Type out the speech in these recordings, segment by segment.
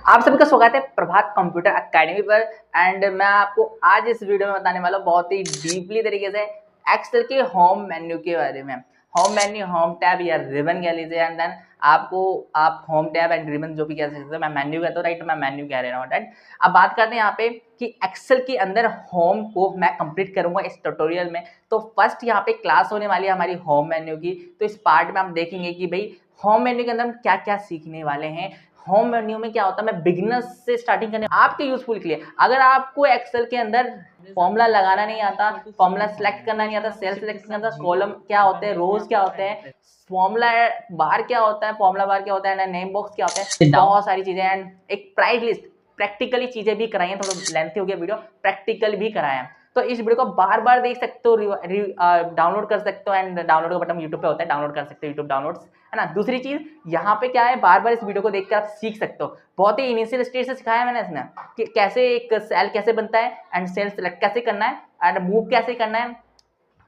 आप सभी का स्वागत है प्रभात कंप्यूटर एकेडमी पर। एंड मैं आपको आज इस वीडियो में बताने वाला हूँ बहुत ही डीपली तरीके से एक्सेल के होम मेन्यू के बारे में। होम मेन्यू, होम टैब या रिबन कह लीजिए, एंड देन आप होम टैब एंड रिबन जो भी कह सकते हो। मैं मेन्यू कहता हूँ, राइट, मैं मेन्यू कह रहा हूँ। राइट, अब बात करते हैं यहाँ पे कि एक्सेल के अंदर होम को मैं कंप्लीट करूंगा इस ट्यूटोरियल में। तो फर्स्ट यहाँ पे क्लास होने वाली है हमारी होम मेन्यू की। तो इस पार्ट में हम देखेंगे कि भाई होम मेन्यू के अंदर हम क्या क्या सीखने वाले हैं। होम मेन्यू में क्या होता है, मैं बिगिनर्स से स्टार्टिंग करने आपके यूजफुल के लिए। अगर आपको एक्सेल के अंदर फॉर्मूला लगाना नहीं आता, फॉर्मूला सेलेक्ट करना नहीं आता, सेल सेलेक्ट करना आता, कॉलम क्या होते हैं, रोज क्या होते हैं, फॉर्मूला बार क्या होता है, फॉर्मूला बार क्या होता है, नेम बॉक्स क्या होता है, बहुत सारी चीजें। एंड एक प्राइस लिस्ट, प्रैक्टिकली चीजें भी कराई हैं। थोड़ा लेंथी हो गया वीडियो, प्रैक्टिकल भी कराया है। तो इस वीडियो को बार बार देख सकते हो, डाउनलोड कर सकते हो। एंड डाउनलोड का बटन यूट्यूब पे होता है, डाउनलोड कर सकते हो, यूट्यूब डाउनलोड्स, है ना। दूसरी चीज यहाँ पे क्या है, बार बार इस वीडियो को देख कर आप सीख सकते हो। बहुत ही इनिशियल स्टेज से सिखाया मैंने इसमें कि कैसे एक सेल कैसे बनता है, एंड सेल सेलेक्ट कैसे करना है, एंड मूव कैसे करना है,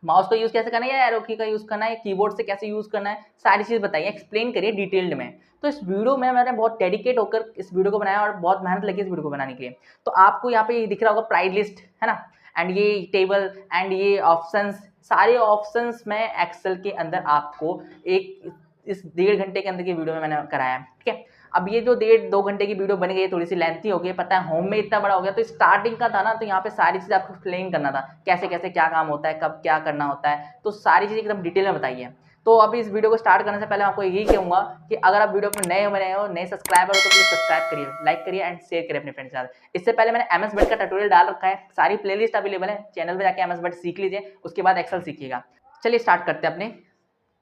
माउस का यूज कैसे करना है, या एरो की का यूज करना है, कीबोर्ड से कैसे यूज करना है, सारी चीज बताइए, एक्सप्लेन करिए डिटेल्ड में। तो इस वीडियो में मैंने बहुत डेडिकेट होकर इस वीडियो को बनाया और बहुत मेहनत लगी इस वीडियो को बनाने के लिए। तो आपको यहाँ पे दिख रहा होगा प्राइस लिस्ट, है ना, एंड ये टेबल एंड ये ऑप्शंस, सारे ऑप्शंस में एक्सेल के अंदर आपको एक इस 1.5 घंटे के अंदर की वीडियो में मैंने कराया है। ठीक है, अब ये जो 1.5-2 घंटे की वीडियो बन गई है, थोड़ी सी लेंथी हो गई, पता है होम में इतना बड़ा हो गया। तो स्टार्टिंग का था ना, तो यहाँ पे सारी चीज़ आपको एक्सप्लेन करना था, कैसे कैसे क्या काम होता है, कब क्या करना होता है, तो सारी चीज़ एकदम डिटेल में बताइए। तो अभी इस वीडियो को स्टार्ट करने से पहले आपको यही कहूँगा कि अगर आप वीडियो पर नए हो, नए सब्सक्राइबर हो, तो प्लीज सब्सक्राइब करिए, लाइक करिए एंड शेयर करिए अपने फ्रेंड्स के साथ। इससे पहले मैंने MS वर्ड का ट्यूटोरियल डाल रखा है, सारी प्लेलिस्ट अवेलेबल है, चैनल पे जाके MS वर्ड सीख लीजिए, उसके बाद एक्सेल सीखिएगा। चलिए स्टार्ट करते हैं अपने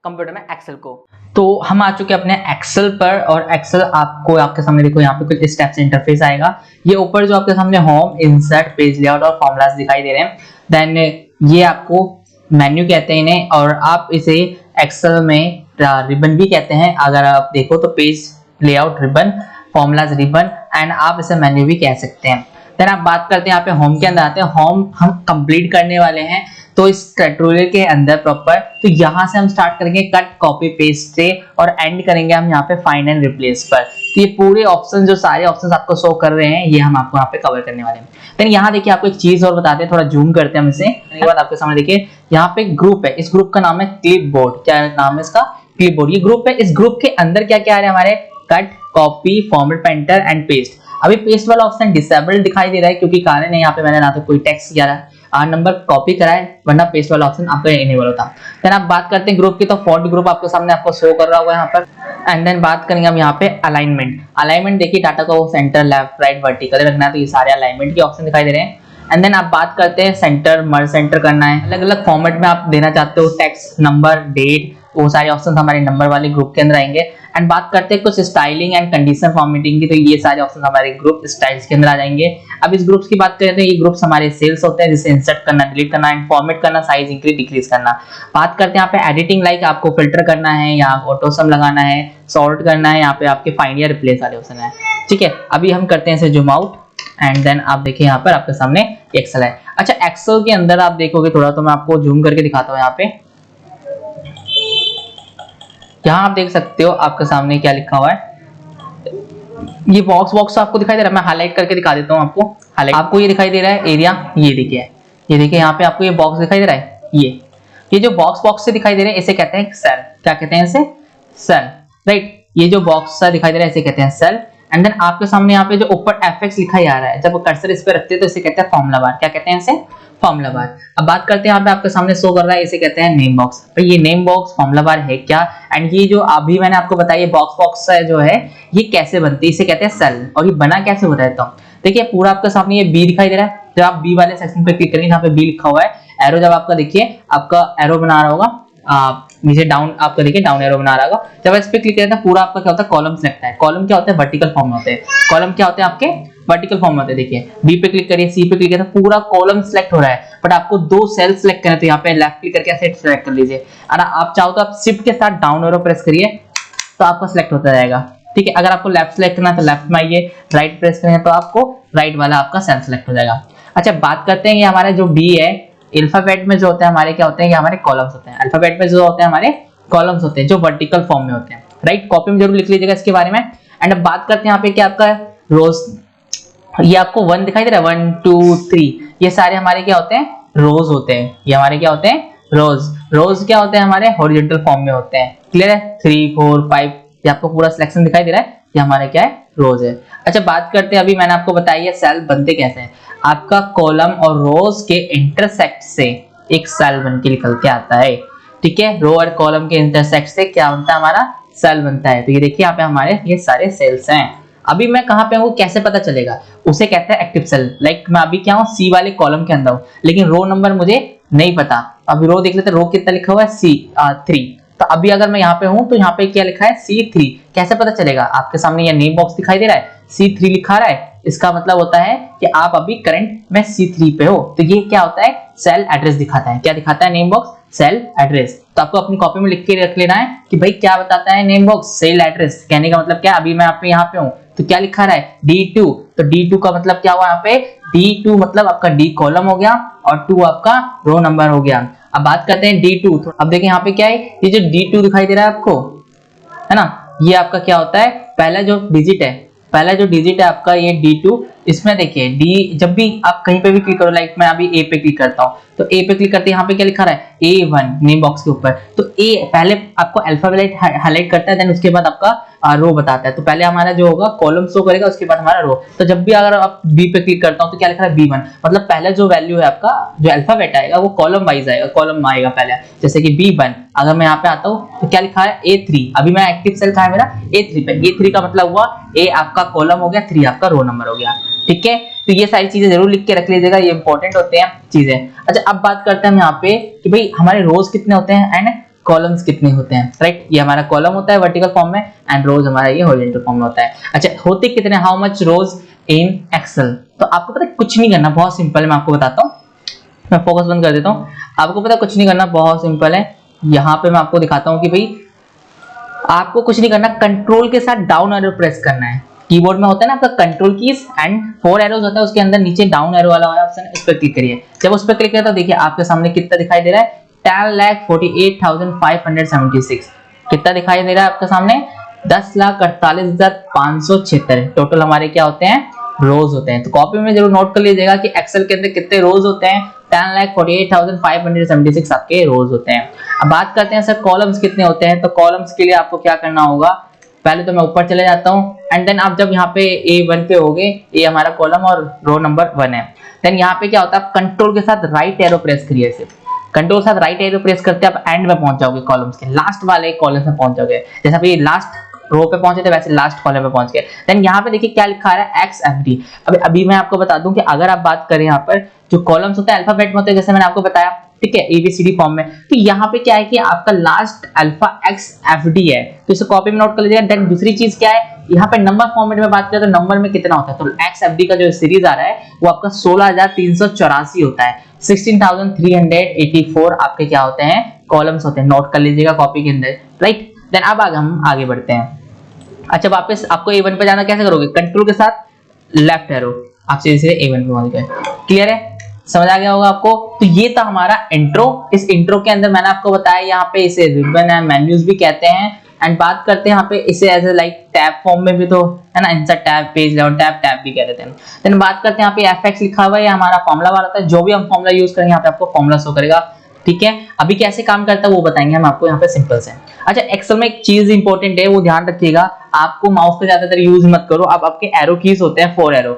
कंप्यूटर में एक्सेल को। तो हम आ चुके हैं अपने एक्सेल पर, और एक्सेल आपको आपके सामने देखो यहाँ पे कुछ इस टाइप से इंटरफेस आएगा। ये ऊपर जो आपके सामने होम, इंसर्ट, पेज लेआउट और फॉर्मूलाज दिखाई दे रहे हैं। देन ये आपको मेन्यू कहते हैं इन्हें, और आप इसे एक्सेल में रिबन भी कहते हैं। अगर आप देखो तो page layout ribbon, formulas ribbon, and आप इसे मेन्यू भी कह सकते हैं। देन आप बात करते हैं यहाँ पे होम के अंदर आते हैं। होम हम कंप्लीट करने वाले हैं तो इस ट्यूटोरियल के अंदर प्रॉपर, तो यहाँ से हम स्टार्ट करेंगे कट कॉपी पेस्ट से, और एंड करेंगे हम यहाँ पे फाइंड एंड रिप्लेस पर। तो ये पूरे ऑप्शन, जो सारे ऑप्शंस आपको शो कर रहे हैं, ये हम आपको यहाँ पे कवर करने वाले हैं। देन यहाँ देखिए आपको एक चीज और बताते हैं, थोड़ा जूम करते हैं हम इसे। एक बार आपके सामने देखिए यहाँ पे ग्रुप है, इस ग्रुप का नाम है क्लिपबोर्ड। क्या नाम है इसका? क्लिपबोर्ड। ये ग्रुप है, इस ग्रुप के अंदर क्या क्या है हमारे, cut, copy, format, painter and paste. अभी पेस्ट वाला ऑप्शन डिसेबल्ड दिखाई दे रहा है, क्योंकि कारण है यहाँ पे मैंने ना तो कोई टेक्स्ट किया है, 8 नंबर कॉपी करा है, वरना पेस्ट वाला ऑप्शन आपका इनेबल होता। देन आप बात करते हैं ग्रुप की, तो फॉन्ट ग्रुप आपके सामने आपको शो कर रहा होगा यहाँ पर। एंड देन बात करेंगे हम यहाँ पे अलाइनमेंट। अलाइनमेंट देखिए, डाटा को सेंटर, लेफ्ट, राइट, वर्टिकल रखना है, तो ये सारे अलाइनमेंट के ऑप्शन दिखाई दे रहे हैं। एंड देन आप बात करते हैं सेंटर, मर्ज सेंटर करना है, अलग अलग फॉर्मेट में आप देना चाहते हो, टेक्स्ट, नंबर, डेट, वो सारे ऑप्शन हमारे नंबर वाले ग्रुप के अंदर आएंगे। एंड बात करते हैं कुछ स्टाइलिंग एंड कंडीशन फॉर्मेटिंग की, तो ये सारे ऑप्शन हमारे ग्रुप स्टाइल्स के अंदर आ जाएंगे। अब इस ग्रुप्स की बात करें तो ये ग्रुप्स हमारे सेल्स होते हैं, जिसे इंसर्ट करना, डिलीट करना एंड फॉर्मेट करना, साइज इंक्रीज डिक्रीज करना। बात करते हैं यहाँ पे एडिटिंग, लाइक आपको फिल्टर करना है या ऑटो सम लगाना है, सॉर्ट करना है, यहाँ पे आपके फाइंड या रिप्लेस वाले ऑप्शन है। ठीक है, अभी हम करते हैं इसे जूम आउट, एंड देन आप देखिए यहाँ पर आपके सामने एक्सेल है। अच्छा, एक्सेल के अंदर आप देखोगे थोड़ा, तो मैं आपको जूम करके दिखाता हूँ। यहाँ पे यहाँ आप देख सकते हो आपके सामने क्या लिखा हुआ है, ये बॉक्स आपको दिखाई दे रहा है। मैं हाईलाइट करके दिखा देता हूँ आपको। हाईलाइट आपको ये दिखाई दे रहा है एरिया, ये देखिए यहाँ पे आपको ये बॉक्स दिखाई दे रहा है। ये जो बॉक्स से दिखाई दे रहे हैं, इसे कहते हैं सेल। क्या कहते हैं इसे? Cell, right. ये जो बॉक्स सा दिखाई दे रहा है, इसे कहते हैं सेल। एंड देन आपके सामने यहाँ पे जो ऊपर FX लिखा जा रहा है, जब कर्सर इस पे रखते हैं तो इसे कहते हैं फॉर्मूला बार। क्या कहते हैं इसे? Formula bar. अब बात करते हैं यहाँ पे आपके सामने शो कर रहा है, इसे कहते हैं नेम बॉक्स। तो ये नेम बॉक्स, फॉर्मूला बार है क्या? एंड ये जो अभी मैंने आपको बताया बॉक्स जो है, ये कैसे बनती है, इसे कहते हैं सेल। और ये बना कैसे होता है, तो देखिए पूरा आपके सामने ये बी दिखाई दे रहा है। जब आप बी वाले सेक्शन पे क्लिक करेंगे, यहाँ पे बी लिखा हुआ है, एरो जब आपका देखिए आपका एरो बना रहा होगा, नीचे डाउन आपका देखिए डाउन एरो बना रहा होगा। जब इस पे क्लिक करते हैं, पूरा आपका क्या होता है, कॉलम सिलेक्ट है। कॉलम क्या होता है? वर्टिकल फॉर्म में होते हैं। कॉलम क्या होते हैं आपके? वर्टिकल फॉर्म में होते हैं। देखिए बी पे क्लिक करिए, सी पे क्लिक करिए, तो पूरा कॉलम सिलेक्ट हो रहा है, बट आपको 2 सेल सिलेक्ट करना है, तो यहाँ पे लेफ्ट क्लिक करके ऐसे सिलेक्ट कर लीजिए। और आप चाहो तो आप शिफ्ट के साथ डाउन एरो प्रेस करिए, तो आपका सिलेक्ट होता जाएगा। ठीक है, अगर आपको लेफ्ट सिलेक्ट करना है तो लेफ्ट में आइए, राइट प्रेस करें तो आपको राइट वाला आपका सेल सिलेक्ट हो जाएगा। अच्छा, बात करते हैं ये हमारा जो बी है, अल्फाबेट में जो होते हैं हमारे क्या होते हैं, ये हमारे कॉलम्स होते हैं। अल्फाबेट में जो होते हैं हमारे कॉलम्स होते हैं, जो वर्टिकल फॉर्म में होते हैं, राइट। कॉपी में जरूर लिख लीजिएगा इसके बारे में। एंड अब बात करते हैं यहाँ पे कि आपका रोज, ये आपको 1 दिखाई दे रहा है, 1 2 3, ये सारे हमारे क्या होते हैं, रोज होते हैं। ये हमारे क्या होते हैं, रोज। रोज क्या होते हैं, हमारे हॉरिजॉन्टल फॉर्म में होते हैं। क्लियर है, 3 4 5, ये आपको पूरा सिलेक्शन दिखाई दे रहा है, ये हमारे क्या है, रोज है। अच्छा बात करते हैं, अभी मैंने आपको बताया है सेल बनते कैसे हैं। आपका कॉलम और रोज के इंटरसेक्ट से एक सेल बन के निकल के आता है। ठीक है, रो और कॉलम के इंटरसेक्ट से क्या बनता है, हमारा सेल बनता है। तो ये देखिए यहाँ पे हमारे ये सारे सेल्स हैं। अभी मैं कहाँ पे हूँ, कैसे पता चलेगा, उसे कहते हैं एक्टिव सेल। लाइक मैं अभी क्या हूँ, सी वाले कॉलम के अंदर हूँ, लेकिन रो नंबर मुझे नहीं पता। अभी रो देख लेते हैं, रो कितना लिखा हुआ है, C3। तो अभी अगर मैं यहाँ पे हूँ तो यहाँ पे क्या लिखा है, C3। कैसे पता चलेगा, आपके सामने ये नेम बॉक्स दिखाई दे रहा है, C3 लिखा रहा है, इसका मतलब होता है कि आप अभी करंट में C3 पे हो। तो ये क्या होता है, सेल एड्रेस दिखाता है। क्या दिखाता है, नेम बॉक्स, सेल एड्रेस। तो आपको अपनी कॉपी में लिख के रख लेना है कि भाई क्या बताता है नेम बॉक्स, सेल एड्रेस। कहने का मतलब क्या, अभी मैं आप यहाँ पे हूँ तो क्या लिखा रहा है, D2। तो D2 का मतलब क्या हुआ, यहाँ पे D2 मतलब आपका D कॉलम हो गया और 2 आपका रो नंबर हो गया। अब बात करते हैं D2। तो अब देखिए यहाँ पे क्या है, ये जो D2 दिखाई दे रहा है आपको, है ना, ये आपका क्या होता है, पहला जो डिजिट है, पहला जो डिजिट है आपका ये D2। इसमें देखिए D, जब भी आप कहीं पे भी क्लिक करो, लाइक मैं अभी A पे क्लिक करता हूँ, तो A पे क्लिक करते हैं, यहाँ पे क्या लिखा रहा है, A1 नेम बॉक्स के ऊपर। तो A पहले आपको अल्फाबेट हाईलाइट करता है, देन उसके बाद आपका रो बताता है। तो पहले हमारा जो होगा कॉलम शो करेगा, उसके बाद हमारा रो। तो जब भी अगर आप B पे क्लिक करता हूँ तो क्या लिखा है, B1। मतलब पहले जो वैल्यू है आपका, जो अल्फाबेट आएगा वो कॉलम वाइज आएगा, कॉलम आएगा पहले, जैसे कि B1। अगर मैं यहाँ पे आता हूँ तो क्या लिखा है, A3। अभी मैं एक्टिव सेल कहा है मेरा, A3 पे। A3 का मतलब हुआ A आपका कॉलम हो गया, 3 आपका रो नंबर हो गया। ठीक है, तो ये सारी चीजें जरूर लिख के रख लीजिएगा, ये इंपॉर्टेंट होते हैं चीजें। अच्छा अब बात करते हैं हम यहाँ पे कि भाई हमारे रोज कितने होते हैं एंड कॉलम्स कितने होते हैं। राइट, ये हमारा कॉलम होता है वर्टिकल फॉर्म में एंड रोज हमारा ये हॉरिजॉन्टल फॉर्म में होता है। अच्छा होते कितने, how much rows in Excel. तो आपको पता है कुछ नहीं करना, बहुत सिंपल है, मैं आपको बताता हूँ। मैं फोकस बंद कर देता हूँ। आपको पता है कुछ नहीं करना, बहुत सिंपल है। यहाँ पे मैं आपको दिखाता हूँ कि भाई आपको कुछ नहीं करना, कंट्रोल के साथ डाउन एरो प्रेस करना है। कीबोर्ड में होता है ना आपका कंट्रोल कीज एंड 4 एरोज होता है, उसके अंदर नीचे डाउन एरो वाला ऑप्शन है, उस पर क्लिक करिए। जब उस पर क्लिक करें तो देखिए आपके सामने कितना दिखाई दे रहा है, 10,48,576। कितना दिखाई दे रहा है आपके सामने, 10,48,576 टोटल हमारे क्या होते हैं, रोज होते हैं। तो कॉपी में जरूर नोट कर लीजिएगा कि एक्सेल के अंदर कितने रोज होते हैं, 10,48,576 आपके रोज होते हैं। अब बात करते हैं सर कॉलम्स कितने होते हैं। तो कॉलम्स के लिए आपको क्या करना होगा, पहले तो मैं ऊपर चले जाता हूँ एंड देन आप जब यहाँ पे A1 पे होगे, ये हमारा कॉलम और रो नंबर 1 है। देन यहाँ पे क्या होता है, कंट्रोल के साथ राइट एरो प्रेस करिए। सिर्फ कंट्रोल के साथ राइट एरो प्रेस करते आप एंड में पहुंच जाओगे, कॉलम्स के लास्ट वाले कॉलम में पहुंच जाओगे। जैसे अभी लास्ट रो पे पहुंचे थे वैसे लास्ट कॉलम पे पहुंच गए। देन यहाँ पे देखिए क्या लिखा है, XFD। अभी मैं आपको बता दूं कि अगर आप बात करें यहाँ पर जो कॉलम्स होते हैं अल्फाबेट में होते हैं, जैसे मैंने आपको बताया, ठीक है, ABCD फॉर्म में। तो यहाँ पे क्या है कि आपका लास्ट अल्फा XFD है, तो इसे कॉपी में नोट कर लीजिएगा। देन दूसरी चीज क्या है, यहाँ पे नंबर फॉर्मेट में बात करें तो नंबर में कितना होता है, तो XFD का जो सीरीज आ रहा है वो आपका 16,384 होता है। 16,384 आपके क्या होते हैं, कॉलम्स होते हैं, नोट कर लीजिएगा कॉपी के अंदर। राइट, देन अब हम आगे बढ़ते हैं। अच्छा वापस आपको A1 पे जाना, कैसे करोगे, कंट्रोल के साथ लेफ्ट एरो, आप सीधे A1 पे पहुंच गए। क्लियर है, समझ आ गया होगा आपको। तो ये था हमारा इंट्रो। इस इंट्रो के अंदर मैंने आपको बताया यहाँ पे इसे रिबन एंड मेन्यूज भी कहते हैं। एंड बात करते हैं यहाँ पे इसे as a like tab form में भी तो है ना, insert tab, page layout tab, tab भी कह देते हैं। देन बात करते हैं यहाँ पे FX लिखा हुआ है, ये हमारा फॉर्मूला वाला था। जो भी हम फॉर्मूला यूज करेंगे यहाँ पे आपको फॉर्मूला शो करेगा। ठीक है, अभी कैसे काम करता है वो बताएंगे हम आपको यहाँ पे सिंपल से। अच्छा एक्सेल में एक चीज इंपॉर्टेंट है, वो ध्यान रखिएगा, आपको माउस का ज्यादातर यूज मत करो। अब आपके एरो कीज होते हैं 4 एरो,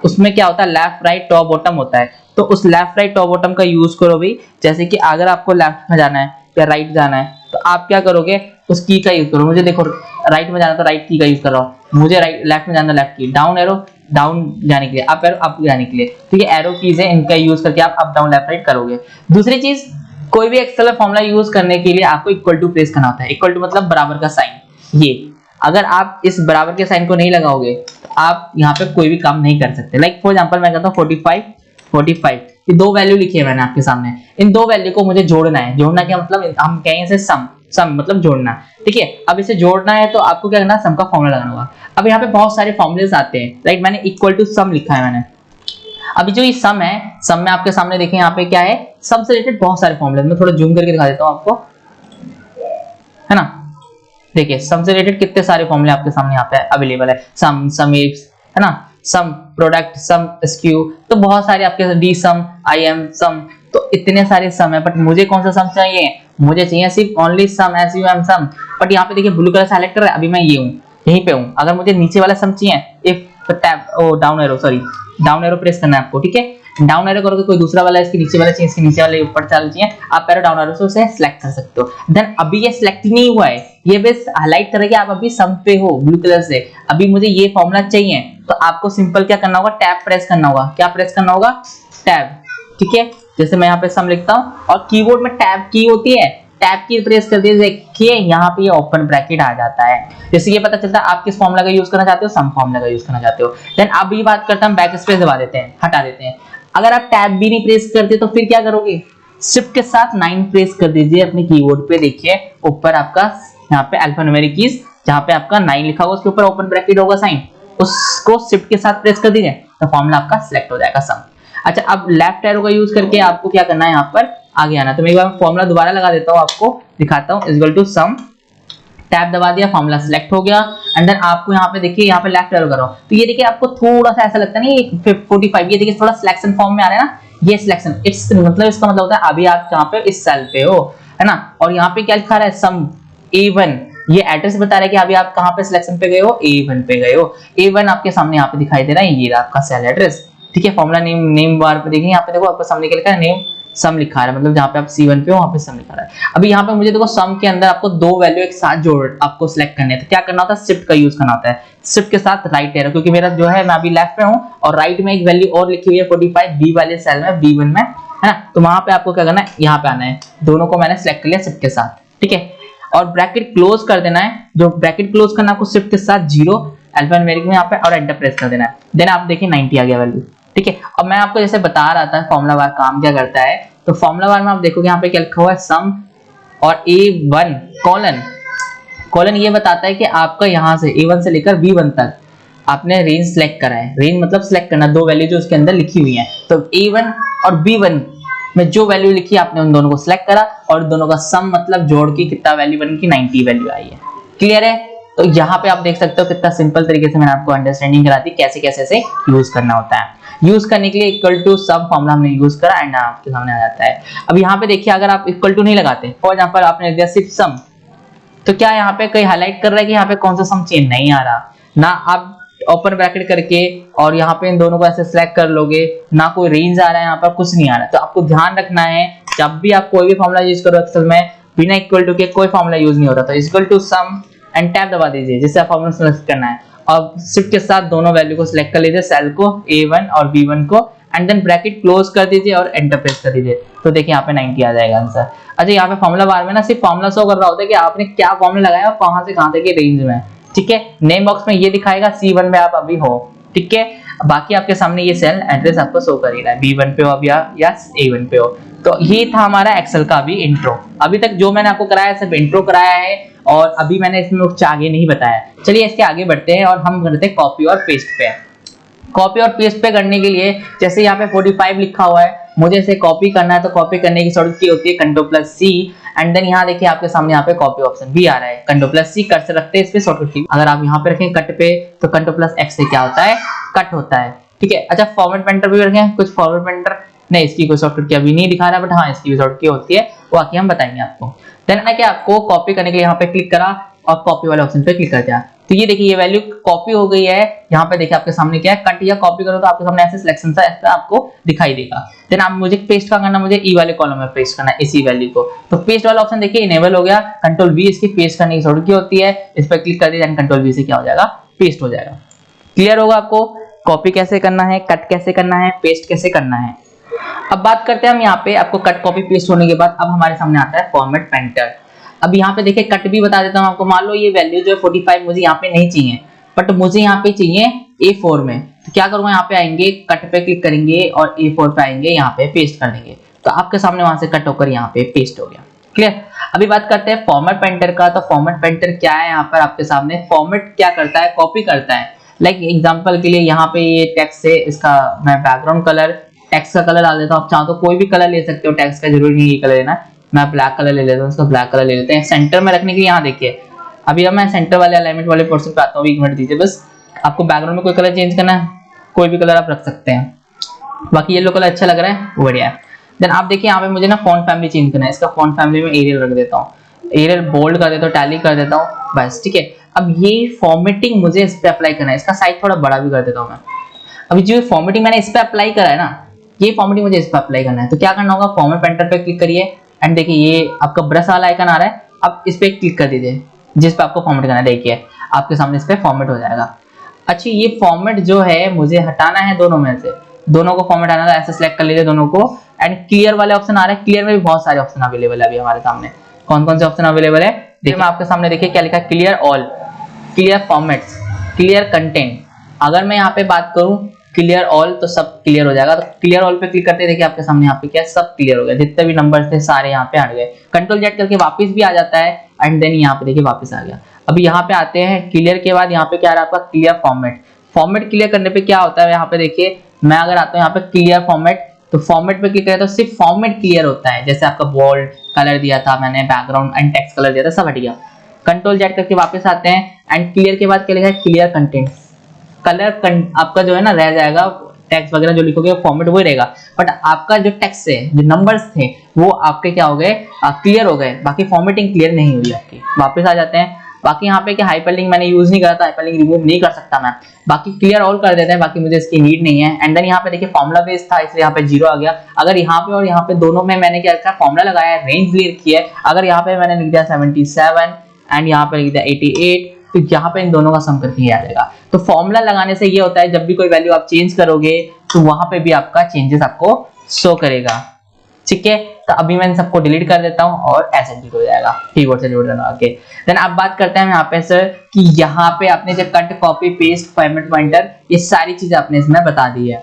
उसमें क्या होता है, लेफ्ट राइट टॉप बॉटम होता है। तो उस लेफ्ट राइट टॉप बॉटम का यूज करो भी। जैसे कि अगर आपको लेफ्ट में जाना है या राइट जाना है तो आप क्या करोगे, उस की का यूज करो। मुझे देखो राइट में जाना तो राइट की का यूज कर रहा हूँ, मुझे राइट लेफ्ट में जाना लेफ्ट की, डाउन एरो डाउन जाने के लिए, अप एरो अप जाने के लिए। तो ये एरो कीज है, इनका यूज करके आप अप डाउन लेफ्ट राइट करोगे। दूसरी चीज, कोई भी एक्सेल फॉर्मूला यूज करने के लिए आपको इक्वल टू प्रेस करना होता है। इक्वल टू मतलब बराबर का साइन। ये अगर आप इस बराबर के साइन को नहीं लगाओगे तो आप यहाँ पे कोई भी काम नहीं कर सकते। लाइक फॉर एग्जांपल मैं कहता हूँ 45, ये दो वैल्यू लिखी है मैंने आपके सामने। इन दो वैल्यू को मुझे जोड़ना है। जोड़ना क्या मतलब, हम कहें इसे सम मतलब जोड़ना। ठीक है, अब इसे जोड़ना है तो आपको क्या करना है, सम का फॉर्मूला लगाना होगा। अब यहाँ पे बहुत सारे फॉर्मूलेस आते हैं। राइट, मैंने इक्वल टू सम लिखा है मैंने। अभी जो ये सम है, सम में आपके सामने देखें यहाँ पे क्या है, सम से रिलेटेड बहुत सारे फॉर्मूले। मैं थोड़ा जूम करके दिखा देता हूँ आपको, है ना। देखिए सम से रिलेटेड कितने सारे फॉर्मूले आपके सामने यहाँ पे अवेलेबल है। सम, सम इफ, है ना, सम प्रोडक्ट, सम SKU, तो बहुत सारे आपके डी सम, IM सम, तो इतने सारे सम है, बट मुझे कौन सा सम चाहिए, मुझे चाहिए सिर्फ only sum, SUM sum. But यहाँ पे देखिए ब्लू कलर सेलेक्ट कर रहा है, अभी मैं ये हूँ, यहीं पे हूँ। अगर मुझे नीचे वाला सम चाहिए, if tab down arrow, sorry down arrow press करना है आपको, ठीक है। डाउन एरो करोगे, कोई दूसरा वाला इसके नीचे वाला चाहिए, इसके नीचे वाले ऊपर चल चाहिए, आप पैरो डाउन एरो से उसे सिलेक्ट कर सकते हो। देन अभी ये सिलेक्ट नहीं हुआ है, ये बस हाईलाइट कर रहा है कि आप अभी सम पे हो ब्लू कलर से। अभी मुझे ये फॉर्मूला चाहिए, तो आपको सिंपल क्या करना होगा, टैब प्रेस करना होगा। क्या प्रेस करना होगा, टैब, ठीक है। जैसे मैं यहाँ पे सम लिखता हूँ और कीबोर्ड में टैब की होती है, टैब की प्रेस कर दिए, देखिए यहाँ पे ये ओपन ब्रैकेट आ जाता है। जैसे ये पता चलता है आप किस फॉर्मूला का यूज करना चाहते हो, सम फॉर्मूला का यूज करना चाहते हो। देन अब ये बात करते हैं, हम बैक स्पेस दबा देते हैं, हटा देते हैं। अगर आप टैब भी नहीं प्रेस करते तो फिर क्या करोगे, शिफ्ट के साथ 9 प्रेस कर दीजिए अपने कीबोर्ड पे। देखिए ऊपर आपका यहाँ पे अल्फान्यूमेरिक कीज, जहाँ पे आपका 9 लिखा होगा उसके ऊपर ओपन ब्रैकेट होगा साइन, उसको शिफ्ट के साथ प्रेस कर दीजिए तो फॉर्मूला आपका सिलेक्ट हो जाएगा, सम। अच्छा, अब लेफ्ट एरो का यूज करके आपको क्या करना है, यहाँ पर आगे आना। तो मैं एक बार फॉर्मूला दोबारा लगा देता हूँ, आपको दिखाता हूँ। इक्वल टू सम, टैब दबा दिया, फॉर्मूला सिलेक्ट हो गया। एंड देन आपको यहाँ पे देखिए, यहाँ पे लेफ्ट एरो करो तो ये देखिए आपको थोड़ा सा ऐसा लगता है ना, 45, ये देखिए थोड़ा सिलेक्शन फॉर्म में आ रहा है ना, ये सिलेक्शन, इट्स मतलब इसका मतलब होता है अभी आप जहाँ पे इस सेल पे हो, है ना। और यहाँ पे क्या लिखा रहा है, सम A1, ये एड्रेस बता रहा है कि अभी आप कहाँ पे सिलेक्शन पे गए हो, A1 पे गए हो। A1 आपके सामने यहाँ पे दिखाई दे रहा है, ये रहा आपका सेल एड्रेस, ठीक है। फॉर्मूला नेम बार पे देखिए, यहाँ पे देखो आपको सामने क्या लिखा है, नेम सम लिखा है, मतलब जहाँ पे आप C1 पे हो वहाँ पे सम लिखा है। अभी यहाँ पे मुझे देखो सम के अंदर आपको दो वैल्यू एक साथ जोड़ आपको सिलेक्ट करने हैं, तो क्या करना होता है, शिफ्ट का यूज करना होता है। शिफ्ट के साथ राइट एरो, क्योंकि मेरा जो है मैं अभी लेफ्ट पे हूँ और राइट में एक वैल्यू और लिखी हुई है 45 B वाले सेल में, B1 में, है ना। तो वहां पे आपको क्या करना है, यहाँ पे आना है, दोनों को मैंने सिलेक्ट कर लिया शिफ्ट के साथ, ठीक है। और ब्रैकेट क्लोज कर देना है, जो ब्रैकेट क्लोज करना आपको शिफ्ट के साथ 0 अल्फान्यूमेरिक में यहाँ पे और एंटर प्रेस कर देना है। देन आप देखिए 90 आ गया वैल्यू, ठीक है। अब मैं आपको जैसे बता रहा था फॉर्मूला बार काम क्या करता है, तो फॉर्मूला बार में आप देखोगे यहाँ पे क्या लिखा हुआ है, सम और A1 कॉलन ये बताता है कि आपका यहाँ से A1 से लेकर B1 तक आपने रेंज सिलेक्ट करा है। रेंज मतलब सिलेक्ट करना, दो वैल्यू जो उसके अंदर लिखी हुई है, तो A1 और B1 में जो वैल्यू लिखी है आपने उन दोनों को सिलेक्ट करा और दोनों का सम मतलब जोड़ के कितना वैल्यू बन की 90 वैल्यू आई है। क्लियर है। तो यहाँ पे आप देख सकते हो कितना सिंपल तरीके से मैंने आपको अंडरस्टैंडिंग करा दी कैसे कैसे से यूज करना होता है। यूज करने के लिए इक्वल टू सम फॉर्मूला हमने यूज करा एंड आपके सामने आ जाता है। अब यहाँ पे देखिए अगर आप इक्वल टू नहीं लगाते, फॉर एग्जांपल आपने दिया सिर्फ सम, तो क्या यहाँ पे कहीं हाईलाइट कर रहा है कि यहाँ पे कौन सा सम चेंज नहीं आ रहा ना। आप ओपन ब्रैकेट करके और यहाँ पे इन दोनों को ऐसे सिलेक्ट कर लोगे, ना कोई रेंज आ रहा है, यहाँ पर कुछ नहीं आ रहा। तो आपको ध्यान रखना है जब भी आप कोई भी फॉर्मूला यूज करो एक्सेल में, बिना इक्वल टू के कोई फॉर्मूला यूज नहीं होता। तो equal to sum and tab दबा दीजिए जिससे आप फॉर्मूला सिलेक्ट करना है और शिफ्ट के साथ दोनों वैल्यू को सिलेक्ट कर लीजिए, सेल को A1 और B1 को, एंड देन ब्रैकेट क्लोज कर दीजिए और एंटर प्रेस कर दीजिए। तो देखिए यहाँ पे 90 आ जाएगा आंसर। अच्छा, यहाँ पे फॉर्मूला बार में ना सिर्फ फॉर्मूला शो कर रहा होता है कि आपने क्या फॉर्मूला लगाया और कहां से कहां तक के रेंज में, ठीक है। नेम बॉक्स में ये दिखाएगा C1 में आप अभी हो, ठीक है। बाकी आपके सामने ये सेल एड्रेस आपको शो कर रहा है, B1 पे हो अब या A1 पे हो। तो ये था हमारा एक्सेल का अभी इंट्रो। अभी तक जो मैंने आपको कराया सिर्फ इंट्रो कराया है और अभी मैंने इसमें कुछ आगे नहीं बताया। चलिए इसके आगे बढ़ते हैं और हम करते हैं कॉपी और पेस्ट पे। कॉपी और पेस्ट पे करने के लिए जैसे यहाँ पे 45 लिखा हुआ है, मुझे इसे कॉपी करना है तो कॉपी करने की शॉर्टकट की होती है Ctrl+C एंड देन यहाँ देखिए आपके सामने यहाँ पे कॉपी ऑप्शन भी आ रहा है, Ctrl+C कर्सर रखते हैं इस पे शॉर्टकट की। अगर आप यहाँ पे रखें कट पे तो Ctrl+X से क्या होता है, कट होता है, ठीक है। अच्छा, फॉर्मेट पेंटर भी रखें, कुछ फॉर्मेट पेंटर नहीं, इसकी कोई शॉर्टकट की अभी नहीं दिखा रहा है, बट हाँ इसकी भी शॉर्टकट की होती है, वो आके हम बताएंगे आपको। देन आके आपको कॉपी करने के लिए यहाँ पे क्लिक करा और कॉपी वाले ऑप्शन पे क्लिक कर दिया, तो ये देखिए ये वैल्यू कॉपी हो गई है। यहाँ पे देखिए आपके सामने क्या है, कट या कॉपी करो तो आपके सामने ऐसे सिलेक्शन सा ऐसा आपको दिखाई देगा। देन आप मुझे पेस्ट का करना, मुझे ई वाले कॉलम में पेस्ट करना है इसी वैल्यू को, तो पेस्ट वाला ऑप्शन देखिए इनेबल हो गया। Ctrl+V इसकी पेस्ट करने की शॉर्टकट की होती है, इस पर क्लिक कर दीजिए, Ctrl+V से क्या हो जाएगा, पेस्ट हो जाएगा। क्लियर होगा आपको कॉपी कैसे करना है, कट कैसे करना है, पेस्ट कैसे करना है। अब बात करते हैं हम यहाँ पे आपको कट कॉपी पेस्ट होने के बाद अब हमारे सामने आता है फॉर्मेट पेंटर। अब यहाँ पे देखिए कट भी बता देता हूँ आपको। मान लो ये वैल्यू जो है 45 मुझे यहाँ पे नहीं चाहिए, बट मुझे यहाँ पे चाहिए A4 में, तो क्या करूँगा, यहाँ पे आएंगे कट पे क्लिक करेंगे और A4 पे आएंगे, यहाँ पे पेस्ट कर देंगे, तो आपके सामने वहां से कट होकर यहाँ पे पेस्ट हो गया। क्लियर। अभी बात करते हैं फॉर्मेट पेंटर का। तो फॉर्मेट पेंटर क्या है, यहाँ पर आपके सामने फॉर्मेट क्या करता है, कॉपी करता है। लाइक एग्जांपल के लिए यहाँ पे ये टेक्स्ट है, इसका मैं बैकग्राउंड कलर टेक्स्ट का कलर डाल देता हूँ। आप चाहो तो कोई भी कलर ले सकते हो, टेक्स्ट का जरूरी नहीं ये कलर लेना। मैं ब्लैक कलर ले लेता हूँ, इसका ब्लैक कलर ले लेते हैं। सेंटर में रखने के लिए यहाँ देखिए, अभी अब मैं सेंटर वाले अलाइनमेंट वाले पोर्शन पे आता हूँ, 1 मिनट दीजिए बस। आपको बैकग्राउंड में कोई कलर चेंज करना है, कोई भी कलर आप रख सकते हैं। बाकी येलो कलर अच्छा लग रहा है, बढ़िया है। देन आप देखिए यहाँ पे मुझे ना फॉन्ट फैमिली चेंज करना है। इसका फॉन्ट फैमिली में एरियल रख देता हूँ, एरियल बोल्ड कर देता हूँ, टैली कर देता हूँ, बस ठीक है। अब ये फॉर्मेटिंग मुझे इस पे अप्लाई करना है, इसका साइज थोड़ा बड़ा भी कर देता हूँ मैं। अभी जो फॉर्मेटिंग मैंने इस पे अप्लाई करा है ना, ये फॉर्मेटिंग मुझे इस पे अप्लाई करना है। तो क्या करना होगा, फॉर्मेट पेंटर पे क्लिक करिए एंड देखिए ये आपका ब्रश वाला आइकन आ रहा है, अब इस पे क्लिक कर दीजिए जिस पे आपको फॉर्मेट करना है। देखिए आपके सामने इस पे फॉर्मेट हो जाएगा। अच्छा ये फॉर्मेट जो है मुझे हटाना है दोनों में से, दोनों को फॉर्मेट आना है, ऐसे सेलेक्ट कर लीजिए दोनों को। एंड क्लियर वाले ऑप्शन आ रहा है, क्लियर में भी बहुत सारे ऑप्शन अवेलेबल है अभी हमारे सामने। कौन कौन से ऑप्शन अवेलेबल है देखिए मैं आपके सामने, देखिए क्या लिखा है, clear all, clear formats, clear content. अगर मैं यहाँ पे बात करूँ क्लियर ऑल तो सब क्लियर हो जाएगा। तो क्लियर ऑल पे क्लिक करते देखिए आपके सामने यहाँ पे क्या सब क्लियर हो गया, जितने भी नंबर्स थे सारे यहाँ पे हट गए। कंट्रोल जेड करके वापस भी आ जाता है एंड देन यहाँ पे देखिए वापस आ गया। अभी यहाँ पे आते हैं क्लियर के बाद यहाँ पे क्या आ रहा है आपका क्लियर फॉर्मेट। फॉर्मेट क्लियर करने पे क्या होता है यहाँ पे देखिए, मैं अगर आता हूँ यहाँ पे क्लियर फॉर्मेट, तो फॉर्मेट पे क्लिक करें तो सिर्फ फॉर्मेट क्लियर होता है। जैसे आपका बोल्ड कलर दिया था मैंने, बैकग्राउंड एंड टेक्स्ट कलर दिया था, सब हट गया। कंट्रोल जेड करके वापस आते हैं एंड क्लियर के बाद क्या लिखा है, क्लियर कंटेंट। कलर आपका जो है ना रह जाएगा, टेक्स्ट वगैरह जो लिखोगे फॉर्मेट वही रहेगा, बट आपका जो टेक्स्ट है जो नंबर्स थे वो आपके क्या हो गए, क्लियर हो गए। बाकी फॉर्मेटिंग क्लियर नहीं हुई आपकी। वापस आ जाते हैं। बाकी यहाँ पे कि हाइपरलिंक मैंने यूज नहीं करा था, हाइपरलिंक रिमूव नहीं कर सकता मैं। बाकी क्लियर ऑल कर देते हैं, बाकी मुझे इसकी नीड नहीं है। एंड देन यहाँ पे देखिए फॉर्मुला बेस था इसलिए यहाँ पे 0 आ गया। अगर यहाँ पे और यहाँ पे दोनों में मैंने क्या रखा, फॉर्मुला लगाया है, रेंज क्लियर की है। अगर यहाँ पे मैंने लिख दिया 77 एंड यहाँ पे लिख दिया 88, तो यहाँ पे इन दोनों का सम करके ही आ जाएगा। तो फॉर्मूला लगाने से ये होता है जब भी कोई वैल्यू आप चेंज करोगे तो वहां पे भी आपका चेंजेस आपको शो करेगा, ठीक है। तो अभी मैं इन सबको डिलीट कर देता हूँ और ऐसे डिलीट हो जाएगा कीबोर्ड से डिलीट करना। ओके देन अब बात करते हैं यहाँ पे सर कि यहाँ पे आपने जो cut copy paste format pointer ये सारी चीजें आपने इसमें बता दी है,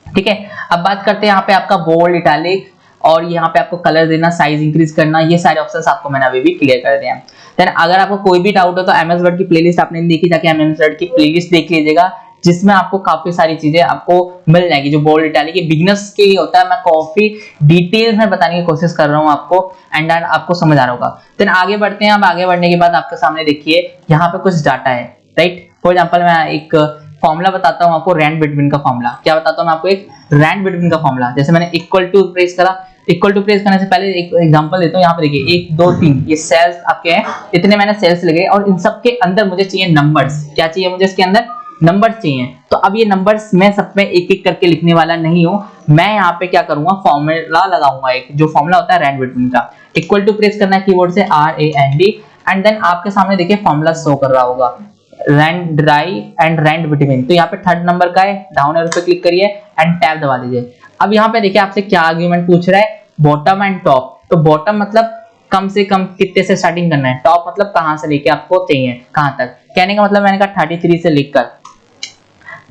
ठीक है। अब बात करते हैं यहाँ पे आपका बोल्ड इटैलिक और यहाँ पे आपको कलर देना, साइज इंक्रीज करना, ये सारे ऑप्शंस आपको मैंने अभी भी क्लियर कर दिए हैं। देन अगर आपको कोई भी डाउट हो तो एमएस वर्ड की प्लेलिस्ट आपने देखी, जाके एमएस वर्ड की प्लेलिस्ट देख लीजिएगा जिसमें आपको काफी सारी चीजें आपको मिल जाएगी। जो बोल्ड इटैलिक बिगिनर्स के लिए होता है, मैं काफी डिटेल्स में बताने की कोशिश कर रहा हूँ आपको एंड आपको समझ आ रहा होगा। देन आगे बढ़ते हैं। अब आगे बढ़ने के बाद आपके सामने देखिए यहाँ पे कुछ डाटा है, राइट। फॉर एग्जांपल मैं एक फॉर्मूला बताता हूँ आपको, रैंड बिटवीन का फॉर्मूला। क्या बताता हूँ मैं आपको, एक रैंड बिटवीन का फॉर्मूला। जैसे मैंने इक्वल टू प्रेस करा, इक्वल टू प्रेस करने से पहले एक एग्जांपल देता हूँ। यहाँ पे देखिए 1 2 3 ये सेल्स आपके हैं, इतने मैंने सेल्स लगे और इन सब के अंदर मुझे चाहिए नंबर्स। क्या चाहिए मुझे, इसके अंदर नंबर्स चाहिए। तो अब ये नंबर्स मैं सब में एक एक करके लिखने वाला नहीं हूँ, मैं यहाँ पे क्या करूंगा, फॉर्मूला लगाऊंगा। एक जो फॉर्मूला होता है रैंड बिटवीन का, इक्वल टू प्रेस करना है कीबोर्ड से RAND एंड देन आपके सामने देखिए फॉर्मूला शो कर रहा होगा, rand dry and rand between. तो यहाँ पे 3rd नंबर का है, डाउन एरो पे क्लिक करिए एंड टैब दबा दीजिए। अब यहाँ पे देखिए आपसे क्या आर्गुमेंट पूछ रहा है, बॉटम एंड टॉप। तो बॉटम मतलब कम से कम कितने से स्टार्टिंग करना है, टॉप मतलब कहां से लेके आपको चाहिए कहां तक। कहने का मतलब मैंने कहा 33 से लेकर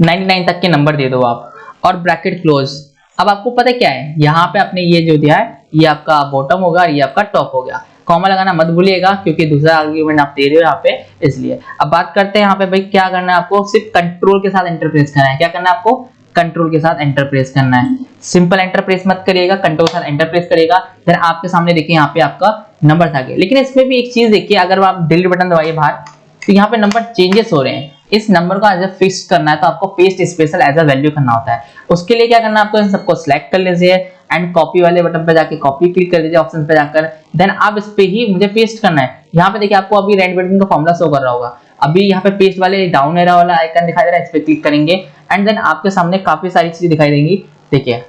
99 तक के नंबर दे दो आप, और ब्रैकेट क्लोज। अब आपको पता क्या है, यहाँ पे आपने ये जो दिया है ये आपका बॉटम होगा और ये आपका टॉप हो गया। कॉमा लगाना मत भूलिएगा क्योंकि दूसरा आर्गुमेंट आप दे रहे हो यहाँ पे, इसलिए। अब बात करते हैं यहाँ पे भाई क्या करना है आपको, सिर्फ कंट्रोल के साथ एंटर प्रेस करना है। क्या करना है आपको, कंट्रोल के साथ एंटर प्रेस करना है। सिंपल एंटर प्रेस मत करिएगा, कंट्रोल के साथ एंटर प्रेस करिएगा। देन आपके सामने देखिए यहाँ पे आपका नंबर आ गया। लेकिन इसमें भी एक चीज देखिए, अगर आप डिलीट बटन दबाइए बाहर तो यहाँ पे नंबर चेंजेस हो रहे हैं। इस नंबर को एज ए फिक्स करना है तो आपको paste special as a value करना होता है। उसके लिए क्या करना है आपको, इन सबको सिलेक्ट कर लीजिए एंड कॉपी वाले बटन पे जाके कॉपी क्लिक कर दीजिए ऑप्शन पे जाकर। देन अब इस पे ही मुझे पेस्ट करना है। यहाँ पे देखिए आपको अभी रैंड बिटवीन का फॉर्मूला शो कर रहा होगा। अभी यहाँ पे पेस्ट वाले डाउन एरो वाला आइकन दिखाई दे रहा है, इस पे क्लिक करेंगे एंड देन आपके सामने काफी सारी चीजें दिखाई देंगी। देखिए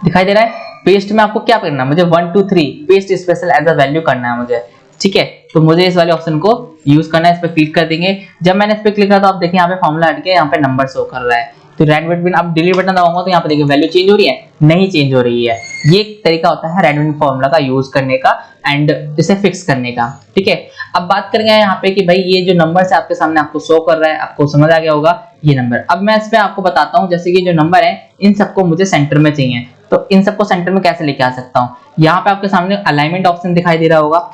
दिखाई दे रहा है, पेस्ट में आपको क्या करना है, मुझे 1 2 3 paste special as a value करना है मुझे, ठीक है। तो मुझे इस वाले ऑप्शन को यूज करना है, इस पे क्लिक कर देंगे। जब मैंने इस पे क्लिक करा तो आप देखिए यहाँ पे फॉर्मूला हट के यहाँ पे नंबर शो कर रहा है। तो रैंड बिटवीन अब डिलीट बटन दबाऊंगा तो यहाँ पे देखिए वैल्यू चेंज हो रही है, नहीं चेंज हो रही है। ये एक तरीका होता है रैंड बिटवीन फॉर्मूला का यूज करने का एंड इसे फिक्स करने का, ठीक है। अब बात करेंगे यहाँ पे कि भाई ये जो नंबर है आपके सामने आपको शो कर रहा है, आपको समझ आ गया होगा ये नंबर। अब मैं इस पे आपको बताता हूँ, जैसे कि जो नंबर है इन सबको मुझे सेंटर में चाहिए, तो इन सबको सेंटर में कैसे लेके आ सकता हूँ। यहाँ पे आपके सामने अलाइनमेंट ऑप्शन दिखाई दे रहा होगा,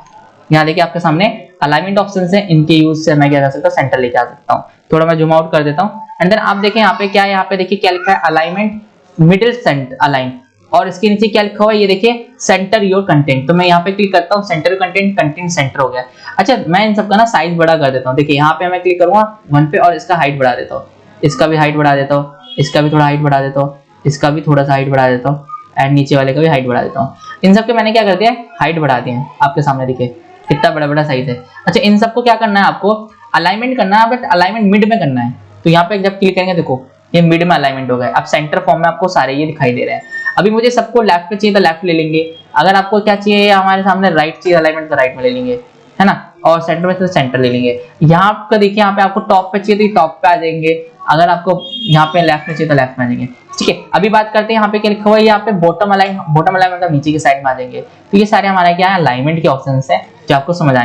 यहाँ देखिए आपके सामने अलाइनमेंट ऑप्शन से इनके यूज से मैं क्या कर सकता हूँ, सेंटर लेके आ सकता हूँ। थोड़ा मैं जूम आउट कर देता हूँ एंड देन आप देखें यहाँ पे क्या है, यहाँ पे देखिए क्या लिखा है, अलाइनमेंट मिडिल सेंटर अलाइन और इसके नीचे क्या लिखा हुआ है ये देखिए, सेंटर योर कंटेंट। तो मैं यहाँ पे क्लिक करता हूँ, सेंटर कंटेंट, कंटेंट सेंटर हो गया। अच्छा मैं इन सबका ना साइज बड़ा कर देता हूँ। देखिए यहाँ पे मैं क्लिक करूंगा 1 पे और इसका हाइट बढ़ा देता हूँ, इसका भी हाइट बढ़ा देता हूँ, इसका भी थोड़ा हाइट बढ़ा देता हूँ, इसका भी थोड़ा सा हाइट बढ़ा देता हूँ, एंड नीचे वाले का भी हाइट बढ़ा देता हूँ। इन सबके मैंने क्या कर दिया, हाइट बढ़ा दिए हैं। आपके सामने देखिए कितना बड़ा बड़ा साइज है। अच्छा इन सबको क्या करना है, आपको अलाइनमेंट करना है, बट अलाइनमेंट मिड में करना है। तो यहाँ पे जब क्लिक करेंगे देखो ये मिड में अलाइनमेंट हो गया। अब सेंटर फॉर्म में आपको सारे ये दिखाई दे रहे हैं। अभी मुझे सबको लेफ्ट पे चाहिए तो लेफ्ट ले लेंगे, अगर आपको क्या चाहिए हमारे सामने राइट चाहिए अलाइनमेंट तो राइट में ले लेंगे, है ना, और सेंटर में तो सेंटर ले लेंगे। यहाँ आपका देखिए यहाँ पे आपको टॉप पे चाहिए तो टॉप पे आ जाएंगे, अगर आपको यहाँ पे लेफ्ट में चाहिए तो लेफ्ट में आ जाएंगे। ठीक है, अभी बात करते हैं यहाँ पे क्या लिखा हुआ है, यहाँ पे बॉटम अलाइन, बॉटम अलाइन मतलब नीचे की साइड में आ जाएंगे। तो ये सारे हमारा क्या है, अलाइनमेंट के ऑप्शंस हैं जो आपको समझ आ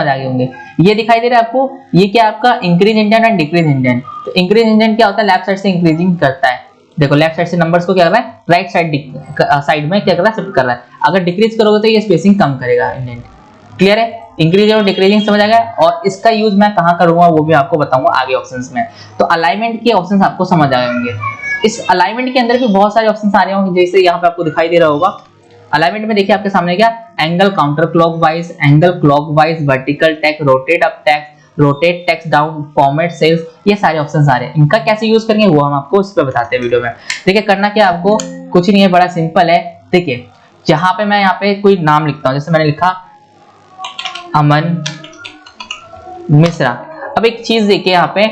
गए होंगे। ये दिखाई दे रहा है आपको, ये क्या आपका increase indent and decrease indent. तो इंक्रीज इंडेंट क्या होता है, लेफ्ट साइड से इंक्रीजिंग करता है। देखो लेफ्ट साइड से नंबर्स को क्या कर रहा है, राइट साइड में क्या कर रहा है, शिफ्ट कर रहा है। अगर डिक्रीज करोगे तो ये स्पेसिंग कम करेगा इंडेंट। क्लियर है, इंक्रीज और डिक्रीजिंग समझ आ गया। और इसका यूज मैं कहाँ करूंगा वो भी आपको बताऊंगा आगे ऑप्शंस में। तो अलाइनमेंट के ऑप्शंस आपको समझ आ गए होंगे। इस अलाइनमेंट के अंदर भी बहुत सारे ऑप्शंस आ रहे होंगे, जैसे यहाँ पे आपको दिखाई दे रहा होगा अलाइनमेंट में। देखिए आपके सामने क्या, angle counter clockwise, angle clockwise, vertical text, rotate up text, rotate text down, format cells, ये सारे ऑप्शंस आ रहे हैं। इनका कैसे यूज करेंगे वो हम आपको इस पे बताते हैं वीडियो में। देखिए करना क्या आपको, कुछ नहीं है, बड़ा सिंपल है। देखिए जहां पे मैं यहाँ पे कोई नाम लिखता हूँ, जैसे मैंने लिखा अमन मिश्रा। अब एक चीज देखिए यहाँ पे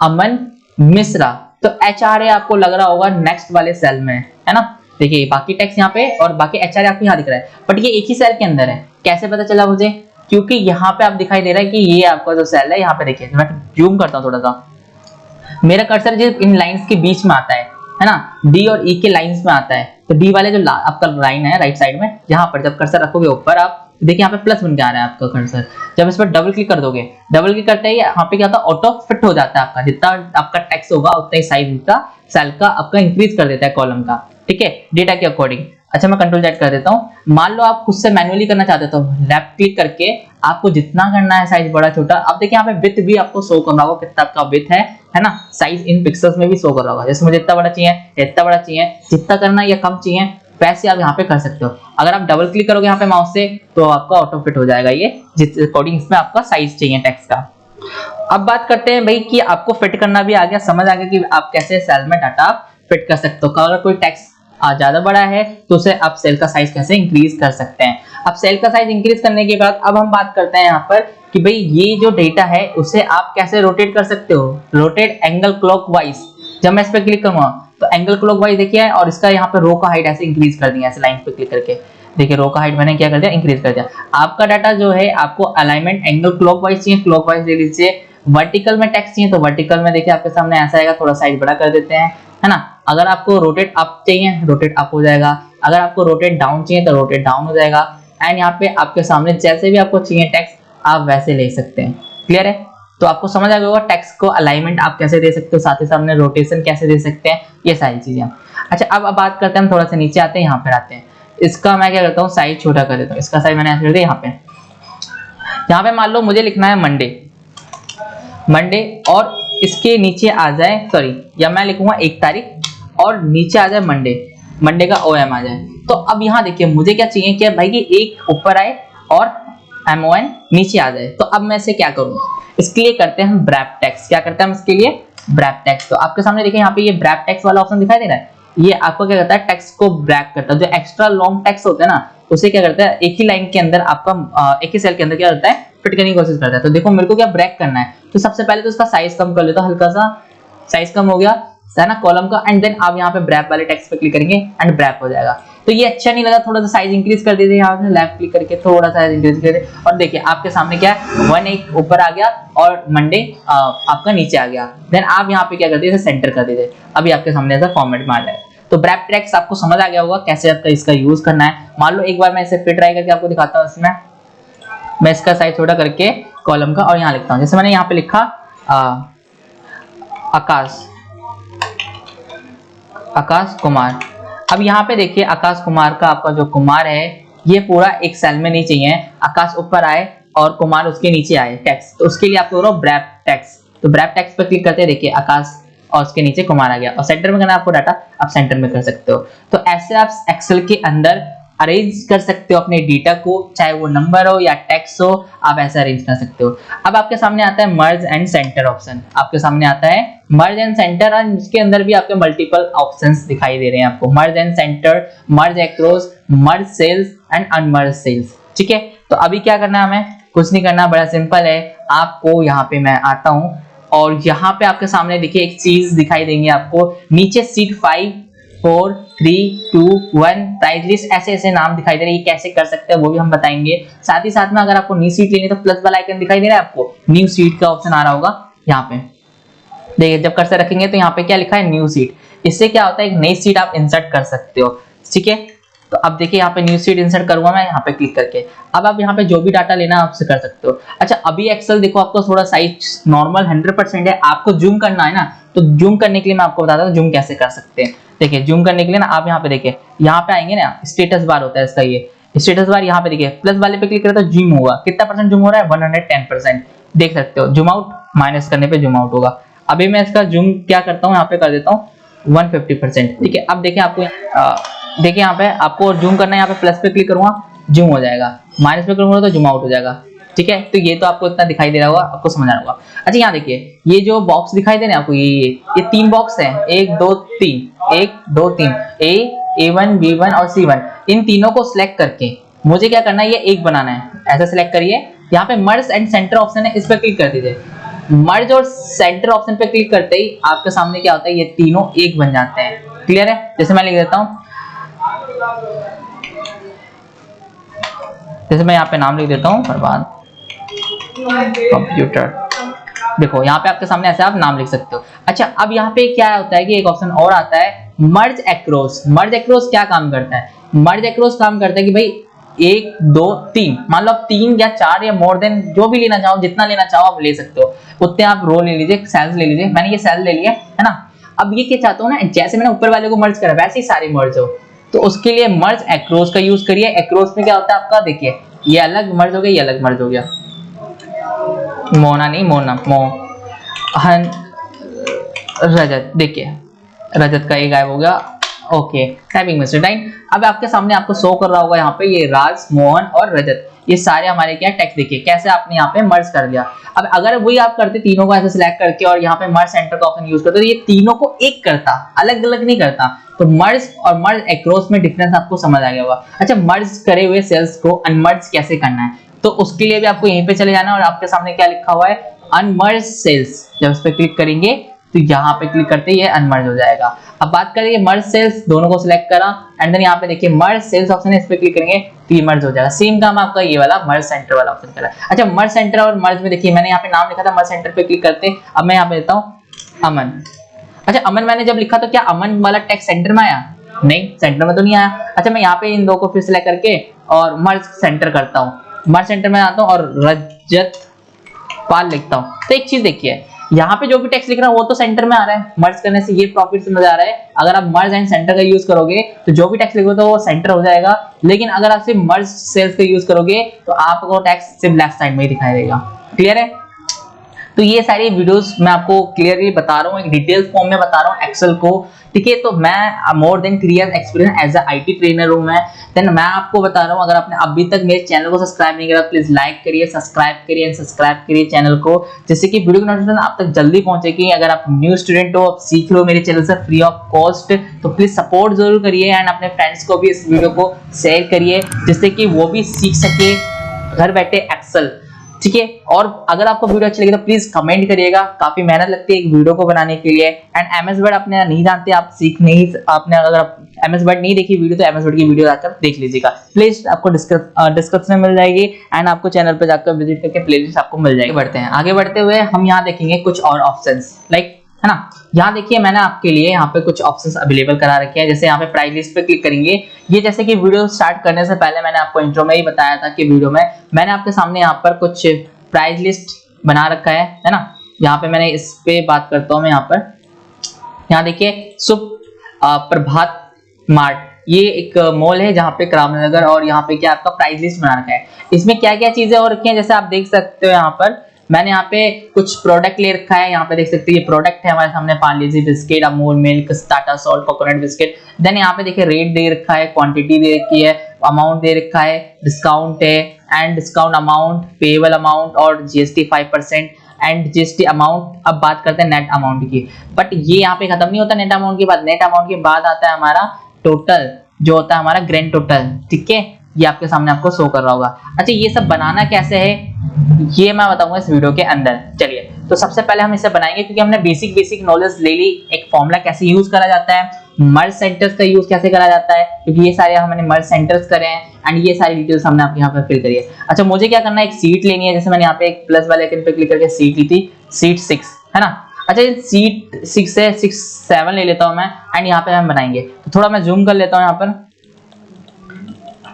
अमन मिश्रा, तो HRA आपको लग रहा होगा नेक्स्ट वाले सेल में, है ना। देखिए बाकी टेक्स्ट यहाँ पे और बाकी HRA आपको यहाँ दिख रहा है, बट ये एक ही सेल के अंदर है। कैसे पता चला मुझे, क्योंकि यहाँ पे आप दिखाई दे रहा है कि ये आपका जो सेल है, यहाँ पे देखिए मैं जूम करता हूँ थोड़ा सा, मेरा कर्सर जो इन लाइंस के बीच में आता है ना, D और E के लाइंस में आता है। तो D वाले जो आपका लाइन है राइट साइड में, यहाँ पर जब कर्सर रखोगे ऊपर आप देखिए यहाँ पे प्लस बन के आ रहा है आपका कर्सर। जब इस पर डबल क्लिक कर दोगे, डबल क्लिक करते ही यहाँ पे क्या होता है, ऑटो फिट हो जाता है आपका, जितना आपका टेक्स्ट होगा उतना ही साइज का सेल का आपका इंक्रीज कर देता है कॉलम का। ठीक है, डेटा के अकॉर्डिंग। अच्छा मैं कंट्रोल Z कर देता हूँ। मान लो आप खुद से मैन्युअली करना चाहते हो तो लेफ्ट क्लिक करके आपको जितना करना है साइज बड़ा छोटा। अब देखिए यहाँ पे विड्थ भी आपको शो कर रहा होगा, कितना आपका विड्थ है ना, साइज इन पिक्सेल्स में भी शो कर रहा होगा। जैसे मुझे इतना बड़ा चाहिए, इतना बड़ा चाहिए, जितना करना या कम चाहिए वैसे आप यहाँ पे कर सकते हो। अगर आप डबल क्लिक करोगे यहाँ पे माउस से तो आपका ऑटो फिट हो जाएगा ये, जिस अकॉर्डिंग इसमें आपका साइज चाहिए टेक्स्ट का। अब बात करते हैं भाई कि आपको फिट करना भी आ गया, समझ आ गया कि आप कैसे सेल में डाटा फिट कर सकते हो। अगर कोई टेक्स्ट ज्यादा बड़ा है तो उसे आप सेल का साइज कैसे इंक्रीज कर सकते हैं। अब सेल का साइज इंक्रीज करने के बाद अब हम बात करते हैं यहाँ पर कि भाई ये जो डेटा है उसे आप कैसे रोटेट कर सकते हो। रोटेट एंगल क्लॉकवाइज, जब मैं इस पर क्लिक करूंगा तो एंगल क्लॉकवाइज देखिए, और इसका यहाँ पे रो का हाइट ऐसे इंक्रीज कर दिया, ऐसे लाइन पे क्लिक करके देखिए रो का हाइट मैंने क्या कर दिया, इंक्रीज कर दिया। आपका डाटा जो है आपको अलाइनमेंट एंगल क्लॉकवाइज चाहिए, क्लॉकवाइज ले लीजिए। वर्टिकल में टेक्स्ट चाहिए तो वर्टिकल में देखिए आपके सामने ऐसा आएगा, थोड़ा साइज बड़ा कर देते हैं, है ना। अगर आपको रोटेट अप चाहिए रोटेट अप हो जाएगा, अगर आपको रोटेट डाउन चाहिए तो रोटेट डाउन हो जाएगा। एंड यहाँ पे आपके सामने जैसे भी आपको चाहिए टेक्स्ट आप वैसे ले सकते हैं। क्लियर है, तो आपको समझ आ गया होगा टेक्स्ट को अलाइनमेंट आप कैसे दे सकते हो, साथ ही सामने रोटेशन कैसे दे सकते हैं, ये सारी चीजें। अच्छा अब बात करते हैं, हम थोड़ा सा नीचे आते हैं, यहाँ पर आते हैं। इसका मैं क्या करता हूँ, साइज छोटा कर देता हूँ। इसका साइज मैंने ऐसे कर दिया। यहाँ पे मान लो मुझे लिखना है मंडे और इसके नीचे आ जाए, सॉरी, या मैं लिखूंगा 1 तारीख और नीचे आ जाए मंडे का OM आ जाए। तो अब यहाँ देखिए मुझे क्या चाहिए कि भाई कि एक ऊपर आए और MON नीचे आ जाए। तो अब मैं इसे क्या करूँ, इसके लिए करते हैं हम ब्रैप टेक्स्ट। क्या करते हैं हम इसके लिए, ब्रैप टेक्स्ट। तो आपके सामने देखिए यहाँ पे ये ब्रैप टेक्स्ट वाला ऑप्शन दिखाई दे रहा है, ये आपको क्या करता है, टेक्स्ट को ब्रैप करता है। जो एक्स्ट्रा लॉन्ग टेक्स्ट होता है ना उसे क्या करता है, एक ही लाइन के अंदर आपका एक ही सेल के अंदर क्या करता है, फिट करने की कोशिश करता है। तो देखो मेरे को क्या ब्रेक करना है, तो सबसे पहले तो इसका साइज कम कर लेता हूं, हल्का सा साइज कम हो गया है ना कॉलम का। एंड देन आप यहाँ पे ब्रैप वाले टेक्स्ट पे क्लिक करेंगे एंड ब्रैप हो जाएगा। तो ये अच्छा नहीं लगा, थोड़ा सा साइज इंक्रीज कर दीजिए, यहाँ से लेफ्ट क्लिक करके थोड़ा सा इंक्रीज कर दीजिए। और देखिए आपके सामने क्या है, 1 एक ऊपर आ गया और मंडे आपका नीचे आ गया। देन आप यहाँ पे क्या कर दीजिए, सेंटर कर दीजिए। अभी आपके सामने ऐसा फॉर्मेट में आ जाए। तो ब्रैप टेक्स्ट आपको समझ आ गया होगा कैसे आपका इसका यूज करना है। मान लो एक बार मैं इसे फिर ट्राई करके आपको दिखाता हूँ। इसमें मैं इसका साइज छोटा करके कॉलम का और यहाँ लिखता हूँ, जैसे मैंने यहाँ पे लिखा आकाश कुमार। अब यहाँ पे देखिए आकाश कुमार का आपका जो कुमार है ये पूरा एक सेल में नहीं चाहिए, आकाश ऊपर आए और कुमार उसके नीचे आए टेक्स्ट, तो उसके लिए आपको ब्रैप टेक्स्ट। तो ब्रैप टेक्स्ट पे क्लिक करते हैं, देखिए आकाश और उसके नीचे घुमाना गया, और सेंटर में करना आपको डाटा, आप सेंटर में कर सकते हो। तो ऐसे आप एक्सेल के अंदर अरेंज कर सकते हो अपने डेटा को, चाहे वो नंबर हो या टेक्स्ट हो, आप ऐसे अरेंज कर सकते हो। अब आपके सामने आता है मर्ज एंड सेंटर ऑप्शन, आपके सामने आता है मर्ज एंड सेंटर, और इसके अंदर भी आपके मल्टीपल ऑप्शंस दिखाई दे रहे हैं आपको, merge and centre, merge across, merge cells and unmerge cells. ठीक है, तो अभी क्या करना है, हमें कुछ नहीं करना, बड़ा सिंपल है। आपको यहाँ पे मैं आता हूँ और यहाँ पे आपके सामने देखिए एक चीज दिखाई देंगे आपको, नीचे सीट 5 4 3 2 1 प्राइस लिस्ट, ऐसे ऐसे नाम दिखाई दे रहे हैं, ये कैसे कर सकते हैं वो भी हम बताएंगे। साथ ही साथ में अगर आपको न्यू सीट लेनी है तो प्लस वाला आइकन दिखाई दे रहा है आपको, न्यू सीट का ऑप्शन आ रहा होगा यहाँ पे, देखिए जब कर्सर रखेंगे तो यहाँ पे क्या लिखा है, न्यू सीट। इससे क्या होता है, एक नई सीट आप इंसर्ट कर सकते हो। ठीक है, तो अब देखिए यहाँ पे न्यू सीट इंसर्ट करूंगा मैं यहाँ पे क्लिक करके। अब आप यहाँ पे जो भी डाटा लेना है आपसे कर सकते हो। अच्छा, अभी एक्सेल देखो आपको थोड़ा साइज नॉर्मल 100% है, आपको जूम करना है ना, तो जूम करने के लिए मैं आपको बताता हूँ जूम कैसे कर सकते हैं। देखिए जूम करने के लिए ना आप यहाँ पे देखिए, यहाँ पे आएंगे ना, स्टेटस बार होता है इसका, ये स्टेटस बार यहाँ पे देखिए प्लस वाले पे क्लिक करें तो जूम होगा, कितना परसेंट जूम हो रहा है, 110% देख सकते हो। जूम आउट माइनस करने पे जूम आउट होगा। अभी मैं इसका जूम क्या करता हूँ, यहाँ पे कर देता हूँ 150%। ठीक है, अब देखिए आपको देखिए यहाँ पे आपको जूम करना है, यहाँ पे प्लस पे क्लिक करूंगा जूम हो जाएगा, माइनस पे करूंगा तो जूम आउट हो जाएगा। ठीक है, तो ये तो आपको इतना दिखाई दे रहा होगा, आपको समझ आ रहा होगा। अच्छा, यहाँ देखिए ये जो बॉक्स दिखाई दे रहे हैं आपको, ये 3 बॉक्स हैं, 1 2 3 1 2 3, A1 B1 और C1, इन तीनों को सिलेक्ट करके मुझे क्या करना है, ये एक बनाना है। ऐसा सिलेक्ट करिए, यहाँ पे मर्ज एंड सेंटर ऑप्शन है, इस पर क्लिक कर दीजिए। मर्ज और सेंटर ऑप्शन पे क्लिक करते ही आपके सामने क्या होता है, ये तीनों एक बन जाते हैं। क्लियर है, जैसे मैं लिख देता हूँ, जैसे मैं यहाँ पे नाम लिख देता हूँ प्रभात कंप्यूटर, देखो यहाँ पे आपके सामने ऐसे आप नाम लिख सकते हो। अच्छा, अब यहाँ पे क्या होता है कि एक ऑप्शन और आता है मर्ज अक्रॉस। मर्ज अक्रॉस क्या काम करता है, मर्ज अक्रॉस काम करता है कि भाई 1 2 3, मान लो आप 3 या 4 या मोर देन जो भी लेना चाहो, जितना लेना चाहो आप ले सकते हो, उतने आप रो ले लीजिए, सेल्स ले लीजिए। मैंने ये सेल ले लिया है ना। अब ये क्या चाहता हूँ ना, जैसे मैंने ऊपर वाले को मर्ज करा वैसे ही सारे मर्ज हो, तो उसके लिए मर्ज अक्रॉस का यूज करिए। अक्रॉस में क्या होता है आपका, देखिए ये अलग मर्ज हो गया, ये अलग मर्ज हो गया, मोना नहीं मोना, मोहन रजत, देखिए रजत का ये गायब हो गया। Okay, typing mistake right. अब आपके सामने आपको शो कर रहा होगा यहाँ पे ये राज, मोहन और रजत, ये सारे हमारे क्या टेक्स्ट, देखिए कैसे आपने यहाँ पे मर्ज कर लिया। अब अगर वही आप करते तीनों को ऐसे सिलेक्ट करके और यहाँ पे मर्ज सेंटर का ऑप्शन यूज करते तो ये तीनों को एक करता, अलग अलग नहीं करता। तो मर्ज और मर्ज अक्रॉस में डिफरेंस आपको समझ आ गया होगा। अच्छा, मर्ज करे हुए सेल्स को अनमर्ज कैसे करना है, तो उसके लिए भी आपको यहीं पे चले जाना है और आपके सामने क्या लिखा हुआ है, अनमर्ज सेल्स। जब इस पे क्लिक करेंगे तो यहाँ पे क्लिक करते ही ये अनमर्ज हो जाएगा। अब बात करेंगे मर्ज सेल्स, दोनों को सिलेक्ट करा एंड देन यहाँ पे देखिए मर्ज सेल्स ऑप्शन है, इस पे क्लिक करेंगे तो ये मर्ज हो जाएगा। सेम काम आपका ये वाला मर्ज सेंटर वाला ऑप्शन करा। अच्छा, मर्ज सेंटर और मर्ज में देखिए मैंने यहाँ पे नाम लिखा था, मर्ज सेंटर पे क्लिक करते, अब मैं यहाँ पे देता हूँ अमन। अच्छा, अमन मैंने जब लिखा तो क्या अमन वाला टेक्स्ट सेंटर में आया, नहीं सेंटर में तो नहीं आया। अच्छा, मैं यहाँ पे इन दो को फिर सिलेक्ट करके और मर्ज सेंटर करता हूँ, मर्ज सेंटर में आता हूँ और रजत पाल लिखता हूँ। तो एक चीज देखिए, यहाँ पे जो भी टेक्स्ट लिख रहा है वो तो सेंटर में आ रहा है, मर्ज करने से ये प्रॉफिट समझ आ रहा है। अगर आप मर्ज एंड सेंटर का यूज करोगे तो जो भी टेक्स्ट लिखोगे तो वो सेंटर हो जाएगा, लेकिन अगर आप सिर्फ मर्ज सेल्स का यूज करोगे तो आपको टेक्स्ट सिर्फ लेफ्ट साइड में ही दिखाई देगा। क्लियर है, तो ये सारी वीडियोस मैं आपको क्लियरली बता रहा हूँ, एक डिटेल्स फॉर्म में बता रहा हूँ एक्सेल को। ठीक है, तो मैं more than 3 years experience as a IT trainer हूँ मैं। देन मैं आपको बता रहा हूँ, अगर आपने अभी तक मेरे चैनल को सब्सक्राइब नहीं करा प्लीज लाइक करिए, सब्सक्राइब करिए एंड सब्सक्राइब करिए चैनल को, जिससे कि वीडियो की नोटिफिकेशन आप तक जल्दी पहुंचेगी। अगर आप न्यू स्टूडेंट हो, आप सीख रहे हो मेरे चैनल से फ्री ऑफ कॉस्ट, तो प्लीज सपोर्ट जरूर करिए एंड अपने फ्रेंड्स को भी इस वीडियो को शेयर करिए, जिससे कि वो भी सीख सके घर बैठे एक्सेल। ठीक है, और अगर आपको वीडियो अच्छी लगी तो प्लीज कमेंट करिएगा, काफी मेहनत लगती है एक वीडियो को बनाने के लिए। एंड एमएस वर्ड आपने नहीं जानते, आप सीख नहीं, आपने अगर आप एमएस वर्ड नहीं देखी वीडियो तो एमएस वर्ड की वीडियो जाकर देख लीजिएगा, प्लेलिस्ट आपको डिस्क्रिप्शन में मिल जाएगी एंड आपको चैनल पर जाकर विजिट करके प्लेलिस्ट आपको मिल जाएगी। बढ़ते हैं आगे, बढ़ते हुए हम यहाँ देखेंगे कुछ और ऑप्शंस, लाइक है ना। यहाँ देखिए मैंने आपके लिए यहाँ पे कुछ ऑप्शंस अवेलेबल करा रखे हैं। जैसे यहाँ पे प्राइस लिस्ट पे क्लिक करेंगे, ये जैसे कि वीडियो स्टार्ट करने से पहले मैंने आपको इंट्रो में ही बताया था कि वीडियो में मैंने आपके सामने यहाँ पर कुछ प्राइस लिस्ट बना रखा है ना। यहाँ पे मैंने इस पे बात करता हूँ मैं, यहाँ पर यहाँ देखिए प्रभात मार्ट, ये एक मॉल है जहाँ पे करामनगर, और यहाँ पे क्या आपका प्राइस लिस्ट बना रखा है। इसमें क्या क्या चीजें और रखी हैं, जैसे आप देख सकते हो यहाँ पर मैंने यहाँ पे कुछ प्रोडक्ट ले रखा है, यहाँ पे देख सकते हैं ये प्रोडक्ट है हमारे सामने, Parle G biscuit, Amul milk, Tata salt, coconut biscuit. Then यहाँ पे देखिए रेट दे रखा है, क्वांटिटी दे रखी है, अमाउंट दे रखा है, डिस्काउंट है and discount amount, payable amount और जीएसटी 5% एंड जीएसटी अमाउंट। अब बात करते हैं नेट अमाउंट की, बट ये यहाँ पे खत्म नहीं होता नेट अमाउंट के बाद। नेट अमाउंट के बाद आता है हमारा टोटल, जो होता है हमारा ग्रैंड टोटल, ठीक है, ये आपके सामने आपको शो कर रहा होगा। अच्छा, ये सब बनाना कैसे है ये मैं बताऊंगा इस वीडियो के अंदर। चलिए, तो सबसे पहले हम इसे बनाएंगे क्योंकि हमने बेसिक नॉलेज ले ली, एक फॉर्मूला कैसे यूज करा जाता है, मर्ज सेंटर्स का यूज कैसे करा जाता है, क्योंकि ये सारे हमने मर्ज सेंटर्स करे हैं एंड ये सारी डिटेल्स हमने आपके यहाँ पे फिल करी है। अच्छा, मुझे क्या करना है, एक सीट लेनी है, जैसे मैंने यहाँ पे एक प्लस वाले आइकन पे क्लिक करके सीट ली थी, सीट 6 है ना। अच्छा, सीट 6 से 6 7 ले लेता हूँ मैं एंड यहाँ पे हम बनाएंगे। तो थोड़ा मैं जूम कर लेता हूँ, यहाँ पर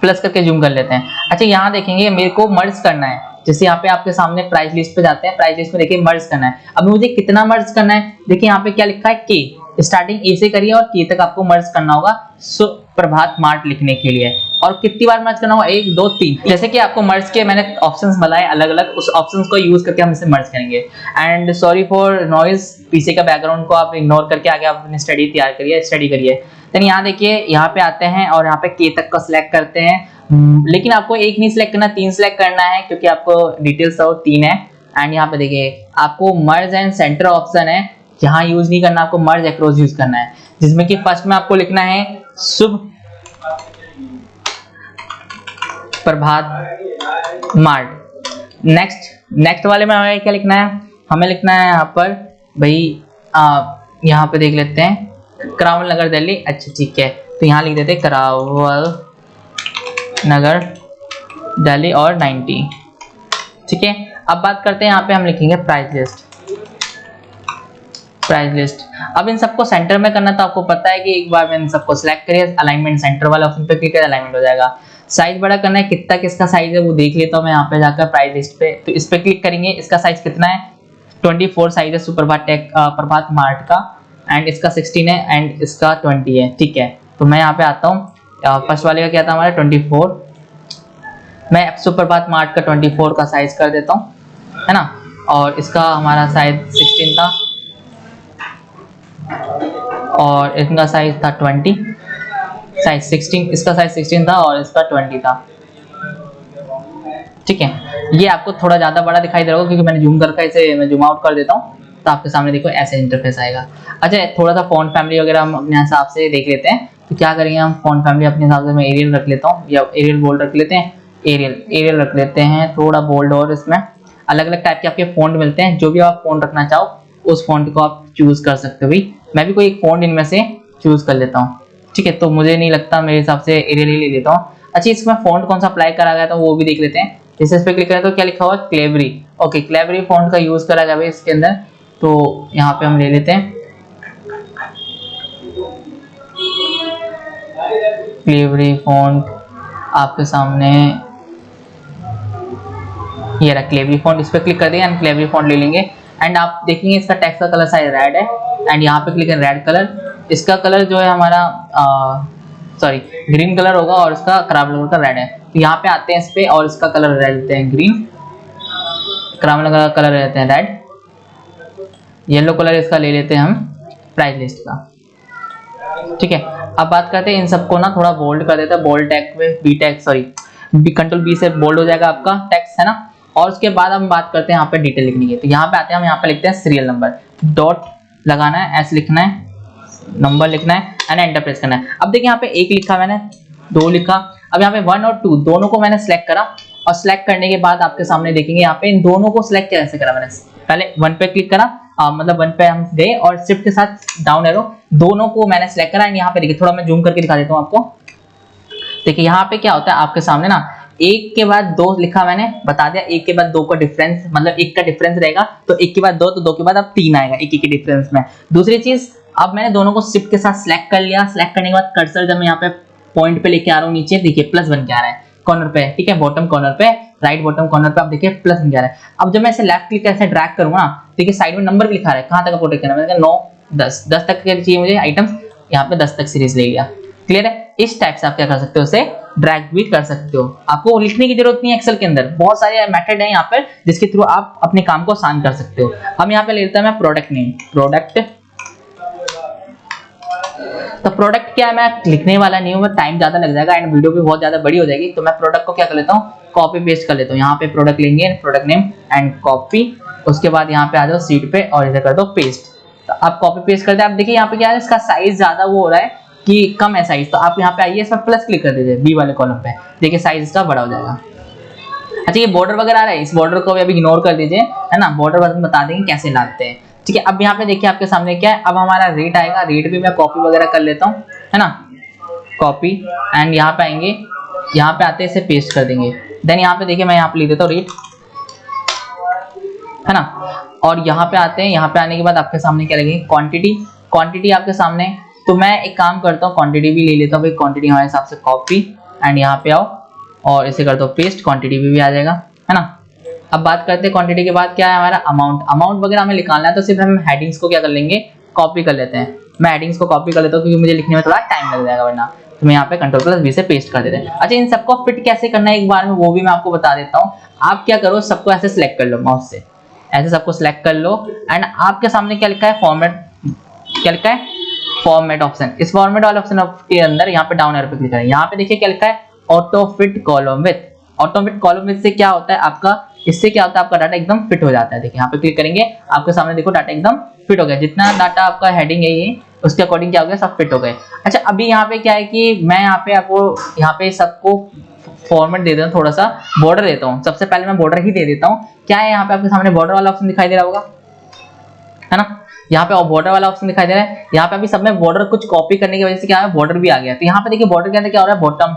प्लस करके जूम कर लेते हैं। अच्छा, यहाँ देखेंगे मेरे को मर्ज करना है, जैसे यहाँ पे आपके सामने प्राइस लिस्ट पे जाते हैं, प्राइस लिस्ट में देखिए मर्ज करना है। अब मुझे कितना मर्ज करना है, देखिए यहाँ पे क्या लिखा है, के, स्टार्टिंग ए से करिए और के तक आपको मर्ज करना होगा सुप्रभात मार्ट लिखने के लिए। और कितनी बार मर्ज करना होगा, 1 2 3, जैसे कि आपको मर्ज के मैंने ऑप्शंस बताए अलग अलग, उस ऑप्शंस को यूज करके हम इसे मर्ज करेंगे। एंड सॉरी फॉर नॉइज, पीछे का बैकग्राउंड को आप इग्नोर करके आगे आप अपनी स्टडी तैयार करिए, स्टडी करिए। देन यहाँ देखिए, यहाँ पे आते हैं और यहाँ पे के तक को सिलेक्ट करते हैं, लेकिन आपको एक नहीं सिलेक्ट करना, 3 सिलेक्ट करना है क्योंकि आपको डिटेल्स तो 3 है। एंड यहाँ पे देखिए आपको मर्ज एंड सेंटर ऑप्शन है, यहाँ यूज नहीं करना, आपको मर्ज अक्रॉस यूज करना है, जिसमें कि फर्स्ट में आपको लिखना है शुभ प्रभात मार्ट। नेक्स्ट वाले में हमें क्या लिखना है, हमें लिखना है यहाँ पर भाई, यहाँ पे देख लेते हैं करावल नगर दिल्ली। अच्छा ठीक है, तो यहाँ लिख देते हैं करावल नगर दिल्ली और 90, ठीक है। अब बात करते हैं, यहाँ पे हम लिखेंगे प्राइस लिस्ट। अब इन सबको सेंटर में करना, तो आपको पता है कि एक बार मैंने सबको सिलेक्ट करिए, अलाइनमेंट सेंटर वाला ऑप्शन पे क्लिक करें, अलाइनमेंट हो जाएगा। साइज बड़ा करना है, कितना किसका साइज है वो देख लेता हूँ मैं यहाँ पे जाकर प्राइस लिस्ट पे, तो इस पे क्लिक करेंगे, इसका साइज कितना है, 24 साइज है प्रभात मार्ट का, एंड इसका 16 है एंड इसका 20 है, ठीक है। तो मैं यहाँ पे आता हूँ, फर्स्ट वाले का क्या था हमारा 24, मैं सुप्रभात मार्ट का 24 का साइज कर देता हूँ, है ना, और इसका हमारा साइज 16 था और इनका साइज था 20, साइज 16, इसका साइज 16 था और इसका 20 था, ठीक है। ये आपको थोड़ा ज्यादा बड़ा दिखाई दे रहा होगा क्योंकि मैंने जूम करके इसे मैं जूम आउट कर देता हूँ, तो आपके सामने देखो ऐसे इंटरफेस आएगा। अच्छा, थोड़ा सा फॉन्ट फैमिली वगैरह हम अपने हिसाब से देख लेते हैं, तो क्या करेंगे हम, फॉन्ट फैमिली अपने हिसाब से मैं एरियल रख लेता हूँ, या एरियल बोल्ड रख लेते हैं, एरियल रख लेते हैं, थोड़ा बोल्ड, और इसमें अलग अलग टाइप के आपके फॉन्ट मिलते हैं, जो भी आप फॉन्ट रखना चाहो उस फॉन्ट को आप चूज कर सकते हो। भाई मैं भी कोई एक फॉन्ट इनमें से चूज कर लेता हूँ, ठीक है, तो मुझे नहीं लगता, मेरे हिसाब से एरियल ही ले लेता हूँ। अच्छा, इसमें फॉन्ट कौन सा अप्लाई करा गया था वो भी देख लेते हैं। जैसे इस पे क्लिक करें तो क्या लिखा हुआ है, क्लेवरी, ओके, क्लेवरी फॉन्ट का यूज करा गया है इसके अंदर, तो यहाँ पे हम ले लेते हैं क्लेवरी फॉन्ट, आपके सामने ये रहा क्लेवरी फॉन्ट, इस पे क्लिक कर देंगे एंड क्लेवरी फॉन्ट ले लेंगे। एंड आप देखेंगे इसका टेक्स्ट का कलर साइज रेड है, एंड यहाँ पे क्लिक करें रेड कलर, इसका कलर जो है हमारा ग्रीन कलर होगा और इसका करावल नगर का रेड है, तो यहाँ पे आते हैं इस पे और इसका कलर रहते हैं ग्रीन, करावल नगर का कलर रहते हैं रेड, येलो कलर इसका ले लेते हैं हम प्राइस लिस्ट का, ठीक है। अब बात करते हैं इन सबको ना थोड़ा बोल्ड कर देते हैं, बोल्ड टैग में कंट्रोल बी से बोल्ड हो जाएगा आपका टेक्स्ट, है ना। और उसके बाद हम बात करते हैं यहाँ पे डिटेल लिखनी है, तो यहाँ पे आते हैं, हम यहाँ पे लिखते हैं सीरियल नंबर, डॉट लगाना है, एस लिखना है, नंबर लिखना है एंड एंटर प्रेस करना है। अब देखिए यहाँ पे 1 लिखा मैंने, 2 लिखा, अब यहाँ पे 1 और 2 दोनों को मैंने सिलेक्ट करा, और सिलेक्ट करने के बाद आपके सामने देखेंगे यहाँ पे इन दोनों को सिलेक्ट कैसे करा मैंने, पहले 1 पे क्लिक करा, मतलब 1 पे हम गए और शिफ्ट के साथ डाउन एरो दोनों को मैंने सिलेक्ट करा, एंड यहाँ पे देखिए थोड़ा मैं जूम करके दिखा देता हूँ आपको। देखिए यहाँ पे क्या होता है आपके सामने ना, 1 के बाद 2 लिखा मैंने, बता दिया 1 के बाद 2 का डिफरेंस, मतलब 1 का डिफरेंस रहेगा, तो 1 के बाद 2, तो 2 के बाद अब 3 आएगा 1 के डिफरेंस में। दूसरी चीज, अब मैंने दोनों को शिफ्ट के साथ सिलेक्ट कर लिया, सिलेक्ट करने के बाद कर्सर जब मैं यहाँ पे पॉइंट पे लेके आ रहा हूँ नीचे, देखिए प्लस बन के आ रहा है कॉर्नर पे, ठीक है, बॉटम कॉर्नर पे, राइट बॉटम कॉर्नर पे आप देखिए प्लस बन के आ रहा है। अब जब मैं इसे लेफ्ट क्लिक ऐसे ड्रैग करूंगा, देखिए साइड में नंबर लिखा है, कहां तक प्रोटेक्ट करना है, मैंने कहा 9 10 तक के चाहिए मुझे आइटम्स, यहाँ पे 10 तक सीरीज ले लिया, क्लियर है। इस टाइप से आप क्या कर सकते हो, उसे ड्रैग भी कर सकते हो। आपको लिखने की जरूरत नहीं है, एक्सेल के अंदर बहुत सारे मेथड हैं यहाँ पर जिसके थ्रू आप अपने काम को आसान कर सकते हो। हम यहाँ पे ले लेते हैं मैं प्रोडक्ट नेम, प्रोडक्ट। तो प्रोडक्ट क्या है, मैं लिखने वाला नहीं हूँ, टाइम ज्यादा लग जाएगा एंड वीडियो भी बहुत ज्यादा बड़ी हो जाएगी। तो मैं प्रोडक्ट को क्या कर लेता हूँ, कॉपी पेस्ट कर लेता हूँ। यहाँ पे प्रोडक्ट लेंगे, प्रोडक्ट नेम एंड कॉपी, उसके बाद यहाँ पे आ जाओ सीट पे और इधर कर दो पेस्ट। तो आप कॉपी पेस्ट करते हैं। आप देखिए यहाँ पे क्या है, इसका साइज ज्यादा वो हो रहा है कि कम है साइज, तो आप यहाँ पे आइए, इस पर प्लस क्लिक कर दीजिए बी वाले कॉलम पे, देखिए साइज इसका बड़ा हो जाएगा। अच्छा, ये बॉर्डर वगैरह आ रहा है, इस बॉर्डर को भी अभी इग्नोर कर दीजिए, है ना, बॉर्डर बता देंगे कैसे लाते हैं। ठीक है, अब यहाँ पे देखिए आपके सामने क्या है, अब हमारा रेट आएगा, रेट भी मैं कॉपी वगैरह कर लेता हूँ, है ना, कॉपी एंड यहाँ पे आएंगे, यहाँ पे आते इसे पेस्ट कर देंगे। देन यहाँ पे देखिए मैं यहाँ पे लिख देता हूँ रेट, है ना, और यहाँ पे आते हैं, यहाँ पे आने के बाद आपके सामने क्या लगेगी, क्वांटिटी, क्वांटिटी आपके सामने। तो मैं एक काम करता हूँ, क्वांटिटी भी ले लेता हूँ भाई, क्वांटिटी हमारे हिसाब से कॉपी एंड यहाँ पे आओ और इसे कर दो पेस्ट, क्वांटिटी भी आ जाएगा, है ना। अब बात करते हैं क्वांटिटी के बाद क्या है हमारा अमाउंट, अमाउंट वगैरह हमें निकालना है, तो सिर्फ हम हेडिंग्स को क्या कर लेंगे, कॉपी कर लेते हैं। मैं हेडिंग्स को कॉपी कर लेता हूँ क्योंकि मुझे लिखने में थोड़ा टाइम लग जाएगा वरना, तो मैं यहाँ पे Ctrl+V से पेस्ट कर देते हैं। अच्छा, इन सबको फिट कैसे करना है एक बार में वो भी मैं आपको बता देता हूँ। आप क्या करो, सबको ऐसे सिलेक्ट कर लो माउस से, ऐसे सबको सिलेक्ट कर लो एंड आपके सामने क्या लिखा है, फॉर्मेट, क्या लिखा है, फॉर्मेट ऑप्शन। इस फॉर्मेट वाले ऑप्शन के अंदर यहाँ पे डाउन एरो पे क्लिक करें, यहाँ पे देखिए क्या लिखा है, auto fit column with. Auto fit column with से क्या होता है आपका, इससे क्या होता है आपका डाटा एकदम फिट हो जाता है। देखिए यहाँ पे क्लिक करेंगे, आपके सामने देखो डाटा एकदम फिट हो गया, जितना डाटा आपका हेडिंग है ये उसके अकॉर्डिंग क्या हो गया, सब फिट हो गए। अच्छा, अभी यहाँ पे क्या है कि मैं यहाँ पे आपको यहाँ पे सबको फॉर्मेट दे देता हूँ, थोड़ा सा बॉर्डर देता हूँ। सबसे पहले मैं बॉर्डर ही दे देता हूँ। क्या है यहाँ पे आपके सामने बॉर्डर वाला ऑप्शन दिखाई दे रहा होगा, है ना, यहाँ पे बॉर्डर वाला ऑप्शन दिखाई दे रहा है। यहाँ पे अभी सब में बॉर्डर कुछ कॉपी करने की वजह से क्या है, बॉर्डर भी आ गया। तो यहाँ पे देखिए बॉर्डर के अंदर क्या हो रहा है, bottom,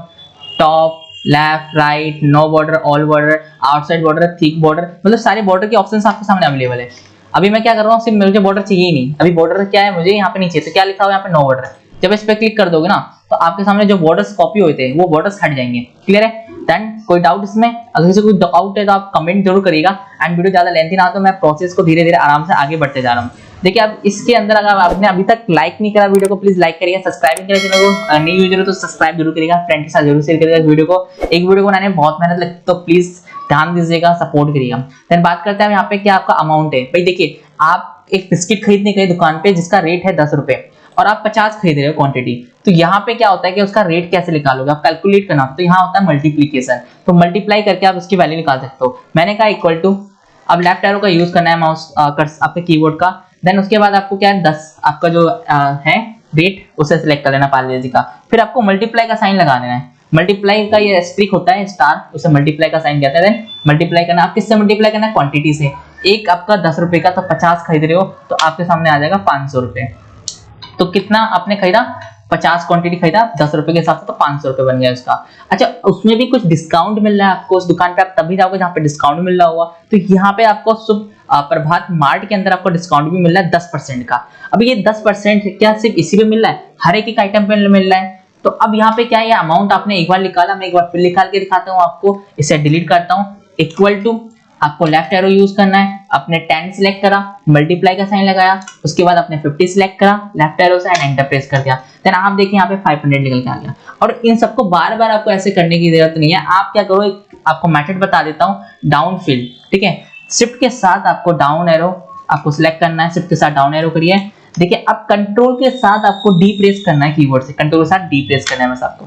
top, left, right, no border, all border, outside border, thick border, मतलब सारे बॉर्डर के ऑप्शंस आपके सामने अवेलेबल है। अभी मैं क्या कर रहा हूँ, सिर्फ मुझे बॉर्डर चाहिए ही नहीं, अभी बॉर्डर क्या है मुझे यहाँ पे नीचे, तो क्या लिखा हुआ है यहाँ पे नो बॉर्डर। जब इस पे क्लिक कर दोगे ना तो आपके सामने जो बॉर्डर्स कॉपी हुए थे वो बॉर्डर्स हट जाएंगे। क्लियर है? देन कोई डाउट इसमें, अगर किसी को कोई डाउट है तो आप कमेंट जरूर करिएगा एंड वीडियो ज्यादा लेंथी ना हो तो मैं प्रोसेस को धीरे धीरे आराम से आगे बढ़ते जा रहा हूँ। देखिए अब इसके अंदर अगर आपने अभी तक लाइक नहीं करा वीडियो को, प्लीज लाइक करिएगा, सब्सक्राइब करिए चैनल को, नई यूजर हो तो सब्सक्राइब जरूर करिएगा, फ्रेंड के साथ जरूर शेयर करिएगा वीडियो को। एक वीडियो को बनाने में बहुत मेहनत लगती है तो प्लीज ध्यान दीजिएगा, सपोर्ट करिएगा। देन बात करते हैं यहाँ पे क्या आपका अमाउंट है। भाई देखिए, आप एक बिस्किट खरीदने गए दुकान पे जिसका रेट है 10 रुपए और आप 50 खरीद रहे हो क्वांटिटी, तो यहाँ पे क्या होता है कि उसका रेट कैसे निकालोगे, आप कैलकुलेट करना, तो यहाँ होता है मल्टीप्लीकेशन, तो मल्टीप्लाई करके आप उसकी वैल्यू निकाल सकते हो। मैंने कहा इक्वल टू, अब लेफ्ट एरो का यूज करना है माउस आपके कीबोर्ड का। देन उसके बाद आपको क्या है 10 आपका जो है रेट उसे सिलेक्ट कर लेना पार्ले जी का, फिर आपको मल्टीप्लाई का साइन लगा देना है। मल्टीप्लाई का ये स्ट्रिक होता है स्टार, उसे मल्टीप्लाई का साइन कहते हैं। देन मल्टीप्लाई करना, आप किससे मल्टीप्लाई करना है, क्वांटिटी से। एक आपका 10 रुपए का तो 50 खरीद रहे हो तो आपके सामने आ जाएगा 500 रुपए। तो कितना आपने खरीदा, 50 क्वांटिटी खरीदा 10 रुपए के हिसाब से, तो 500 रुपए बन गया उसका। अच्छा, उसमें भी कुछ डिस्काउंट मिल रहा है आपको, उस दुकान पे आप तभी जाओगे जहाँ पे डिस्काउंट मिल रहा होगा। तो यहाँ पे आपको शुभ प्रभात मार्ट के अंदर आपको डिस्काउंट भी मिल रहा है 10% का। अभी ये 10% क्या सिर्फ इसी पे मिल रहा है, हर एक आइटम पे मिल रहा है। तो अब यहाँ पे क्या है, अमाउंट आपने एक बार निकाला, मैं एक बार फिर निकाल के दिखाता हूँ आपको। इसे डिलीट करता हूँ, इक्वल टू, आपको लेफ्ट एरो यूज करना है, आपने 10 सिलेक्ट करा, मल्टीप्लाई का साइन लगाया, उसके बाद आपने 50 सिलेक्ट करा लेफ्ट एरो से एंड एंटर प्रेस कर दिया। देन आप देखिए यहाँ पे 500 निकल के आ गया। और इन सबको बार बार आपको ऐसे करने की जरूरत नहीं है। आप क्या करो, आपको मेथड बता देता हूँ, डाउन फिल, ठीक है, शिफ्ट के साथ आपको डाउन एरो आपको सिलेक्ट करना है, शिफ्ट के साथ डाउन एरो करिए। देखिए अब कंट्रोल के साथ आपको डी प्रेस करना है, कीबोर्ड से कंट्रोल के साथ डी प्रेस करना है, बस आपको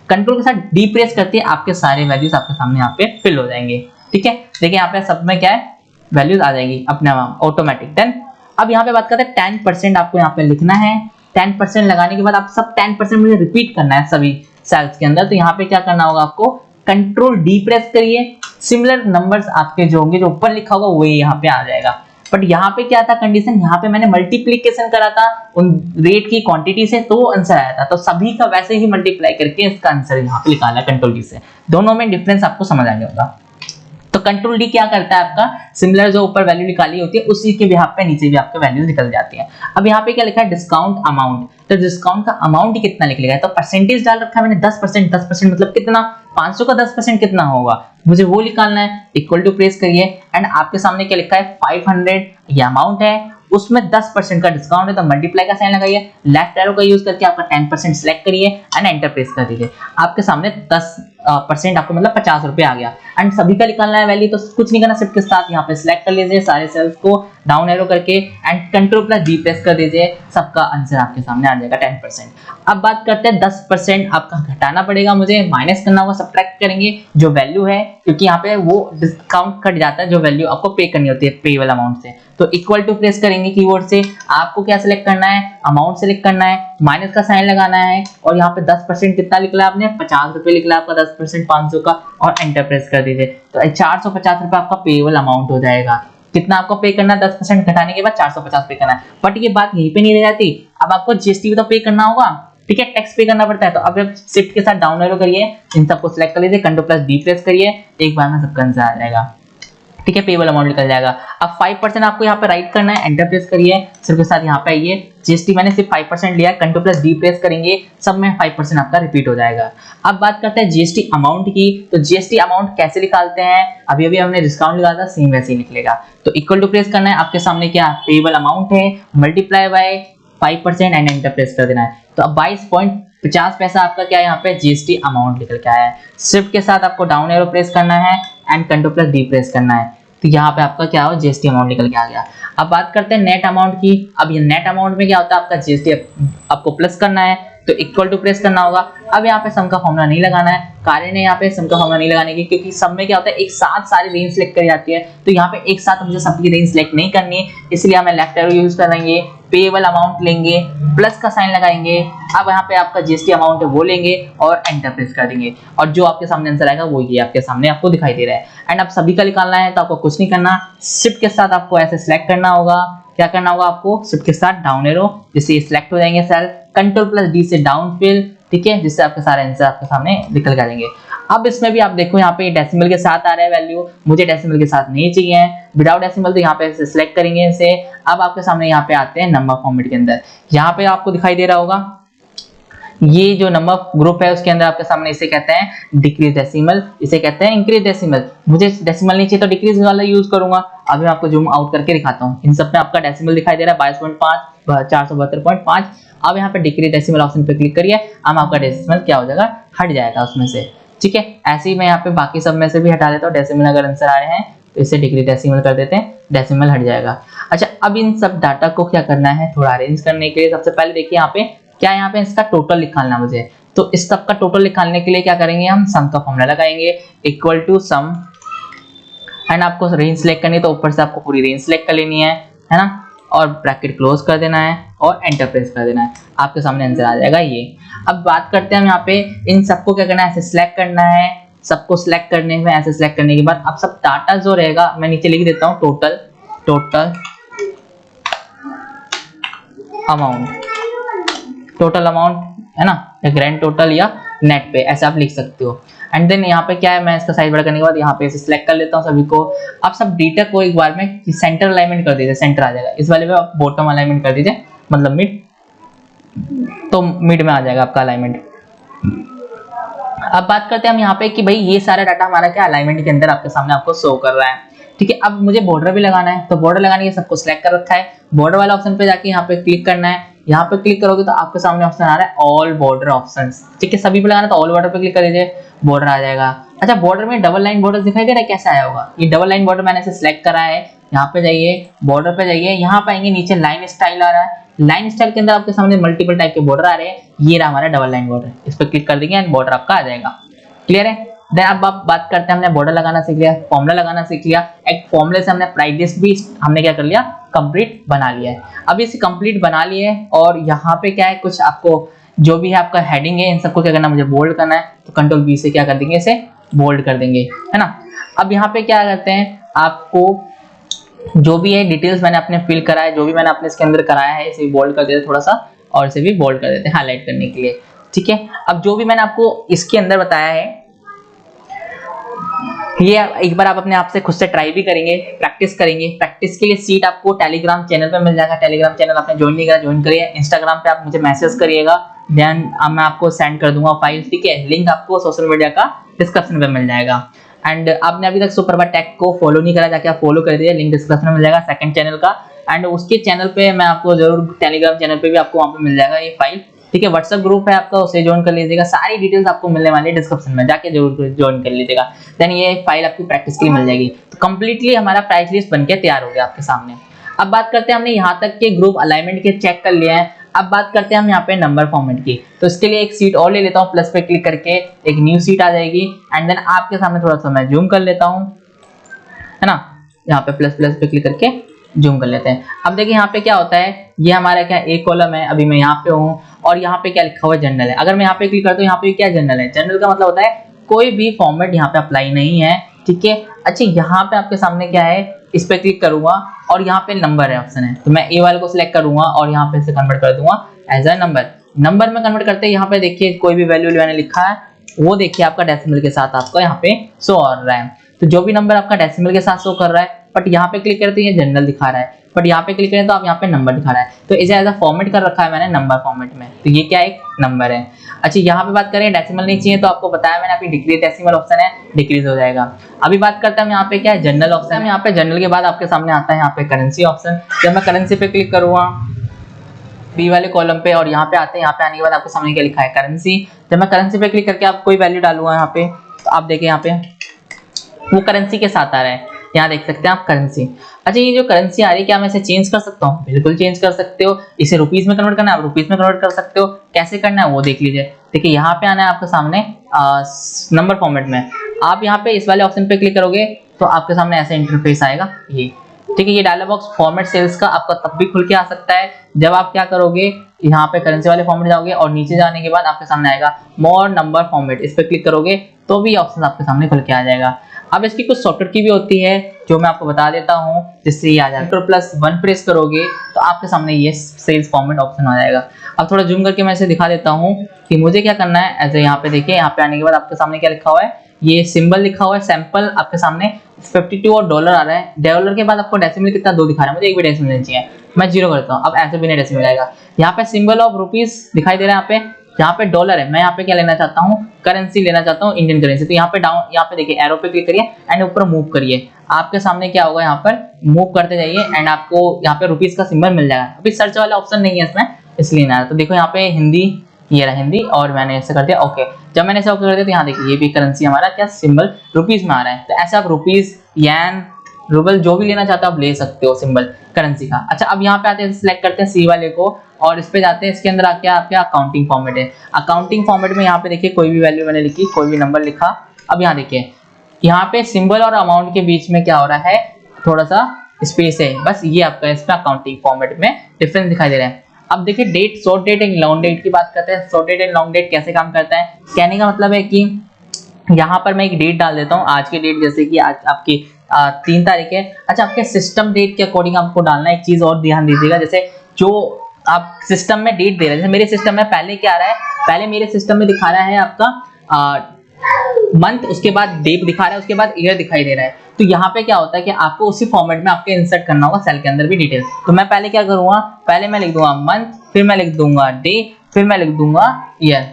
कंट्रोल के साथ डी प्रेस करते ही आपके सारे वैल्यूज आपके सामने यहाँ पे फिल हो जाएंगे। ठीक है, देखिए यहाँ पे सब में क्या है, वैल्यूज आ जाएगी अपने आप ऑटोमेटिक। देन अब यहाँ पे बात करते हैं 10% आपको यहाँ पे लिखना है। 10% लगाने के बाद आप सब 10% मुझे रिपीट करना है सभी सेल्स के अंदर। तो यहाँ पे क्या करना होगा, आपको कंट्रोल डी प्रेस करिए, सिमिलर नंबर्स आपके जो होंगे, जो ऊपर लिखा होगा वही यहाँ पे आ जाएगा। बट यहाँ पे क्या था कंडीशन, यहाँ पे मैंने मल्टीप्लीकेशन करा था उन रेट की क्वांटिटी से, तो वो आंसर आया था। तो सभी का वैसे ही मल्टीप्लाई करके इसका आंसर यहाँ पे निकाला कंट्रोल डी से। दोनों में डिफरेंस आपको समझ आ गया होगा। तो कंट्रोल डी क्या करता है, आपका सिमिलर जो ऊपर वैल्यू निकाली होती है उसी के बिहाफ पे नीचे भी आपके वैल्यूज निकल जाती है। अब यहाँ पे क्या लिखा है, डिस्काउंट अमाउंट, तो डिस्काउंट का अमाउंट कितना निकलेगा, तो परसेंटेज डाल रखा है मैंने 10%। 10% मतलब कितना, 500 का 10% कितना होगा, मुझे वो निकालना है। इक्वल टू प्रेस करिए एंड आपके सामने क्या लिखा है 500, ये अमाउंट है, उसमें 10% का डिस्काउंट है, तो मल्टीप्लाई का साइन लगाइए, लेफ्ट एरो का यूज करके आपका 10% सिलेक्ट करिए एंड एंटर प्रेस कर दीजिए। आपके सामने 10% आपको मतलब 50 रुपए आ गया। एंड सभी का निकालना है वैल्यू, तो कुछ नहीं करना, शिफ्ट के साथ यहाँ पे सिलेक्ट कर लीजिए सारे सेल्स को, डाउन एरो करके and control plus D press कर दीजिए, सबका आंसर आपके सामने आ जाएगा 10%। अब बात करते हैं 10% आपका घटाना पड़ेगा, मुझे माइनस करना होगा, सब्ट्रैक्ट करेंगे जो वैल्यू है, क्योंकि यहाँ पे वो डिस्काउंट कट जाता है जो वैल्यू आपको पे करनी होती है पेएबल अमाउंट से। तो इक्वल टू प्रेस करेंगे कीबोर्ड से, आपको क्या सिलेक्ट करना है, अमाउंट सिलेक्ट करना है, माइनस का साइन लगाना है, और यहाँ पे 10% कितना निकला आपने, 50 रुपए निकला आपका 10% 500 का, और एंटर प्रेस कर दीजिए। तो 450 रुपए आपका पेएबल अमाउंट हो जाएगा। कितना आपको पे करना है, 10% घटाने के बाद 450 पे करना है। बट ये बात यहीं पे नहीं रह जाती, अब आपको जीएसटी भी तो पे करना होगा, ठीक है, टैक्स पे करना पड़ता है। तो अब आप शिफ्ट के साथ डाउन एरो करिए, इन सबको सिलेक्ट कर लीजिए, कंट्रोल प्लस डी प्रेस करिए, एक बार में सबका आंसर आ जाएगा, ठीक है, पेएबल अमाउंट निकल जाएगा। अब 5% आपको यहाँ पे राइट करना है, एंटर प्रेस करिए, सिर्फ के साथ यहाँ पे आइए, जीएसटी मैंने सिर्फ 5% लिया, कंट्रोल प्लस डी प्रेस करेंगे, सब में 5% आपका रिपीट हो जाएगा। अब बात करते हैं जीएसटी अमाउंट की। तो जीएसटी अमाउंट कैसे निकालते हैं, अभी अभी हमने डिस्काउंट निकाला था, सेम वैसे ही निकलेगा। तो इक्वल टू प्रेस करना है, आपके सामने क्या पेएबल अमाउंट है, multiply by 5% and enter press कर देना है। तो अब 22.50 पैसा आपका क्या है, यहाँ पे जीएसटी अमाउंट निकल के आया है। शिफ्ट के साथ आपको डाउन एरो प्रेस करना है and control plus D press करना है, तो यहाँ पे आपका क्या हो, जीएसटी अमाउंट निकल के आ गया। अब बात करते हैं नेट अमाउंट की। अब ये नेट अमाउंट में क्या होता है, आपका जीएसटी आपको प्लस करना है, तो इक्वल टू प्रेस करना होगा। अब यहाँ पे सम का फॉर्मूला नहीं लगाना है, कारण है यहाँ पे सम का फॉर्मूला नहीं लगाने की, क्योंकि सब में क्या होता है एक साथ सारी रेंज सिलेक्ट कर जाती है, तो यहाँ पे एक साथ मुझे सबकी रेंज सिलेक्ट नहीं करनी है, इसलिए हमें लेफ्ट एरो यूज करेंगे, पेएबल अमाउंट लेंगे, प्लस का साइन लगाएंगे, अब यहाँ पे आपका जीएसटी अमाउंट है वो लेंगे और एंटर प्रेस कर देंगे, और जो आपके सामने आंसर आएगा वो ये आपके सामने आपको दिखाई दे रहा है। एंड अब सभी का निकालना है, तो आपको कुछ नहीं करना, शिफ्ट के साथ आपको ऐसे सिलेक्ट करना होगा, क्या करना होगा आपको, शिफ्ट के साथ डाउन एरो, जिससे सिलेक्ट हो जाएंगे सेल, कंट्रोल प्लस डी से डाउन फिल, ठीक है, जिससे आपके सारे आंसर आपके सामने निकल कर जाएंगे। अब इसमें भी आप देखो यहाँ पे डेसिमल के साथ आ रहा है वैल्यू, मुझे डेसिमल के साथ नहीं चाहिए, विदाउट डेसिमल, तो यहाँ पे सिलेक्ट करेंगे इसे। अब आपके सामने यहाँ पे आते हैं नंबर फॉर्मेट के अंदर, यहाँ पे आपको दिखाई दे रहा होगा ये जो नंबर ग्रुप है उसके अंदर आपके सामने इसे कहते हैं डिक्रीज डेसिमल, इसे कहते हैं इंक्रीज डेसिमल। मुझे डेसिमल नहीं चाहिए तो डिक्रीज वाला यूज करूंगा। अभी मैं आपको जूम आउट करके दिखाता हूँ, इन सब में आपका डेसिमल दिखाई दे रहा है 22.5 472.5। अब यहाँ पे डिक्रीज डेसिमल ऑप्शन पे क्लिक करिए, अब आपका डेसिमल क्या हो जाएगा, हट जाएगा उसमें से, ठीक है। ऐसे ही मैं यहाँ पे बाकी सब में से भी हटा देता हूँ, डेसिमल अगर आंसर आ रहे हैं तो इसे डिक्रीज डेसिमल कर देते हैं, डेसिमल हट जाएगा। अच्छा, अब इन सब डाटा को क्या करना है, थोड़ा अरेंज करने के लिए सबसे पहले देखिए यहाँ पे क्या, यहाँ पे इसका टोटल निकालना मुझे, तो इस सब का टोटल निकालने के लिए क्या करेंगे, हम सम का फॉर्मूला लगाएंगे, इक्वल टू सम, एंड आपको रेंज सिलेक्ट करनी है तो ऊपर से आपको पूरी रेंज सिलेक्ट कर लेनी है ना, और ब्रैकेट क्लोज कर देना है और एंटर प्रेस कर देना है, आपके सामने आंसर आ जाएगा ये। अब बात करते हैं हम यहाँ पे इन सबको क्या करना है, ऐसे सिलेक्ट करना है, सबको सिलेक्ट करने में ऐसे सिलेक्ट करने के बाद अब सब डाटा जो रहेगा मैं नीचे लिख देता हूँ, टोटल अमाउंट है ना, या ग्रैंड टोटल या नेट पे, ऐसे आप लिख सकते हो। एंड देन यहाँ पे क्या है, मैं इसका साइज बड़ा करने के बाद यहाँ पे इसे सिलेक्ट कर लेता हूँ सभी को। अब सब डेटा को एक बार में सेंटर अलाइनमेंट कर दीजिए, सेंटर आ जाएगा, इस वाले पे आप बॉटम अलाइनमेंट कर दीजिए, मतलब मिड, तो मिड में आ जाएगा आपका अलाइनमेंट। अब बात करते हैं हम यहाँ पे कि भाई ये सारा डाटा हमारा क्या अलाइनमेंट के अंदर आपके सामने आपको शो कर रहा है, ठीक है। अब मुझे बॉर्डर भी लगाना है, तो बॉर्डर लगाने के सबको सिलेक्ट कर रखा है, बॉर्डर वाला ऑप्शन पे जाके यहाँ पे क्लिक करना है, यहाँ पे क्लिक करोगे तो आपके सामने ऑप्शन आ रहा है ऑल बॉर्डर ऑप्शंस, ठीक है। सभी पे लगाना तो ऑल बॉर्डर पे क्लिक कर दीजिए, बॉर्डर आ जाएगा। अच्छा, बॉर्डर में डबल लाइन बॉर्डर दिखाई दे रहा है, कैसा आया होगा, ये डबल लाइन बॉर्डर मैंने इसे सिलेक्ट करा है, यहाँ पे जाइए, बॉर्डर पे जाइए, यहाँ पे आएंगे, नीचे लाइन स्टाइल आ रहा है, लाइन स्टाइल के अंदर आपके सामने मल्टीपल टाइप के बॉर्डर आ रहे हैं, ये रहा हमारा डबल लाइन बॉर्डर, इस पर क्लिक कर देंगे एंड बॉर्डर आपका आ जाएगा। क्लियर है। देन अब आप बात करते हैं, हमने बॉर्डर लगाना सीख लिया, फॉर्मूला लगाना सीख लिया, एक फॉर्मूले से हमने प्राइस भी हमने क्या कर लिया, कंप्लीट बना लिया है। अब इसे कंप्लीट बना लिए और यहाँ पे क्या है, कुछ आपको जो भी है आपका हेडिंग है, इन सबको क्या करना, मुझे बोल्ड करना है, तो कंट्रोल बी से क्या कर देंगे, इसे बोल्ड कर देंगे, है ना। अब यहाँ पे क्या करते हैं, आपको जो भी है डिटेल्स मैंने अपने फिल करा है, जो भी मैंने अपने इसके अंदर कराया है, इसे बोल्ड कर देते थोड़ा सा, और इसे भी बोल्ड कर देते हैं हाईलाइट करने के लिए, ठीक है। अब जो भी मैंने आपको इसके अंदर बताया है, ये एक बार आप अपने आप से खुद से ट्राई भी करेंगे, प्रैक्टिस करेंगे। प्रैक्टिस के लिए सीट आपको टेलीग्राम चैनल पे मिल जाएगा, टेलीग्राम चैनल आपने ज्वाइन नहीं करा, ज्वाइन करिए। इंस्टाग्राम पे आप मुझे मैसेज करिएगा, देन मैं आपको सेंड कर दूंगा फाइल, ठीक है। लिंक आपको सोशल मीडिया का डिस्क्रिप्शन में मिल जाएगा। एंड आपने अभी तक सुप्रभा टेक को फॉलो नहीं करा, जाके आप फॉलो कर दीजिए, लिंक डिस्क्रिप्शन में मिल जाएगा। सेकंड चैनल का एंड उसके चैनल पे मैं आपको जरूर, टेलीग्राम चैनल पे भी आपको वहां पे मिल जाएगा ये फाइल, ठीक है। व्हाट्सएप ग्रुप है आपका, उसे ज्वाइन कर लीजिएगा, सारी डिटेल्स आपको मिलने वाली है डिस्क्रिप्शन में, जाके जरूर ज्वाइन कर लीजिएगा। देन ये फाइल आपकी प्रैक्टिस के लिए मिल जाएगी। तो कंप्लीटली हमारा प्राइस लिस्ट बनके तैयार हो गया आपके सामने। अब बात करते हैं, हमने यहाँ तक के ग्रुप अलाइनमेंट के चेक कर लिया है। अब बात करते हैं हम यहाँ पे नंबर फॉर्मेट की। तो इसके लिए एक सीट और ले लेता हूँ, प्लस पे क्लिक करके एक न्यू सीट आ जाएगी। एंड देन आपके सामने थोड़ा सा मैं जूम कर लेता हूँ, है ना, यहाँ पे प्लस पे क्लिक करके जूम कर लेते हैं। अब देखिए यहाँ पे क्या होता है, ये हमारा क्या एक कॉलम है, अभी मैं यहाँ पे हूँ और यहाँ पे क्या लिखा हुआ है जनरल है। अगर मैं यहाँ पे क्लिक करता हूँ, यहाँ पे क्या जनरल है, जनरल का मतलब होता है कोई भी फॉर्मेट यहाँ पे अप्लाई नहीं है, ठीक है। अच्छा यहाँ पे आपके सामने क्या है, इस पे क्लिक करूंगा और यहाँ पे नंबर है ऑप्शन है, तो मैं ए वाले को सिलेक्ट करूंगा और यहाँ पे इसे कन्वर्ट कर दूंगा एज अ नंबर में कन्वर्ट करते हैं। यहाँ पे देखिए कोई भी वैल्यू मैंने लिखा है वो देखिए आपका डेसिमल के साथ आपको यहाँ पे शो हो रहा है। तो जो भी नंबर आपका डेसिमल के साथ शो कर रहा है, बट यहाँ पे क्लिक करते हैं जनरल दिखा रहा है, बट यहाँ पे क्लिक करें तो आप यहाँ पे नंबर दिखा रहा है। तो इसे एज अ फॉर्मेट कर रखा है मैंने नंबर फॉर्मेट में, तो ये क्या एक नंबर है। अच्छा यहाँ पे बात करें डेसिमल नहीं चाहिए, तो आपको बताया मैंने अभी डिक्रीज डेसिमल ऑप्शन है, डिक्रीज हो जाएगा। अभी बात करते हैं हम यहाँ पे क्या है, जनरल ऑप्शन है। यहाँ पे जनरल के बाद आपके सामने आता है यहाँ पे करेंसी ऑप्शन। जब मैं करेंसी पे क्लिक करूंगा बी वाले कॉलम पे और यहाँ पे आते हैं, यहाँ पे आने के बाद आपके सामने क्या लिखा है करेंसी। जब मैं करेंसी पे क्लिक करके आप कोई वैल्यू डालूंगा यहाँ पे, तो आप देखिए यहाँ पे वो करेंसी के साथ आ रहा है, यहाँ देख सकते हैं आप करेंसी। अच्छा ये जो करेंसी आ रही है क्या मैं इसे चेंज कर सकता हूँ? बिल्कुल चेंज कर सकते हो। इसे रुपीस में कन्वर्ट करना है आप रुपीस में कन्वर्ट कर सकते हो, कैसे करना है वो देख लीजिए। देखिए यहाँ पे आना है आपके सामने नंबर फॉर्मेट में, आप यहाँ पे इस वाले ऑप्शन पे क्लिक करोगे तो आपके सामने ऐसा इंटरफेस आएगा ये, ठीक है। ये डायलॉग बॉक्स फॉर्मेट सेल्स का आपका तब भी खुल के आ सकता है जब आप क्या करोगे, यहाँ पे करेंसी वाले फॉर्मेट जाओगे और नीचे जाने के बाद आपके सामने आएगा मोर नंबर फॉर्मेट, इस पे क्लिक करोगे तो भी ऑप्शन आपके सामने खुल के आ जाएगा। अब इसकी कुछ शॉर्टकट की भी होती है जो मैं आपको बता देता हूँ, जिससे ये आ जाएगा। Ctrl+1 प्रेस करोगे तो आपके सामने ये सेल्स फॉर्मेट ऑप्शन आ जाएगा। अब थोड़ा जूम करके मैं इसे दिखा देता हूँ कि मुझे क्या करना है। ऐसे यहाँ पे देखिए, यहाँ पे आने के बाद आपके सामने क्या लिखा हुआ है, ये सिंबल लिखा हुआ है सैंपल, आपके सामने 52 और डॉलर आ रहा है। डॉलर के बाद आपको डेसिमल कितना 2 दिखा रहा है, मुझे एक भी डेसिमल नहीं चाहिए, मैं 0 करता हूँ। अब ऐसे भी नहीं डेसिमल आएगा। यहाँ पे सिंबल ऑफ रुपीस दिखाई दे रहा है, यहाँ पे डॉलर है, मैं यहाँ पे क्या लेना चाहता हूँ, करेंसी लेना चाहता हूँ, इंडियन करेंसी। तो यहाँ पे डाउन, यहाँ पे देखिए एरो पे क्लिक करिए एंड ऊपर मूव करिए, आपके सामने क्या होगा, यहाँ पर मूव करते जाइए एंड आपको यहाँ पे रुपीस का सिंबल मिल जाएगा। अभी सर्च वाला ऑप्शन नहीं है इसमें, इसलिए ना। तो देखो यहाँ पे हिंदी, ये रहा हिंदी और मैंने ऐसे कर दिया ओके। जब मैंने ऐसे ओके कर दिया तो यहाँ देखिए ये भी करेंसी हमारा क्या सिंबल रुपीस में आ रहा है। तो ऐसे आप रुपीस, येन, रूबल जो भी लेना चाहते हो आप ले सकते हो सिंबल करेंसी का। अच्छा अब यहाँ पे आते हैं, सिलेक्ट करते हैं सी वाले को और इस पे जाते हैं। इसके अंदर आके आपके अकाउंटिंग फॉर्मेट है। अकाउंटिंग फॉर्मेट में यहाँ पे देखिए कोई भी वैल्यू मैंने लिखी, कोई भी नंबर लिखा। अब यहाँ देखिए यहाँ पे सिंबल और अमाउंट के बीच में क्या हो रहा है, थोड़ा सा स्पेस है, बस ये आपका इसमें अकाउंटिंग फॉर्मेट में डिफरेंस दिखाई दे रहा है। अब देखिए date, short date and long date की बात करते हैं। Short date and long date कैसे काम करता है, कहने का मतलब है कि यहाँ पर मैं एक डेट डाल देता हूँ, आज की डेट, जैसे कि आज आपकी 3 तारीख है। अच्छा आपके सिस्टम डेट के अकॉर्डिंग आपको डालना है। एक चीज और ध्यान दीजिएगा, जैसे जो आप सिस्टम में डेट दे रहे हैं, जैसे मेरे सिस्टम में पहले क्या आ रहा है, पहले मेरे सिस्टम में दिखा रहा है आपका मंथ, उसके बाद डेट दिखा रहा है, उसके बाद ईयर दिखाई दे रहा है। तो यहाँ पे क्या होता है कि आपको उसी फॉर्मेट में आपके इंसर्ट करना होगा सेल के अंदर भी डिटेल। तो मैं पहले क्या करूंगा, पहले मैं लिख दूंगा मंथ, फिर मैं लिख दूंगा डे, फिर मैं लिख दूंगा ईयर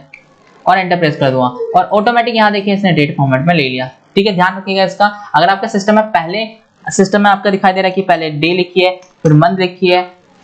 और एंटर प्रेस कर दूंगा और ऑटोमेटिक यहाँ देखिए इसने डेट फॉर्मेट में ले लिया। ठीक है, ध्यान रखिएगा इसका। अगर आपका सिस्टम में पहले सिस्टम में आपका दिखाई दे रहा है कि पहले डे लिखिए, फिर मंथ लिखिए,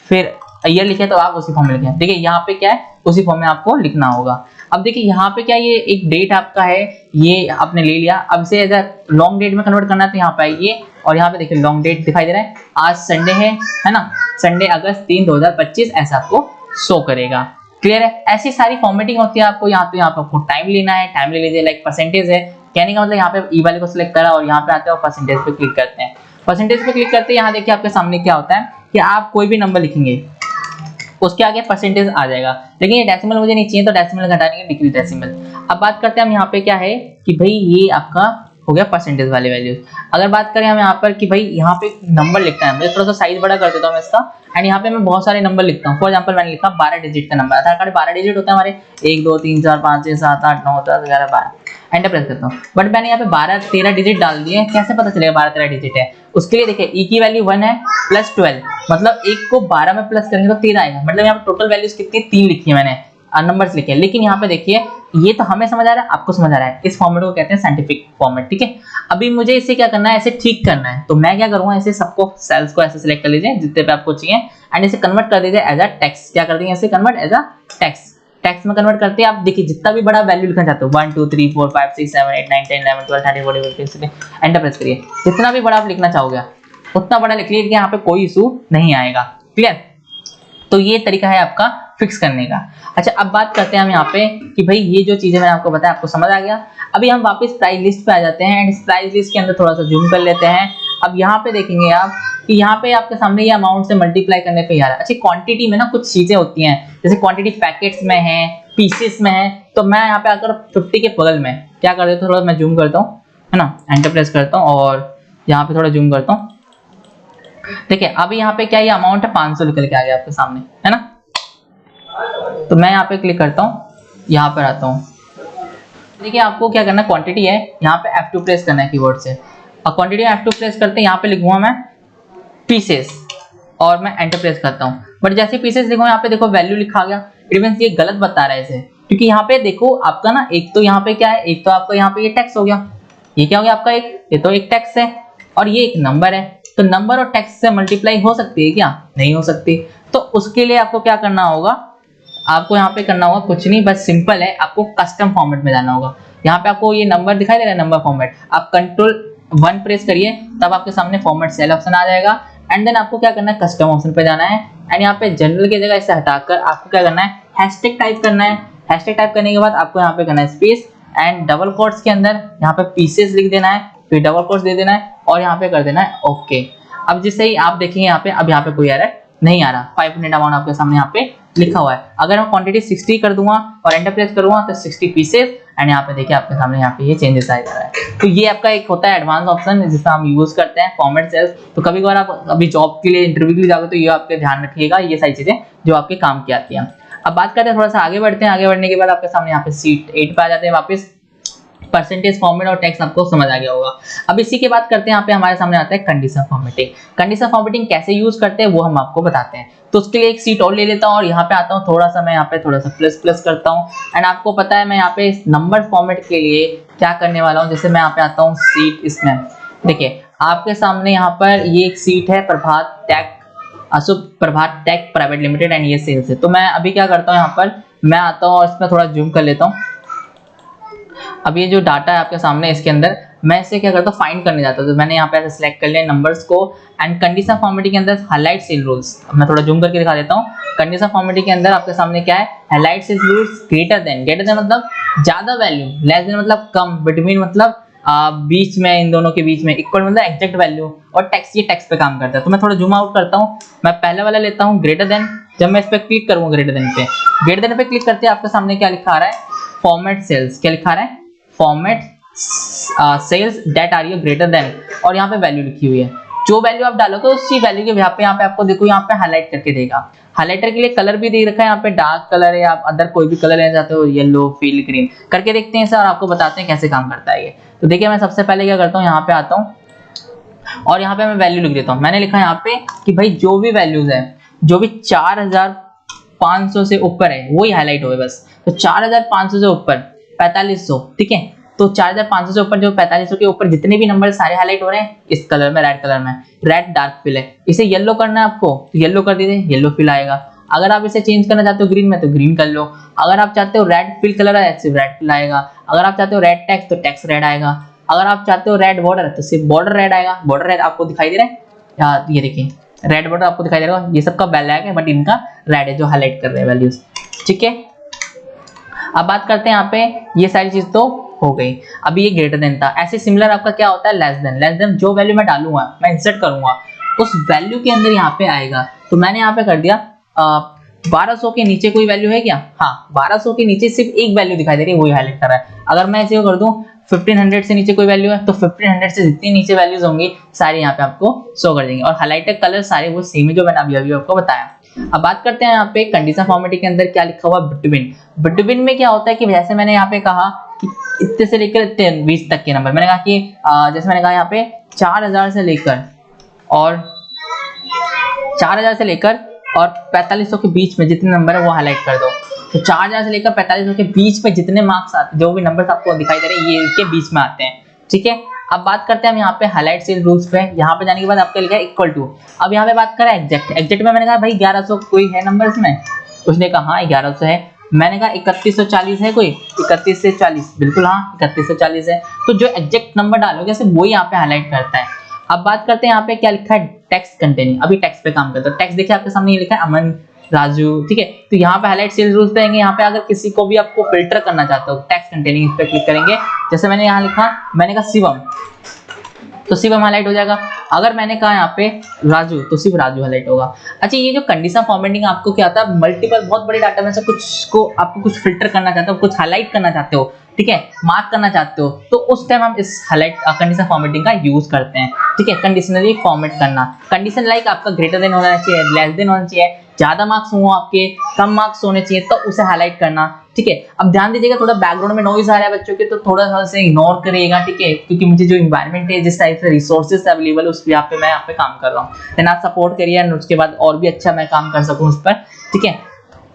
फिर ईयर लिखिए, तो आप उसी फॉर्म में लिखें। देखिए यहाँ पे क्या है, उसी फॉर्म में आपको लिखना होगा। अब देखिए यहाँ पे क्या, ये एक डेट आपका है, ये आपने ले लिया। अब से अगर लॉन्ग डेट में कन्वर्ट करना है तो यहाँ पे आइए और यहाँ पे देखिए लॉन्ग डेट दिखाई दे रहा है, आज संडे है ना, संडे अगस्त 3 2025 ऐसा आपको शो करेगा। क्लियर है, ऐसी सारी फॉर्मेटिंग होती है आपको। यहाँ तो यहाँ पे आपको टाइम लेना है, टाइम ले लीजिए। लाइक परसेंटेज है, कहने का मतलब यहाँ पे ई वाले को सिलेक्ट करा और यहाँ पे आते हैं और परसेंटेज पे क्लिक करते हैं। परसेंटेज पे क्लिक करते हैं, यहाँ देखिए आपके सामने क्या होता है कि आप कोई भी नंबर लिखेंगे उसके आगे परसेंटेज आ जाएगा। लेकिन ये डेसिमल मुझे नहीं चाहिए, तो डेसिमल घटाने के डिक्रीज डेसिमल। अब बात करते हैं हम यहाँ पे क्या है कि भाई ये आपका हो गया परसेंटेज वाले वैल्यूज। अगर बात करें हम यहाँ पर कि भाई यहाँ पे नंबर लिखना है, मुझे थोड़ा सा साइज बड़ा कर देता हूँ मैं इसका, एंड यहाँ पे मैं बहुत सारे नंबर लिखता हूँ। फॉर एग्जांपल मैंने लिखा 12 डिजिट का नंबर। आधार कार्ड 12 डिजिट होता है हमारे, 1 2 3 4 5 6 7 8 9 10 11 12, एंटर प्रेस करता हूँ। बट मैंने यहाँ पे 12 13 डिजिट डाल दिए, कैसे पता चलेगा 12 13 डिजिट है? उसके लिए देखिए ई की वैल्यू 1 है प्लस 12, मतलब 1 को 12 में प्लस करेंगे तो 13 आएगा। मतलब यहाँ पे टोटल वैल्यूज कितनी 3 लिखी है मैंने, नंबर्स लिखे हैं। लेकिन यहाँ पे देखिए ये तो हमें समझ आ रहा है, आपको समझ आ रहा है। इस फॉर्मेट को कहते हैं साइंटिफिक फॉर्मेट, ठीक है। अभी मुझे इसे क्या करना है, ऐसे ठीक करना है, तो मैं क्या करूंगा, ऐसे सबको सेल्स को ऐसे सिलेक्ट कर लीजिए जितने पे आपको चाहिए एंड इसे कन्वर्ट कर दीजिए एज अ टेक्स्ट। क्या कर देंगे, ऐसे convert as a text. Text में कन्वर्ट करते हैं, आप देखिए जितना भी बड़ा वैल्यू लिखना चाहते हो 1 2 3 4 5 6 7 8 9 10 11 12 13 14 15 16 एंटर प्रेस करिए। जितना भी बड़ा आप लिखना चाहोगे उतना बड़ा लिख लीजिए, यहाँ पे कोई इशू नहीं आएगा। क्लियर। तो ये तरीका है आपका फिक्स करने का। अच्छा, अब बात करते हैं हम यहाँ पे कि भाई ये जो चीजें मैंने आपको बताया आपको समझ आ गया। अभी हम वापस प्राइस लिस्ट पे आ जाते हैं एंड इस प्राइस लिस्ट के अंदर थोड़ा सा जूम कर लेते हैं। अब यहाँ पे देखेंगे आप कि यहाँ पे आपके सामने ये अमाउंट से मल्टीप्लाई करने पे आ रहा है। अच्छी क्वांटिटी में ना कुछ चीजें होती हैं, जैसे क्वांटिटी पैकेट्स में है, पीसेस में है, तो मैं यहाँ पे आकर 50 के बगल में क्या कर देता हूँ, थोड़ा मैं जूम करता हूँ, है ना, एंटर प्रेस करता हूँ और यहाँ पे थोड़ा जूम करता हूँ। देखिए अभी यहाँ पे क्या ये अमाउंट है 500 निकल के आ गया आपके सामने, है ना। तो मैं यहाँ पे क्लिक करता हूँ, यहाँ पर आता हूँ। देखिए आपको क्या करना है, क्वांटिटी है, यहाँ पे F2 प्रेस करना है कीबोर्ड से और क्वांटिटी F2 प्रेस करते हैं, यहाँ पे लिखूंगा मैं पीसेस और मैं एंटर प्रेस करता हूँ। बट जैसे पीसेस लिखो यहाँ पे देखो वैल्यू लिखा गया, इट मींस ये गलत बता रहा है इसे, क्योंकि यहाँ पे देखो आपका ना एक तो यहाँ पे क्या है, एक तो आपका यहाँ पे ये टैक्स हो गया, ये क्या हो गया आपका एक, ये तो एक टैक्स है और ये एक नंबर है। तो नंबर और टैक्स से मल्टीप्लाई हो सकती है क्या, नहीं हो सकती। तो उसके लिए आपको क्या करना होगा, आपको यहाँ पे करना होगा कुछ नहीं, बस सिंपल है, आपको कस्टम फॉर्मेट में जाना होगा। यहाँ पे आपको ये नंबर दिखाई दे रहा है, नंबर फॉर्मेट, आप Ctrl 1 प्रेस करिए, तब आपके सामने फॉर्मेट सेल ऑप्शन आ जाएगा एंड देन आपको क्या करना है, कस्टम ऑप्शन पे जाना है एंड यहाँ पे जनरल की जगह इसे हटाकर आपको क्या करना है, हैशटैग टाइप करना है। हैशटैग टाइप करने के बाद आपको यहाँ पे करना है स्पेस एंड डबल कोट्स के अंदर यहाँ पे पीसेस लिख देना है, फिर डबल कोट्स दे देना है और यहाँ पे कर देना है ओके। अब जिससे ही आप देखेंगे यहाँ पे, अब यहाँ पे कोई एरर नहीं आ रहा, 500 अमाउंट आपके सामने यहाँ पे लिखा हुआ है। अगर मैं क्वांटिटी 60 कर दूंगा और एंटर प्रेस करूंगा तो 60 पीसेस एंड यहाँ पे देखिए आपके सामने यहाँ पे ये चेंजेस आ जा रहा है। तो ये आपका एक होता है एडवांस ऑप्शन जिसका हम यूज करते हैं फॉर्मेट सेल्स। तो कभी कभार आप अभी जॉब के लिए इंटरव्यू के लिए जाओगे तो ये आपके ध्यान रखिएगा, ये सारी चीजें जो आपके काम की आती हैं। अब बात करते हैं, थोड़ा सा आगे बढ़ते हैं। आगे बढ़ने के बाद आपके सामने यहाँ पे सीट 8 पे आ जाते हैं वापस। परसेंटेज फॉर्मेट और टेक्स्ट आपको समझ आ गया होगा। अब इसी के बाद करते हैं, यहाँ पे हमारे सामने आता है कंडीशन फॉर्मेटिंग। कंडीशन फॉर्मेटिंग कैसे यूज करते हैं वो हम आपको बताते हैं। तो उसके लिए एक सीट और ले लेता हूँ और यहाँ पे आता हूँ, थोड़ा सा मैं यहाँ पे थोड़ा सा प्लस प्लस करता हूँ एंड आपको पता है मैं यहाँ पे नंबर फॉर्मेट के लिए क्या करने वाला हूँ। जैसे मैं यहाँ पे आता हूँ सीट, इसमें देखिए आपके सामने यहाँ पर ये एक सीट है प्रभात टेक, अशुभ प्रभात टेक प्राइवेट लिमिटेड एंड ये सेल्स है। तो मैं अभी क्या करता हूँ, यहाँ पर मैं आता हूँ और इसमें थोड़ा जूम कर लेता हूँ। अब ये जो डाटा है आपके सामने, इसके अंदर मैं इसे क्या करता हूँ, फाइंड करने जाता हूँ। तो मैंने यहाँ पे ऐसे सिलेक्ट कर लिया नंबर्स को एंड कंडीशन फॉर्मेटिंग के अंदर हाईलाइट सेल रूल्स, मैं थोड़ा जूम करके दिखा देता हूँ। कंडीशन फॉर्मेटिंग के अंदर आपके सामने क्या है, highlight cell rules greater than मतलब ज्यादा वैल्यू, लेस देन मतलब कम, बिटवीन मतलब बीच में, इन दोनों के बीच में, इक्वल मतलब एग्जैक्ट वैल्यू और टेक्स्ट, ये टेक्स्ट पे काम करता है। तो मैं थोड़ा जूम आउट करता हूँ, मैं पहले वाला लेता हूँ ग्रेटर देन। जब मैं इस पे क्लिक करूंगा ग्रेटर देन पे क्लिक करते हैं आपके सामने क्या लिखा आ रहा है, फॉर्मेट सेल्स। क्या लिखा आ रहा है, format cells that are you greater than, और यहाँ पे वैल्यू लिखी हुई है। जो वैल्यू आप डालोगे उसी वैल्यू के यहाँ पे आपको देखो यहाँ पे हाईलाइट करके देगा। हाईलाइटर के लिए कलर भी दे रखा है, यहाँ पे डार्क कलर है, आप अदर कोई भी कलर लेना चाहते हो, येलो, फील ग्रीन करके देखते हैं सर, आपको बताते हैं कैसे काम करता है ये। तो देखिए मैं सबसे पहले क्या करता हूँ, यहाँ पे आता हूँ और यहाँ पे मैं वैल्यू लिख देता हूँ। मैंने लिखा है यहाँ पे कि भाई जो भी वैल्यूज है, जो भी 4500 से ऊपर है वही हाईलाइट हो बस। तो 4500 से ऊपर 4500, ठीक है। तो 4500 से ऊपर जो 4500 के ऊपर जितने भी नंबर सारे हाईलाइट हो रहे हैं इस कलर में, रेड कलर में, रेड डार्क फिल है। इसे येलो करना है आपको तो येलो कर दीजिए, येलो फिल आएगा। अगर आप इसे चेंज करना चाहते हो ग्रीन में तो ग्रीन कर लो। अगर आप चाहते हो रेड फिल कलर है तो रेड फिल आएगा। अगर आप चाहते हो रेड टेक्स्ट तो टेक्स्ट रेड आएगा। अगर आप चाहते हो रेड बॉर्डर तो सिर्फ बॉर्डर रेड आएगा। बॉर्डर रेड आपको दिखाई दे रहा है, ये देखिए रेड बॉर्डर आपको दिखाई दे रहा है। ये सबका ब्लैक है बट इनका रेड है जो हाईलाइट कर रहे हैं वैल्यूज, ठीक है। अब बात करते हैं यहाँ पे, ये सारी चीज तो हो गई। अभी ये ग्रेटर देन था, ऐसे सिमिलर आपका क्या होता है लेस देन। लेस देन जो वैल्यू मैं डालूंगा, मैं इंसर्ट करूंगा उस वैल्यू के अंदर यहाँ पे आएगा। तो मैंने यहाँ पे कर दिया 1200 के नीचे कोई वैल्यू है क्या, हाँ 1200 के नीचे सिर्फ एक वैल्यू दिखाई दे रही है, वही हाईलाइट कर रहा है। अगर मैं इसे कर दूं 1500 से नीचे कोई वैल्यू है तो 1500 से जितनी नीचे वैल्यूज होंगी सारी यहाँ पे आपको शो कर देंगे और हाईलाइटेड कलर सारे वो सेम है जो मैंने अभी आपको बताया। अब बात करते हैं यहाँ पे कंडीशन फॉर्मेटिंग के अंदर क्या लिखा हुआ बिटवीन। बिटवीन में क्या होता है कि जैसे मैंने यहाँ पे कहा कि इतने से लेकर 20 तक के नंबर, मैंने कहा कि जैसे मैंने कहा यहाँ पे 4000 से लेकर और 4500 के बीच में जितने नंबर है वो हाईलाइट कर दो। तो 4000 से लेकर 4500 के बीच में जितने मार्क्स आते, जो भी नंबर्स आपको दिखाई दे रहे हैं, ये इसके बीच में आते हैं। ठीक है, अब बात करते हैं हम यहाँ पे हाईलाइट सेल रूल्स पे। यहाँ पे जाने के बाद आपका लिखा है इक्वल टू। अब यहाँ पे बात करें एग्जैक्ट। एग्जैक्ट में मैंने कहा भाई 1100 कोई है नंबर इसमें? उसने कहा हाँ 1100 है। मैंने कहा 3140 है कोई? 31 से 40, बिल्कुल हाँ 31 से 40 है। तो जो एग्जैक्ट नंबर डालोगे सिर्फ वही यहाँ पे हाईलाइट करता है। अब बात करते हैं यहाँ पे क्या लिखा है, टेक्स्ट कंटेनिंग। अभी टेक्स्ट पे काम करते हैं। टेक्स्ट देखिए आपके सामने ये लिखा है अमन राजू। ठीक है, तो यहाँ पे हाईलाइट सेल रूल्स पे आएंगे। यहाँ पे अगर किसी को भी आपको फिल्टर करना चाहते हो टेक्स्ट कंटेनिंग, इस पे क्लिक करेंगे। जैसे मैंने यहाँ लिखा, मैंने कहा शिवम, तो शिवम हाईलाइट हो जाएगा। अगर मैंने कहा यहाँ पे राजू, तो सिर्फ राजू हाईलाइट होगा। अच्छा, ये जो कंडीशन फॉर्मेटिंग आपको क्या आता है, मल्टीपल बहुत बड़े डाटा में से कुछ को आपको कुछ फिल्टर करना चाहते हो, कुछ हाईलाइट करना चाहते हो, ठीक है, मार्क करना चाहते हो, तो उस टाइम हम इस हाईलाइट कंडीशन फॉर्मेटिंग का यूज करते हैं। ठीक है, कंडीशनली फॉर्मेट करना। कंडीशन लाइक आपका ग्रेटर देन होना चाहिए, लेस देन होना चाहिए, ज्यादा मार्क्स हो आपके, कम मार्क्स होने चाहिए, तो उसे हाईलाइट करना। ठीक है, अब ध्यान दीजिएगा, थोड़ा बैकग्राउंड में नॉइज आ रहा है बच्चों के, तो थोड़ा सा से इग्नोर करिएगा। ठीक है, क्योंकि मुझे जो इन्वायरमेंट है, जिस टाइप से रिसोर्सेज अवेलेबल है, उस पे मैं यहाँ पे काम कर रहा हूँ। देन आप सपोर्ट करिए, उसके बाद और भी अच्छा मैं काम कर सकूँ उस पर। ठीक है,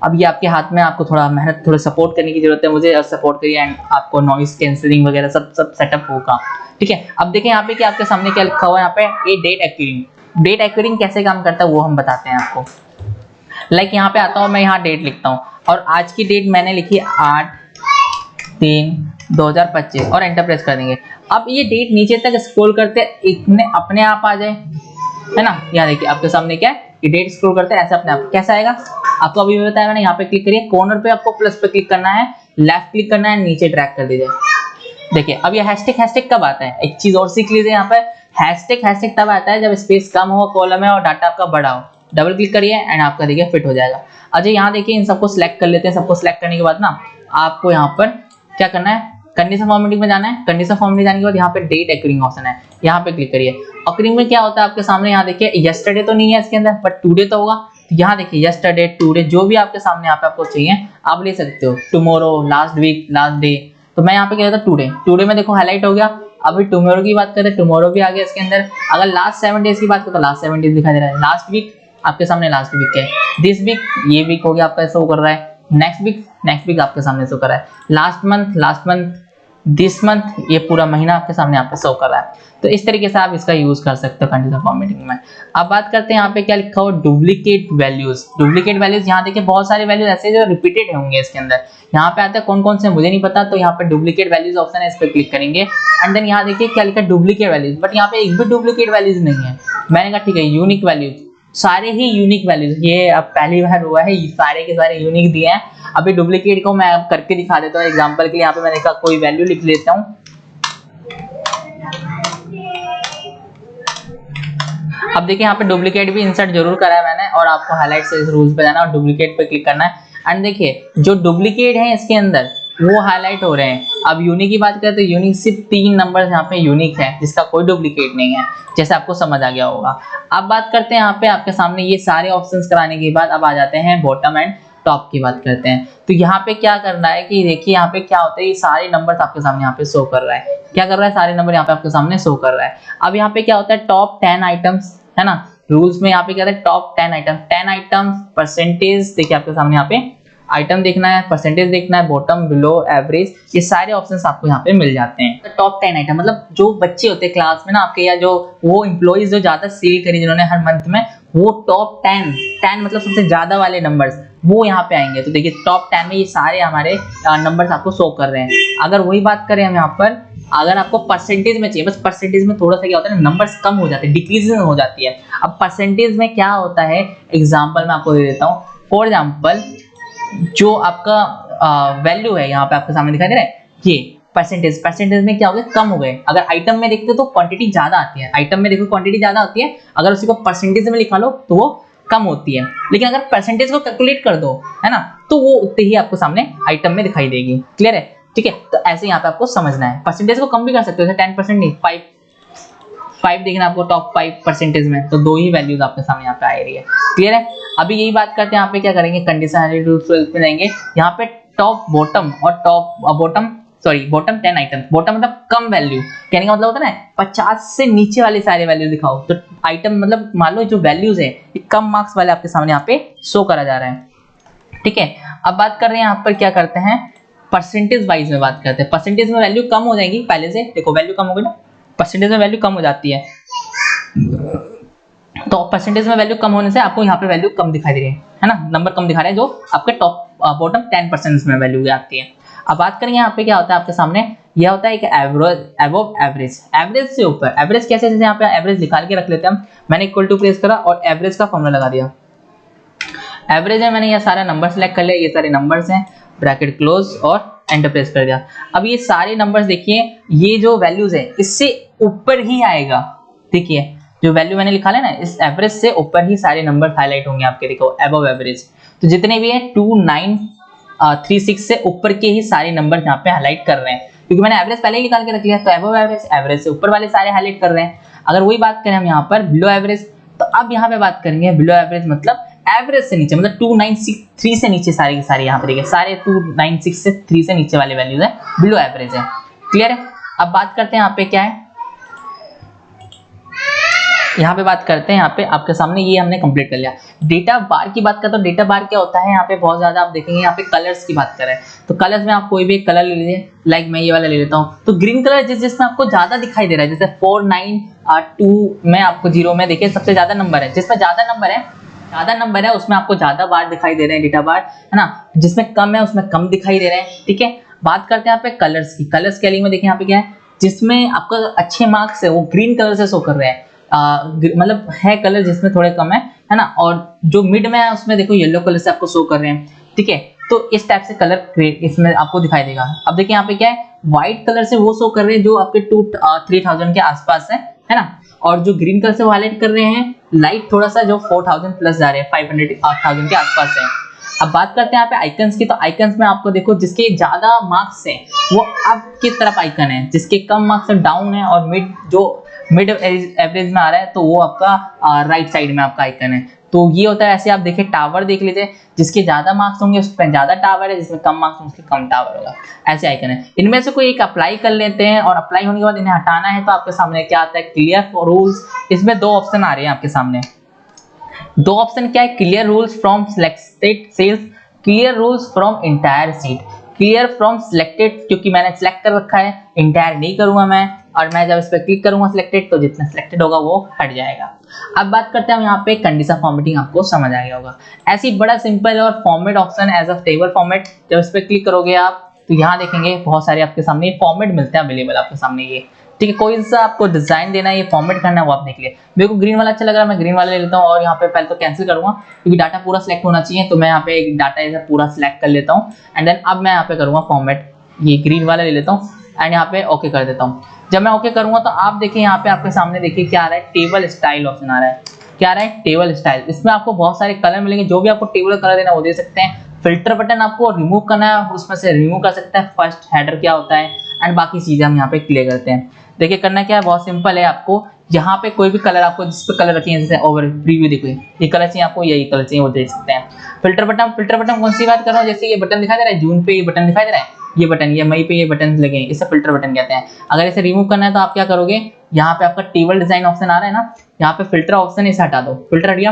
अब ये आपके हाथ में, आपको थोड़ा मेहनत, थोड़ा सपोर्ट करने की जरूरत है मुझे, और सपोर्ट करिए एंड आपको नॉइज कैंसलिंग वगैरह सब सेटअप होगा। ठीक है, अब देखें यहाँ पे कि आपके सामने क्या लिखा हुआ है, यहाँ पे ये डेट एक्यूरिंग। डेट एक्यूरिंग कैसे काम करता है वो हम बताते हैं आपको। लाइक यहाँ पे आता हूँ मैं, यहाँ डेट लिखता हूँ और आज की डेट मैंने लिखी 8/3/2025 और एंटर प्रेस कर देंगे। अब ये डेट नीचे तक स्क्रॉल करते अपने आप आ जाए, है ना। यहाँ देखिए आपके सामने क्या है, ये डेट स्क्रॉल करते हैं ऐसे अपने आप। कैसा आएगा आपको अभी भी बताया मैंने। यहाँ पे क्लिक करिए, कॉर्नर पे आपको प्लस पे क्लिक करना है, लेफ्ट क्लिक करना है, नीचे ड्रैग कर दीजिए। देखिए अब ये हैशटैग कब आता है, एक चीज और सीख लीजिए। यहाँ पे हैशटैग तब आता है जब स्पेस कम हो कॉलम में और डाटा आपका बड़ा हो। डबल क्लिक करिए एंड आपका देखिए फिट हो जाएगा। अच्छा यहाँ देखिए, इन सबको सिलेक्ट कर लेते हैं। सबको सिलेक्ट करने के बाद ना आपको यहाँ पर क्या करना है, कंडीशन फॉर्मेटिंग में जाना है। कंडीशन फॉर्मेटिंग जाने के बाद यहाँ पे डेट एक्यूरिंग ऑप्शन है, यहाँ पे क्लिक करिए। एक्यूरिंग में क्या होता है आपके सामने, यहाँ देखिए यस्टरडे तो नहीं है इसके अंदर, बट टुडे तो होगा। तो यहाँ देखिए यस्टरडे, टुडे, जो भी आपके सामने यहाँ पे आपको चाहिए आप ले सकते हो। Tomorrow, last week, last day. तो मैं यहाँ पे क्या था, टुडे। टुडे में देखो हाईलाइट हो गया। अभी टुमारो की बात करते हैं, टुमारो भी आ गया इसके अंदर। अगर लास्ट 7 डेज की बात करें तो लास्ट 7 डेज दिखाई दे रहा है। लास्ट वीक आपके सामने लास्ट वीक है। दिस वीक, ये वीक हो गया आपका शो कर रहा है। नेक्स्ट वीक आपके सामने शो कर रहा है। लास्ट मंथ, दिस मंथ, ये पूरा महीना आपके सामने यहाँ पे शो कर रहा है। तो इस तरीके से आप इसका यूज कर सकते हो कंडीशन फॉर्मेटिंग में। अब बात करते हैं यहाँ पे क्या लिखा हुआ, डुप्लीकेट वैल्यूज। डुप्लीकेट वैल्यूज, यहाँ देखिए बहुत सारे वैल्यूज ऐसे जो रिपीटेड होंगे इसके अंदर। यहाँ पे आते हैं कौन कौन से मुझे नहीं पता, तो यहाँ पे डुप्लीकेट वैल्यूज ऑप्शन है, इस पर क्लिक करेंगे एंड देन यहाँ देखिए क्या लिखा है, डुप्लीकेट वैल्यूज। बट यहाँ पे एक भी डुप्लीकेट वैल्यूज नहीं है। मैंने कहा ठीक है, यूनिक वैल्यूज, सारे ही यूनिक वैल्यूज। ये अब पहली बार हुआ है, सारे के सारे यूनिक दिए हैं। अभी डुप्लीकेट को मैं अब करके दिखा देता हूँ एग्जांपल के लिए। यहाँ पे मैंने कहा कोई वैल्यू लिख लेता हूँ। अब देखिए यहाँ पे डुप्लीकेट भी इंसर्ट जरूर करा है मैंने, और आपको हाईलाइट से इस रूल्स पे जाना और डुप्लीकेट पे क्लिक करना है। एंड देखिए जो डुप्लीकेट है इसके अंदर वो हाईलाइट हो रहे हैं। अब यूनिक की बात करें तो यूनिक सिर्फ 3 नंबर यहाँ पे यूनिक है, जिसका कोई डुप्लीकेट नहीं है, जैसे आपको समझ आ गया होगा। अब बात करते हैं यहाँ पे आपके सामने ये सारे ऑप्शंस कराने के बाद अब आ जाते हैं बॉटम एंड टॉप की बात करते हैं। तो यहाँ पे क्या करना है कि देखिए यहाँ पे क्या होता है, ये सारे नंबर्स आपके सामने यहाँ पे शो कर रहा है। क्या कर रहा है, सारे नंबर यहाँ पे आपके सामने शो कर रहा है। अब यहाँ पे क्या होता है, टॉप 10 आइटम्स, है ना। रूल्स में यहाँ पे क्या है, टॉप 10 आइटम, 10 आइटम्स, परसेंटेज देखिए आपके सामने यहाँ पे आइटम देखना है, परसेंटेज देखना है, बॉटम, बिलो, एवरेज, ये सारे ऑप्शंस आपको यहाँ पे मिल जाते हैं। तो टॉप 10 आइटम मतलब जो बच्चे होते हैं क्लास में ना आपके, या जो वो एम्प्लॉइज जो ज्यादा सेल करें जिन्होंने हर मंथ में, वो टॉप 10 मतलब सबसे ज्यादा वाले नंबर्स वो यहाँ पे आएंगे। तो देखिए टॉप 10 में ये सारे हमारे नंबर्स आपको शो कर रहे हैं। अगर वही बात करें हम यहाँ पर, अगर आपको परसेंटेज में चाहिए, बस परसेंटेज में थोड़ा सा क्या होता है, नंबर्स कम हो जाते हैं, डिक्रीजिंग हो जाती है। अब परसेंटेज में क्या होता है, एग्जांपल मैं आपको दे देता हूँ। फॉर एग्जांपल जो आपका वैल्यू है यहाँ पे आपके सामने दिखाई दे रहा है, ये परसेंटेज में क्या हो गया, कम हो गए। अगर आइटम में देखते हो तो क्वांटिटी ज्यादा आती है, आइटम में देखो क्वांटिटी ज्यादा होती है, अगर उसी को परसेंटेज में लिखा लो तो वो कम होती है। लेकिन अगर परसेंटेज को कैलकुलेट कर दो, है ना, तो वो उतनी ही आपको सामने आइटम में दिखाई देगी। क्लियर है, ठीक है। तो ऐसे यहाँ पे आपको समझना है। परसेंटेज को कम भी कर सकते हो, 10% नहीं, 5 देखना आपको टॉप 5 परसेंटेज में, तो 2 ही वैल्यूज आपके सामने यहाँ पे आ रही है। क्लियर है। अभी यही बात करते हैं यहाँ पे क्या करेंगे, कंडीशन रूल्स पे जाएंगे। यहाँ पे टॉप, बॉटम और बॉटम 10 आइटम। बॉटम मतलब कम वैल्यू, कहने का मतलब होता है ना 50 से नीचे वाले सारे वैल्यू दिखाओ। तो आइटम मतलब मान लो जो वैल्यूज है ये कम मार्क्स वाले आपके सामने यहाँ पे शो करा जा रहा है। ठीक है। अब बात कर रहे हैं यहाँ पर क्या करते हैं, परसेंटेज वाइज में बात करते हैं। परसेंटेज में वैल्यू कम हो जाएगी पहले से, देखो वैल्यू कम हो गई ना, परसेंटेज में वैल्यू कम हो जाती है, तो परसेंटेज में वैल्यू कम होने से आपको यहाँ पे वैल्यू कम दिखाई दे रही है ना, नंबर कम दिखा रहे हैं जो आपके टॉप बॉटम 10% में वैल्यू आती है। अब बात करेंगे यहाँ पे क्या होता है आपके सामने, यह होता है कि एवरेज, अबव एवरेज, एवरेज से ऊपर। एवरेज कैसे, जैसे यहाँ पे एवरेज निकाल के रख लेते हैं हम, मैंने इक्वल टू प्रेस करा और एवरेज का फॉर्मूला लगा दिया। एवरेज है, मैंने ये सारा नंबर सेलेक्ट कर लिया, ये सारे नंबर्स हैं, ब्रैकेट क्लोज और एंटर प्रेस कर दिया। अब ये सारे नंबर्स देखिए, ये जो वैल्यूज है इससे ऊपर ही आएगा। देखिए जो वैल्यू मैंने लिखा है ना, इस एवरेज से ऊपर ही सारे नंबर हाईलाइट होंगे आपके, देखो अबव एवरेज। तो जितने भी है 2936 से ऊपर के ही सारे नंबर यहाँ पे हाईलाइट कर रहे हैं, क्योंकि मैंने एवरेज पहले ही निकाल के रख लिया। तो अबव एवरेज, एवरेज से ऊपर वाले सारे हाईलाइट कर रहे हैं। अगर वही बात करें हम यहाँ पर बिलो एवरेज, तो अब यहाँ पे बात करेंगे बिलो एवरेज मतलब एवरेज से नीचे, मतलब 2963 से नीचे सारे के सारे यहाँ पे देखिए, सारे 2963 से नीचे वाले वैल्यूज है, बिलो एवरेज है। क्लियर है। अब बात करते हैं यहाँ पे क्या है, यहाँ पे बात करते हैं, यहाँ पे आपके सामने ये हमने कंप्लीट कर लिया। डेटा बार की बात करते हैं, डेटा बार क्या होता है, यहाँ पे बहुत ज्यादा आप देखेंगे, यहाँ पे कलर्स की बात करें तो कलर्स में आप कोई भी एक कलर ले लीजिए, लाइक मैं ये वाला ले लेता हूँ। तो ग्रीन कलर जिसमें आपको ज्यादा दिखाई दे रहा है, जैसे 492 में आपको 0 में देखिए सबसे ज्यादा नंबर है, जिसमें ज्यादा नंबर है उसमें आपको ज्यादा बार दिखाई दे रहे हैं, डेटा बार है ना। जिसमें कम है उसमें कम दिखाई दे रहे हैं। ठीक है, बात करते हैं यहाँ पे कलर्स की। कलर स्केलिंग में देखिए यहाँ पे क्या है, जिसमें आपका अच्छे मार्क्स है वो ग्रीन कलर से शो कर रहे हैं, मतलब है कलर जिसमें थोड़े कम है ना, और जो मिड में है उसमें देखो येलो कलर से आपको शो कर रहे हैं। ठीक है, तो इस टाइप से कलर इसमें आपको दिखाई देगा। अब देखिए यहाँ पे क्या है, व्हाइट कलर से वो शो कर रहे हैं जो आपके 3000 के आसपास है ना, और जो ग्रीन कलर से वो हाईलाइट कर रहे हैं लाइट थोड़ा सा, जो 4000 प्लस जा रहे हैं, 500 8000 के आसपास है। अब बात करते हैं यहाँ पे आइकन्स की। तो आइकन्स में आपको देखो जिसके ज्यादा मार्क्स है वो अप की तरफ आइकन है, जिसके कम मार्क्स है डाउन है, और मिड एवरेज में आ रहा है तो वो आपका राइट साइड में आपका आइकन है। तो ये होता है। ऐसे आप देखिए टावर देख लीजिए, जिसके ज्यादा मार्क्स होंगे उस पर ज्यादा टावर है, जिसमें कम मार्क्स होंगे उसके कम टावर होगा, ऐसे आइकन है। इनमें से कोई एक अप्लाई कर लेते हैं, और अप्लाई होने के बाद इन्हें हटाना है तो आपके सामने क्या आता है, क्लियर रूल्स। इसमें दो ऑप्शन आ रहे हैं आपके सामने। दो ऑप्शन क्या है, clear rules from selected cells, clear rules from entire sheet. Clear from selected क्योंकि मैंने सिलेक्ट कर रखा है, इंटायर नहीं करूंगा मैं, और मैं जब इस पर क्लिक करूंगा सिलेक्टेड तो जितना सिलेक्टेड होगा वो हट जाएगा। अब बात करते हैं हम यहाँ पे कंडीशन फॉर्मेटिंग, आपको समझ आ गया होगा। ऐसी बड़ा सिंपल और format option as a table format, जब इस पर क्लिक करोगे आप तो यहाँ देखेंगे बहुत सारे आपके सामने फॉर्मेट मिलते हैं अवेलेबल आपके सामने ये। ठीक है, कोई सा आपको डिजाइन देना है, ये फॉर्मेट करना है वो आप देख लिए। मेरे को ग्रीन वाला अच्छा लग रहा है, मैं ग्रीन वाला ले लेता हूँ, और यहाँ पे पहले तो कैंसिल करूंगा क्योंकि डाटा पूरा सिलेक्ट होना चाहिए। तो मैं यहाँ पे डाटा ऐसा पूरा सिलेक्ट कर लेता हूँ, एंड देन अब मैं यहाँ पे करूंगा फॉर्मेट, ये ग्रीन वाला ले लेता हूँ एंड यहाँ पे ओके कर देता हूँ। जब मैं ओके करूंगा तो आप देखिए यहाँ पे आपके सामने देखिए क्या आ रहा है, टेबल स्टाइल ऑप्शन आ रहा है। क्या आ रहा है, टेबल स्टाइल। इसमें आपको बहुत सारे कलर मिलेंगे, जो भी आपको टेबल कलर देना वो दे सकते हैं। फिल्टर बटन आपको रिमूव करना है, उसमें से रिमूव कर सकते हैं। फर्स्ट हेडर क्या होता है एंड बाकी चीजें हम यहाँ पे क्लियर करते हैं। देखिए करना क्या है, बहुत सिंपल है। आपको यहाँ पे कोई भी कलर आपको जिस पे कलर रखिए, जैसे ओवर प्रीव्यू देखिए ये कलर चाहिए आपको, यही कलर चाहिए वो दे सकते हैं। फिल्टर बटन कौन सी बात कर रहा हूँ, जैसे ये बटन दिखाई दे रहा है, जून पे ये बटन दिखाई दे रहा है, ये बटन, ये मई पे ये बटन लगे हैं, इसे फिल्टर बटन कहते हैं। अगर इसे रिमूव करना है तो आप क्या करोगे, यहाँ पे आपका टेबल डिजाइन ऑप्शन आ रहा है ना, यहाँ पे फिल्टर ऑप्शन इसे हटा दो, फिल्टर हट गया,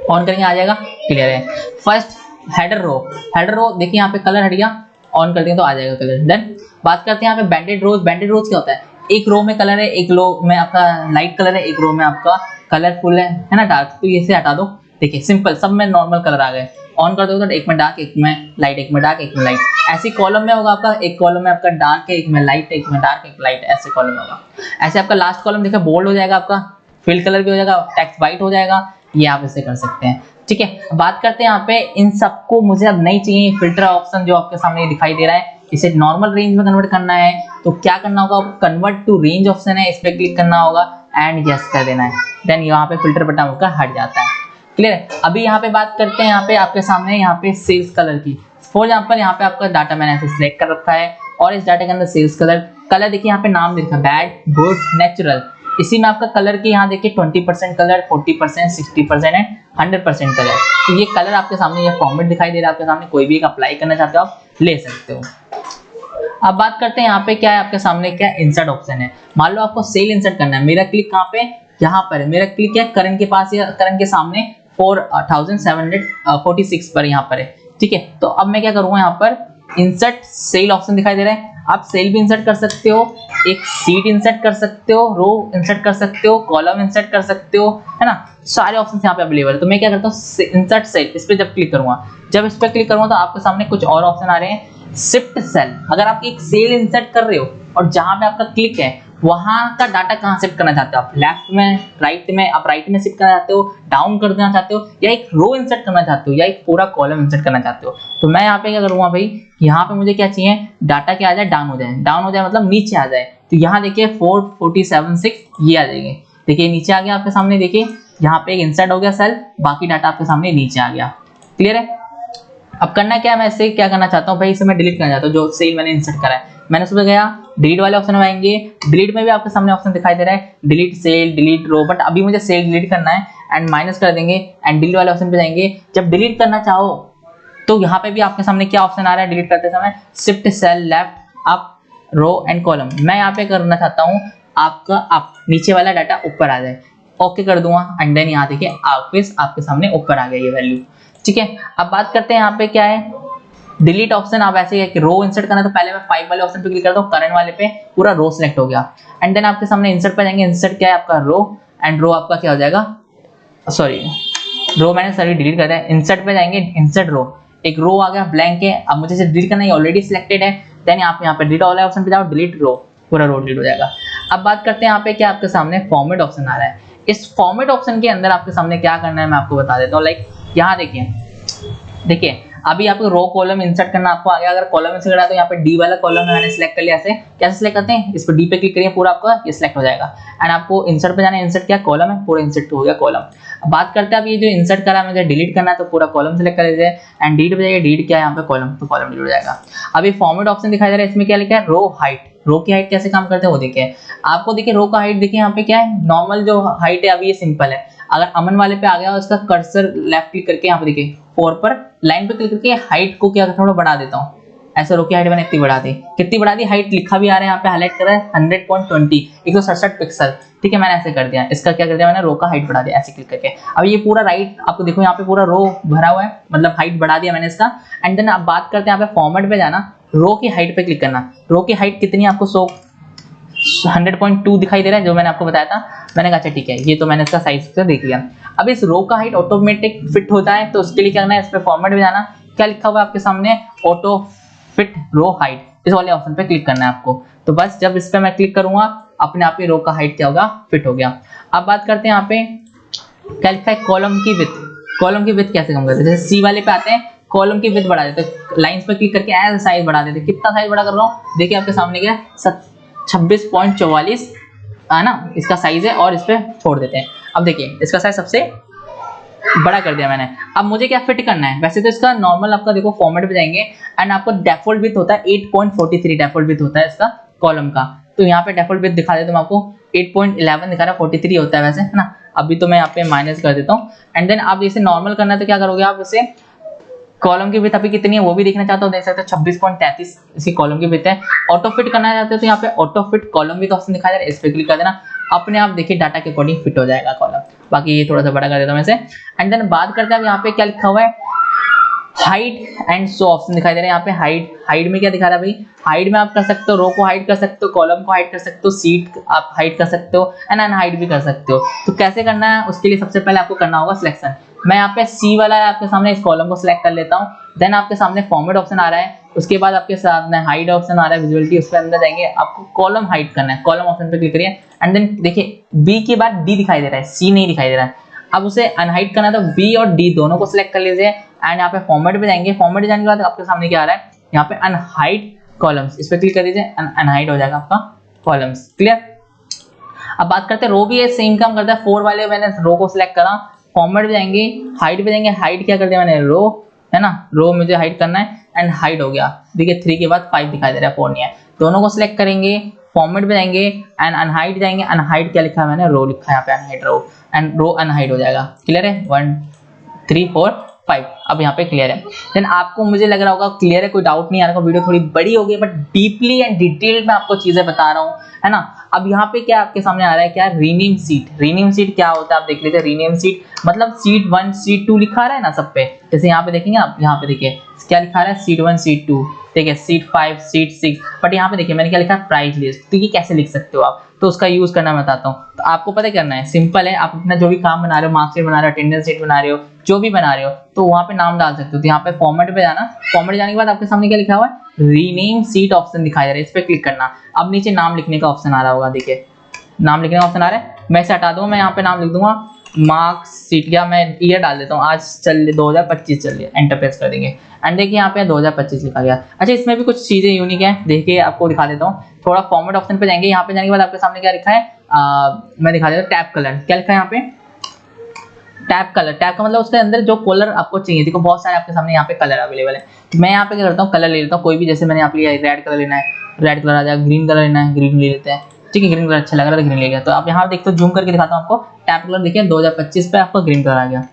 ऑन करेंगे आ जाएगा, क्लियर है। फर्स्ट हेडर रो देखिए यहाँ पे कलर हट गया, ऑन कर देंगे तो आ जाएगा कलर। देन बात करते हैं यहाँ पे बैंडेड रोज क्या होता है, एक रो में कलर है, एक रो में आपका लाइट कलर है, एक रो में आपका कलरफुल है ना डार्क, तो ये से हटा दो। देखिए सिंपल, सब में नॉर्मल कलर आ गए। ऑन कर दो तो एक में डार्क, एक में लाइट, एक में डार्क, एक में लाइट, ऐसे कॉलम में होगा आपका। एक कॉलम में आपका डार्क है, एक में लाइट है, एक में डार्क, एक लाइट, ऐसे कॉलम में होगा। ऐसे आपका लास्ट कॉलम देखिए बोल्ड हो जाएगा, आपका फिल कलर भी हो जाएगा, टेक्स्ट व्हाइट हो जाएगा। ये आप इसे कर सकते हैं। ठीक है, बात करते हैं यहाँ पे इन सबको मुझे अब नहीं चाहिए फिल्टर ऑप्शन जो आपके सामने दिखाई दे रहा है, इसे नॉर्मल रेंज में कन्वर्ट करना है। तो क्या करना होगा, कन्वर्ट टू रेंज ऑप्शन है, इस पे क्लिक करना होगा एंड यस कर देना है। देन यहाँ पे फिल्टर बटन आपका हट जाता है। क्लियर है। अभी यहाँ पे बात करते हैं यहाँ पे आपके सामने यहाँ पे सेल्स कलर की। फॉर एग्जांपल यहाँ पे आपका डाटा मैंने ऐसे सिलेक्ट कर रखा है, और इस डाटा के अंदर सेल्स कलर देखिए यहाँ पे नाम लिखा है बैड, गुड, नेचुरल। इसी में आपका कलर के यहाँ देखिए 20% कलर, 40%, 60% एंड 100% कलर। तो ये कलर आपके सामने, ये फॉर्मेट दिखाई दे रहा है आपके सामने, कोई भी एक अप्लाई करना चाहते हो आप ले सकते हो। अब बात करते हैं यहाँ पे क्या है आपके सामने, क्या इंसर्ट ऑप्शन है। मान लो आपको सेल इंसर्ट करना है, मेरा क्लिक कहाँ पे, यहाँ पर है। मेरा क्लिक है करण के पास या करण के सामने 4746 पर यहाँ पर है। ठीक है। तो अब मैं क्या करूंगा, यहाँ पर इंसर्ट सेल ऑप्शन दिखाई दे रहा है, आप सेल भी इंसर्ट कर सकते हो, एक सीट इंसर्ट कर सकते हो, रो इंसर्ट कर सकते हो, कॉलम इंसर्ट कर सकते हो, है ना, सारे ऑप्शन यहाँ पे अवेलेबल है। तो मैं क्या करता हूँ, इंसर्ट सेल, इस पे जब क्लिक करूंगा, जब इस पे क्लिक करूंगा तो आपके सामने कुछ और ऑप्शन आ रहे हैं। शिफ्ट सेल, अगर आप एक सेल इंसर्ट कर रहे हो और जहां पे आपका क्लिक है वहां का डाटा कहां शिफ्ट करना चाहते हो आप, लेफ्ट में, राइट में, आप राइट में शिफ्ट करना चाहते हो, डाउन कर देना चाहते हो, या एक रो इंसर्ट करना चाहते हो, या एक पूरा कॉलम इंसर्ट करना चाहते हो। तो मैं यहाँ पे क्या करूंगा भाई, यहाँ पे मुझे क्या चाहिए, डाटा क्या आ जाए, डाउन हो जाए, डाउन हो जाए मतलब नीचे आ जाए। तो यहाँ देखिए 4476 ये आ जाएंगे, देखिए नीचे आ गया आपके सामने, देखिए यहाँ पे एक इंसर्ट हो गया सेल, बाकी डाटा आपके सामने नीचे आ गया। क्लियर है। अब करना क्या है, मैं इसे क्या करना चाहता हूँ भाई, इसे मैं डिलीट करना चाहता हूँ, जो सेल मैंने इंसर्ट करा है। मैंने सुबह गया डिलीट वाले ऑप्शन में आएंगे, डिलीट में भी आपके सामने ऑप्शन दिखाई दे रहा है, delete cell, delete row, but अभी मुझे सेल डिलीट करना है, एंड माइनस कर देंगे एंड डिलीट वाले ऑप्शन पे जाएंगे। जब डिलीट करना चाहो तो यहाँ पे भी आपके सामने क्या ऑप्शन आ रहा है डिलीट करते समय, shift cell left up row and column. मैं यहाँ पे करना चाहता हूँ आपका अप, नीचे वाला डाटा ऊपर आ जाए, ओके कर दूंगा, एंड देन यहाँ देखिए वापस आपके सामने ऊपर आ गया ये वैल्यू। ठीक है। अब बात करते हैं यहाँ पे क्या है, डिलीट ऑप्शन। आप ऐसे कि रो इंसर्ट करना है तो पहले मैं 5 वाले ऑप्शन पे क्लिक करता हूँ, करंट वाले पे पूरा रो सिलेक्ट हो गया, एंड देन आपके सामने इंसर्ट पे जाएंगे, इंसर्ट क्या है आपका रो, एंड रो आपका क्या हो जाएगा, सॉरी रो मैंने सॉरी डिलीट कर दिया, इंसर्ट पे जाएंगे, इंसर्ट रो, एक रो आ गया ब्लैंक है, अब मुझे डिलीट करना है, ऑलरेडी सिलेक्टेड है, देन आप यहाँ पे डिलीट वाले ऑप्शन पे जाओ, डिलीट रो, पूरा रो डिलीट हो जाएगा। अब बात करते हैं यहाँ पे क्या आपके सामने फॉर्मेट ऑप्शन आ रहा है। इस फॉर्मेट ऑप्शन के अंदर आपके सामने क्या करना है मैं आपको बता देता हूँ। लाइक यहाँ देखिए अभी आपको रो कॉलम इंसर्ट करना आपको आ गया, अगर कॉलम इंसर्ट करना है तो यहाँ पे डी वाला कॉलम मैंने सिलेक्ट कर लिया। ऐसे कैसे सिलेक्ट करते हैं, इस पर डी पे क्लिक करिए, पूरा आपका ये सिलेक्ट हो जाएगा, एंड आपको इंसर्ट पे जाना है, इंसर्ट क्या कॉलम है, पूरा इंसर्ट हो गया कॉलम। अब बात करते हैं अब ये जो इंसर्ट करा है मुझे डिलीट करना है तो पूरा कॉलम सिलेक्ट कर लीजिए, एंड डिलीट पे जाइए, डिलीट क्या है यहाँ पे कॉलम, तो कॉलम डिलीट हो जाएगा। अभी फॉर्मेट ऑप्शन दिखाई दे रहा है, इसमें क्या लिखा है, रो हाइट। रो की हाइट कैसे काम करते हैं वो देखिए, आपको देखिए रो का हाइट देखिए यहाँ पे क्या है, नॉर्मल जो हाइट है अभी ये सिंपल है, अगर अमन वाले पे आ गया और इसका कर्सर लेफ्ट क्लिक करके यहाँ पे देखिए 4 पर लाइन पे क्लिक करके हाइट को क्या थोड़ा बढ़ा देता हूँ, ऐसे रो की हाइट मैंने इतनी बढ़ा दी, कितनी बढ़ा दी, हाइट लिखा भी आ रहा है यहाँ पे हाईलाइट कर रहा है 100.20 167 पिक्सल। ठीक है, मैंने ऐसे कर दिया, इसका क्या कर दिया मैंने, रो का हाइट बढ़ा दिया ऐसे क्लिक करके। अब ये पूरा राइट आपको देखो यहाँ पे पूरा रो भरा हुआ है, मतलब हाइट बढ़ा दिया मैंने इसका। एंड देन आप बात करते हैं यहाँ पे फॉर्मेट पे जाना, रो की हाइट पे क्लिक करना, रो की हाइट कितनी आपको 100.2 दिखाई दे रहा है जो मैंने आपको बताया था। मैंने कहा अच्छा ठीक है, ये तो मैंने इसका साइज से देख लिया। अब इस रो का हाइट ऑटोमेटिक फिट होता है तो उसके लिए क्या करना है, इस पे फॉर्मेट में जाना, क्या लिखा हुआ है आपके सामने, ऑटो फिट रो हाइट, इस वाले ऑप्शन पे क्लिक करना है आपको। तो बस जब इस पे मैं क्लिक करूंगा अपने आप ही रो का हाइट क्या होगा, फिट हो गया। अब बात करते हैं यहाँ पे क्या लिखा है, कॉलम की विड्थ। कॉलम की विड्थ कैसे कम करते हैं, जैसे सी वाले पे आते हैं कॉलम की विड्थ बढ़ा देते हैं, लाइंस पे क्लिक करके ऐसे साइज बढ़ा देते हैं। कितना साइज बड़ा कर रहा हूँ देखिए आपके सामने क्या 26.44 है ना, इसका साइज है, और इस पे छोड़ देते हैं। अब देखिए इसका साइज सबसे बड़ा कर दिया मैंने। अब मुझे क्या फिट करना है, वैसे तो इसका नॉर्मल आपका देखो फॉर्मेट पे जाएंगे एंड आपको डेफॉल्ट विड्थ होता है 8.43 डेफॉल्ट विड्थ होता है इसका कॉलम का। तो यहाँ पे डेफॉल्ट विड्थ दिखा देता हूँ आपको 8.11 दिखा रहा है, 43 होता है वैसे, है ना। अभी तो मैं यहाँ पे माइनस कर देता हूँ। एंड देन आप इसे नॉर्मल करना है तो क्या करोगे आप, इसे कॉलम की विड्थ अभी कितनी है वो भी देखना चाहते हो, देख सकते हो 26.33 इसकी कॉलम की विड्थ है। ऑटो फिट करना चाहते हो तो यहाँ पे auto fit column width option दिखाया जा रहा है, इस पे क्लिक कर देना, अपने आप देखिए डाटा के अकॉर्डिंग फिट हो जाएगा कॉलम। बाकी ये थोड़ा सा बड़ा कर देता हूं मैं इसे। एंड देन बात करते हैं यहाँ पे क्या लिखा हुआ है, हाइट एंड शो ऑप्शन दिखाई दे रहा है यहाँ पे। हाइट में क्या दिखा रहा है भाई, हाइट में आप कर सकते हो, रो को हाइड कर सकते हो, कॉलम को हाइड कर सकते हो, सीट आप हाइड कर सकते हो, एंड अनहाइड भी कर सकते हो। तो कैसे करना है उसके लिए सबसे पहले आपको करना होगा सिलेक्शन। मैं यहाँ पे सी वाला है आपके सामने, इस कॉलम को सिलेक्ट कर लेता हूँ। देन आपके सामने फॉर्मेट ऑप्शन आ रहा है, उसके बाद आपके सामने हाइड ऑप्शन आ रहा है, विजुअलिटी, उसके अंदर जाएंगे, आपको कॉलम हाइड करना है, कॉलम ऑप्शन पे क्लिक करिए। एंड देन देखिए बी के बाद डी दिखाई दे रहा है, सी नहीं दिखाई दे रहा है। अब उसे अनहाइड करना है तो बी और डी दोनों को सिलेक्ट कर लीजिए एंड यहाँ पे फॉर्मेट पे जाएंगे। फॉर्मेट जाने के बाद आपके सामने क्या आ रहा है, यहाँ पे अनहाइड कॉलम्स, इस पे क्लिक कर दीजिए, अनहाइड हो जाएगा आपका कॉलम्स। क्लियर। अब बात करते हैं रो भी ये सेम काम करता है, 4 वाले मैंने रो को सिलेक्ट करा, फॉर्मेट पे जाएंगे, हाइड पे जाएंगे, हाइड क्या कर दिया मैंने, रो है ना, रो मुझे हाइड करना है एंड हाइड हो गया। देखिए 3 के बाद 5 दिखाई दे रहा है, 4 नहीं है। दोनों को सिलेक्ट करेंगे, फॉर्मेट पे जाएंगे एंड अनहाइड जाएंगे, अनहाइड क्या लिखा है मैंने, रो लिखा है यहाँ पे, unhide row, and row unhide हो जाएगा। क्लियर है, 1 3 4 5। अब यहाँ पे क्लियर है। देन आपको मुझे लग रहा होगा क्लियर है, कोई डाउट नहीं आ रहा होगा, वीडियो थोड़ी बड़ी हो गई बट डीपली एंड डिटेल्ड में आपको चीजें बता रहा हूँ, है ना। अब यहाँ पे क्या आपके सामने आ रहा है, क्या रीनेम सीट। रीनेम सीट क्या होता है आप देख लीजिए। रीनेम सीट मतलब सीट 1 सीट 2 लिखा रहा है ना सब पे, जैसे यहाँ पे देखेंगे आप, यहाँ पे देखिए क्या लिखा रहा है, सीट 1 सीट 2, ठीक है, सीट 5 सीट 6, बट यहाँ पे देखिए मैंने क्या लिखा है, प्राइस लिस्ट। तो ये कैसे लिख सकते हो आप, तो उसका यूज करना मैं बताता हूँ। तो आपको पता करना है, सिंपल है, आप अपना जो भी काम बना रहे हो, मार्कशीट बना रहे हो, अटेंडेंस शीट बना रहे हो, जो भी बना रहे हो, तो वहां पे नाम डाल सकते हो। तो यहाँ पे फॉर्मेट पे जाना, फॉर्मेट जाने के बाद आपके सामने क्या लिखा हुआ है, रीनेम सीट ऑप्शन दिखाई दे रहा है, इस पे क्लिक करना। अब नीचे नाम लिखने का ऑप्शन आ रहा होगा, देखिए नाम लिखने का ऑप्शन आ रहा है, मैं इसे हटा दूंगा, मैं यहाँ पे नाम लिख दूंगा मार्क्स सीट, क्या मैं ईयर डाल देता हूँ, आज चल 2025 चल रही है, एंटर प्रेस कर देंगे एंड देखिए यहाँ पे 2025 लिखा गया। अच्छा इसमें भी कुछ चीजें यूनिक है, देखिए आपको दिखा देता हूँ। थोड़ा फॉर्मेट ऑप्शन पे जाएंगे, यहाँ पे जाने के बाद आपके सामने क्या लिखा है, मैं दिखा देता हूँ, टैब कलर। क्या लिखा है यहाँ पे, टैब कलर। टैब का मतलब उसके अंदर जो कलर आपको चाहिए, देखो बहुत सारे आपके सामने यहाँ पे कलर अवेलेबल है। मैं यहाँ पे क्या करता हूँ, कलर ले लेता हूँ कोई भी, जैसे मैंने यहाँ पे लिया रेड कलर लेना है, रेड कलर आ जाएगा, ग्रीन कलर लेना है, ग्रीन ले लेते हैं, ठीक है, ग्रीन कलर अच्छा लग रहा है, ग्रीन ले लिया। तो आप यहाँ देखते हो, जूम करके दिखाता हूँ आपको, टैब कलर देखिए 2025 पे आपको ग्रीन कलर आ गया,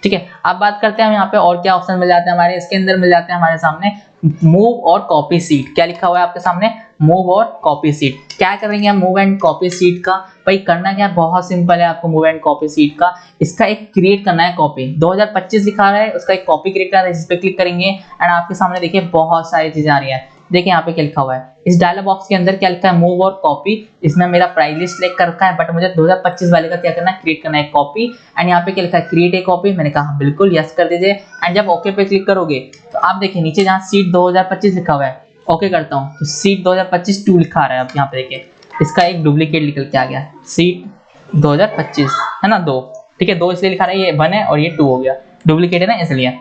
ठीक है। अब बात करते हैं हम यहाँ पे और क्या ऑप्शन मिल जाते हैं हमारे, इसके अंदर मिल जाते हैं हमारे सामने मूव और कॉपी सीट। क्या लिखा हुआ है आपके सामने, मूव और कॉपी सीट। क्या करेंगे हम मूव एंड कॉपी सीट का, भाई करना क्या है, बहुत सिंपल है, आपको मूव एंड कॉपी सीट का इसका एक क्रिएट करना है कॉपी। 2025 लिखा रहा है, उसका एक कॉपी क्रिएट करना है, इस पे क्लिक करेंगे एंड आपके सामने देखिए बहुत सारी चीजें आ रही है। देखिए यहाँ पे क्या लिखा हुआ है, इस डायलॉग बॉक्स के अंदर क्या लिखा है, मूव और कॉपी। इसमें मेरा प्राइस लिस्ट सिलेक्ट कर रखा है, बट मुझे 2025 वाले का क्या करना है, क्रिएट करना है कॉपी। एंड यहाँ पे क्या लिखा है, क्रिएट ए कॉपी। मैंने कहा बिल्कुल यस कर दीजिए एंड जब ओके पे क्लिक करोगे तो आप देखिए नीचे जहाँ सीट 2025 लिखा हुआ है, ओके करता हूँ तो सीट 2025 2 लिखा रहा है। अब यहाँ पे देखिए इसका एक डुप्लीकेट निकल के आ गया, सीट 2025 है ना 2, ठीक है, 2 इसलिए लिखा रहा है, ये 1 है और ये 2 हो गया, डुप्लीकेट है ना इसलिए।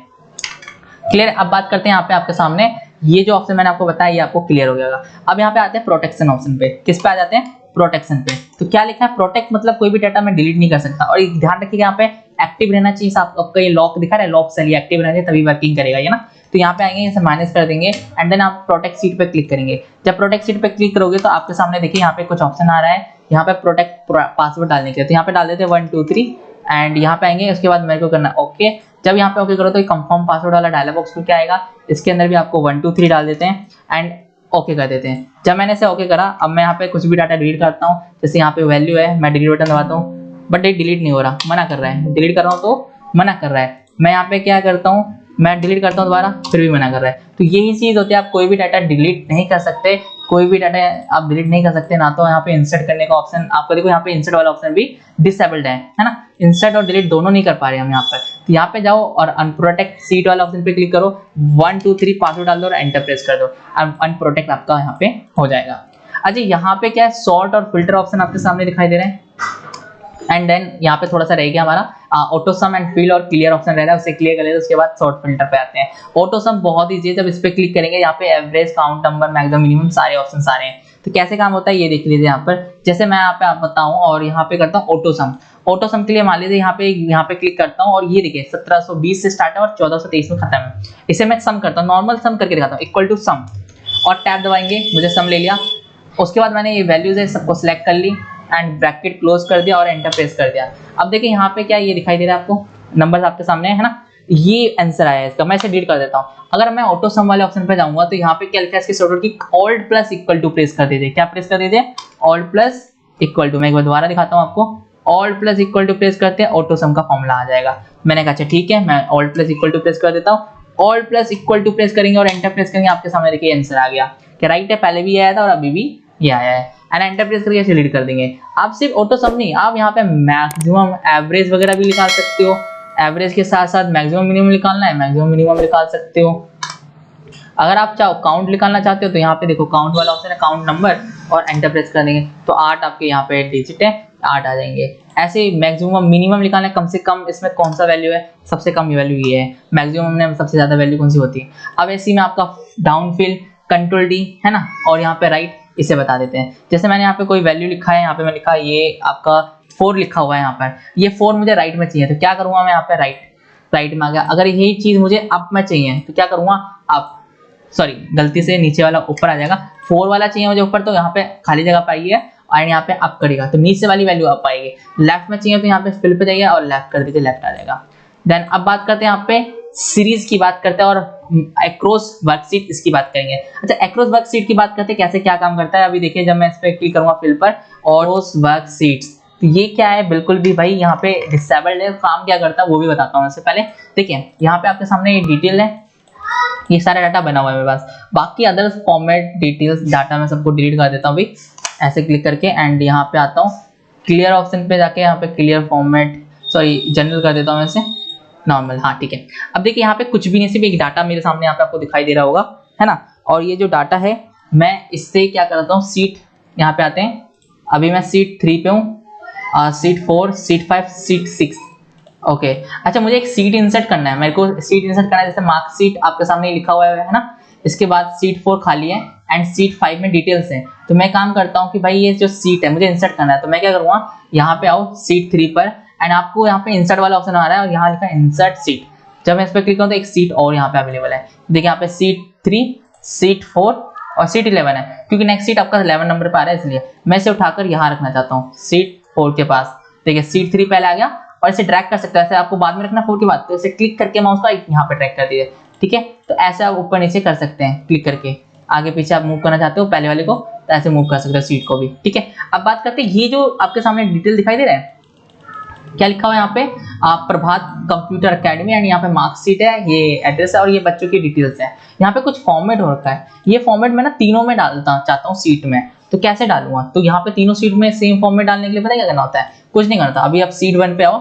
क्लियर। अब बात करते हैं यहाँ पे आपके सामने, ये जो ऑप्शन मैंने आपको बताया ये आपको क्लियर हो जाएगा। अब यहाँ पे आते हैं प्रोटेक्शन ऑप्शन पे। किस पे आ जाते हैं, प्रोटेक्शन पे। तो क्या लिखा है, प्रोटेक्ट मतलब कोई भी डाटा मैं डिलीट नहीं कर सकता, और ध्यान रखिएगा यहाँ पे एक्टिव रहना चाहिए। आपका ये लॉक दिखा रहा है, लॉक सही एक्टिव रहना चाहिए तभी वर्किंग करेगा ये ना। तो यहाँ पे आएंगे, इसे माइनस कर देंगे एंड देन आप प्रोटेक्ट सीट पे क्लिक करेंगे। जब प्रोटेक्ट सीट पे क्लिक करोगे तो आपके सामने देखिए यहाँ पे कुछ ऑप्शन आ रहा है, यहाँ पे प्रोटेक्ट पासवर्ड डालने के लिए। तो यहाँ पे डाल देते हैं 1 2 3 एंड यहाँ पे आएंगे, उसके बाद मेरे को करना ओके। जब यहाँ पे ओके करो तो कंफर्म पासवर्ड वाला डायलॉग बॉक्स में क्या आएगा, इसके अंदर भी आपको 1 2 3 डाल देते हैं एंड ओके कर देते हैं। जब मैंने इसे ओके करा, अब मैं यहाँ पे कुछ भी डाटा डिलीट करता हूँ, जैसे यहाँ पे वैल्यू है, मैं डिलीट बटन दबाता हूँ बट ये डिलीट नहीं हो रहा, मना कर रहा है, डिलीट कर रहा हूँ तो मना कर रहा है। मैं यहाँ पे क्या करता हूँ, मैं डिलीट करता हूँ दोबारा, फिर भी मना कर रहा है। तो यही चीज होती है, आप कोई भी डाटा डिलीट नहीं कर सकते, कोई भी डाटा आप डिलीट नहीं कर सकते ना। तो यहाँ पे इंसर्ट करने का ऑप्शन आपको देखो, यहाँ पे इंसर्ट वाला ऑप्शन भी डिसेबल्ड है ना, इंसर्ट और डिलीट दोनों नहीं कर पा रहे हम यहाँ पर। तो यहाँ पे जाओ और अनप्रोटेक्ट सीट वाला ऑप्शन पे क्लिक करो, 1 2 3 पासवर्ड डाल दो और एंटर प्रेस कर दो, अनप्रोटेक्ट आपका यहाँ पे हो जाएगा। अच्छा यहाँ पे क्या है, सॉर्ट और फिल्टर ऑप्शन आपके सामने दिखाई दे रहे हैं एंड देन यहाँ पे थोड़ा सा रह गया हमारा ऑटो सम एंड फिल और क्लियर ऑप्शन रह रहा है, उसे क्लियर कर लेते हैं। उसके बाद सॉर्ट फिल्टर पे आते हैं। ऑटो सम बहुत ईजी है, जब इस पे क्लिक करेंगे यहाँ पे average, count, number, maximum, minimum सारे ऑप्शन आ रहे हैं। तो कैसे काम होता है ये देख लीजिए यहाँ पर, जैसे मैं यहाँ पे आप बताऊं और यहाँ पे करता हूँ ऑटो सम। ऑटो सम के लिए मान लीजिए यहाँ पे क्लिक करता हूँ और ये देखिए 1720 से स्टार्ट है और 1423 में खत्म है। इसे मैं सम करता हूँ, नॉर्मल सम करके दिखाता हूँ, इक्वल टू सम और टैब दबाएंगे, मुझे सम ले लिया। उसके बाद मैंने ये वैल्यूज है सबको सिलेक्ट कर ली एंड ब्रैकेट क्लोज कर दिया और एंटर प्रेस कर दिया। अब देखिए यहाँ पे क्या ये दिखाई दे रहा है आपको, नंबर्स आपके सामने है ना, ये आंसर आया है इसका। मैं इसे डिलीट कर देता हूँ। अगर मैं ऑटो सम वाले ऑप्शन पे जाऊंगा तो यहाँ पे क्या लिखा है इसके शॉर्टकट की, alt plus equal to press कर दीजिए। क्या प्रेस कर दीजिए, ऑल्ट प्लस इक्वल टू। मैं एक बार दोबारा दिखाता हूँ आपको, alt plus equal to press करते हैं, ऑटो सम का फॉर्मूला आ जाएगा। मैंने कहा अच्छा ठीक है, मैं alt plus equal to press कर देता हूँ। Alt plus equal to press करेंगे और एंटर प्रेस करेंगे, आपके सामने देखिए आंसर आ गया। क्या राइट है, पहले भी आया था और अभी भी ये आया है। एंड एंटर प्रेस करके डिलीट कर देंगे। आप सिर्फ ऑटो सम नहीं, आप यहाँ पे मैक्सिमम, एवरेज वगैरह भी निकाल सकते हो। एवरेज के साथ साथ मैक्सिमम मिनिमम निकालना है, मैक्सिमम मिनिमम निकाल सकते हो। अगर आप चाहो काउंट निकालना चाहते हो तो यहाँ पे देखो काउंट वाला ऑप्शन है, काउंट नंबर, और एंटर प्रेस कर देंगे तो 8 आपके यहाँ पे डिजिट है, 8 आ जाएंगे। ऐसे मैक्सिमम मिनिमम निकालना है, कम से कम इसमें कौन सा वैल्यू है, सबसे कम वैल्यू ये है। मैक्सिमम में सबसे ज्यादा वैल्यू कौन सी होती है। अब ऐसी में आपका डाउन फिल, कंट्रोल डी है ना, और यहाँ पे राइट, इसे बता देते हैं। जैसे मैंने यहाँ पे कोई वैल्यू लिखा है, यहाँ पे मैं लिखा ये आपका 4 लिखा हुआ है, यहाँ पर ये 4 मुझे राइट में चाहिए, तो क्या करूंगा मैं यहाँ पे राइट में आ गया। अगर यही चीज मुझे अप में चाहिए तो क्या करूंगा, अप, सॉरी गलती से नीचे वाला ऊपर आ जाएगा। 4 वाला चाहिए मुझे ऊपर, तो यहाँ पे खाली जगह पाइए और यहाँ पे अप करेगा तो नीचे वाली वैल्यू अप आएगी। लेफ्ट में चाहिए तो यहाँ पे फिल पे जाइए और लेफ्ट कर दीजिए, लेफ्ट आ जाएगा। देन अब बात करते हैं यहाँ पे सीरीज की बात करते हैं और एक्रोस वर्कशीट इसकी बात करेंगे। अच्छा, एक्रोस वर्कशीट की बात करते हैं कैसे क्या काम करता है। अभी देखिए जब मैं इस पे क्लिक करूंगा फिल पर और वर्कशीट्स, तो ये क्या है, बिल्कुल भी भाई यहाँ पे डिसेबल्ड है। काम क्या करता है वो भी बताता हूँ। इससे पहले देखिए यहाँ पे आपके सामने ये डिटेल है, ये सारा डाटा बना हुआ है मेरे पास। बाकी अदर्स फॉर्मेट डिटेल्स डाटा मैं सबको डिलीट कर देता हूँ अभी ऐसे क्लिक करके, एंड यहाँ पे आता हूँ क्लियर ऑप्शन पे जाके यहाँ पे क्लियर फॉर्मेट, सॉरी जनरल कर देता हूँ ऐसे नॉर्मल। हाँ ठीक है। अब देखिए यहाँ पे कुछ भी नहीं, सिर्फ एक डाटा मेरे सामने यहाँ पे आपको दिखाई दे रहा होगा, है ना। और ये जो डाटा है मैं इससे क्या करता हूँ, सीट यहाँ पे आते हैं। अभी मैं सीट 3 पे हूँ, सीट 4, सीट 5, सीट 6। ओके अच्छा, मुझे एक सीट इंसर्ट करना है, मेरे को सीट इंसर्ट करना है। जैसे मार्कशीट आपके सामने लिखा हुआ है ना, इसके बाद सीट 4 खाली है एंड सीट 5 में डिटेल्स हैं। तो मैं काम करता हूँ कि भाई ये जो सीट है मुझे इंसर्ट करना है, तो मैं क्या करूँगा, यहाँ पे आओ सीट 3 पर एंड आपको यहाँ पे इंसर्ट वाला ऑप्शन आ रहा है और यहाँ लिखा है इंसर्ट सीट। जब मैं इस पर क्लिक करूँ तो एक सीट और यहाँ पे अवेलेबल है। देखिए यहाँ पे सीट 3, सीट 4 और सीट 11 है, क्योंकि नेक्स्ट सीट आपका 11 नंबर पे आ रहा है, इसलिए मैं इसे उठाकर यहाँ रखना चाहता हूँ सीट 4 के पास। देखिए सीट 3 पहले आ गया और इसे ड्रैग कर सकते हैं, ऐसे आपको बाद में रखना 4 के बाद, तो इसे क्लिक करके माउस का यहाँ पे ड्रैग कर दीजिए। ठीक है, तो ऐसे आप ऊपर नीचे कर सकते हैं क्लिक करके। आगे पीछे आप मूव करना चाहते हो पहले वाले को तो ऐसे मूव कर सकते हो सीट को भी। ठीक है, अब बात करते हैं ये जो आपके सामने डिटेल दिखाई दे रहा है, क्या लिखा हुआ है यहाँ पे, प्रभात कंप्यूटर एकेडमी, एंड यहाँ पे मार्कशीट है, ये एड्रेस है और ये बच्चों की डिटेल्स है। यहाँ पे कुछ फॉर्मेट हो रखा है, ये फॉर्मेट मैं ना तीनों में डालता चाहता हूँ सीट में, तो कैसे डालूंगा। तो यहाँ पे तीनों सीट में सेम फॉर्मेट डालने के लिए पता है क्या करना होता है, कुछ नहीं करता। अभी आप सीट 1 पे आओ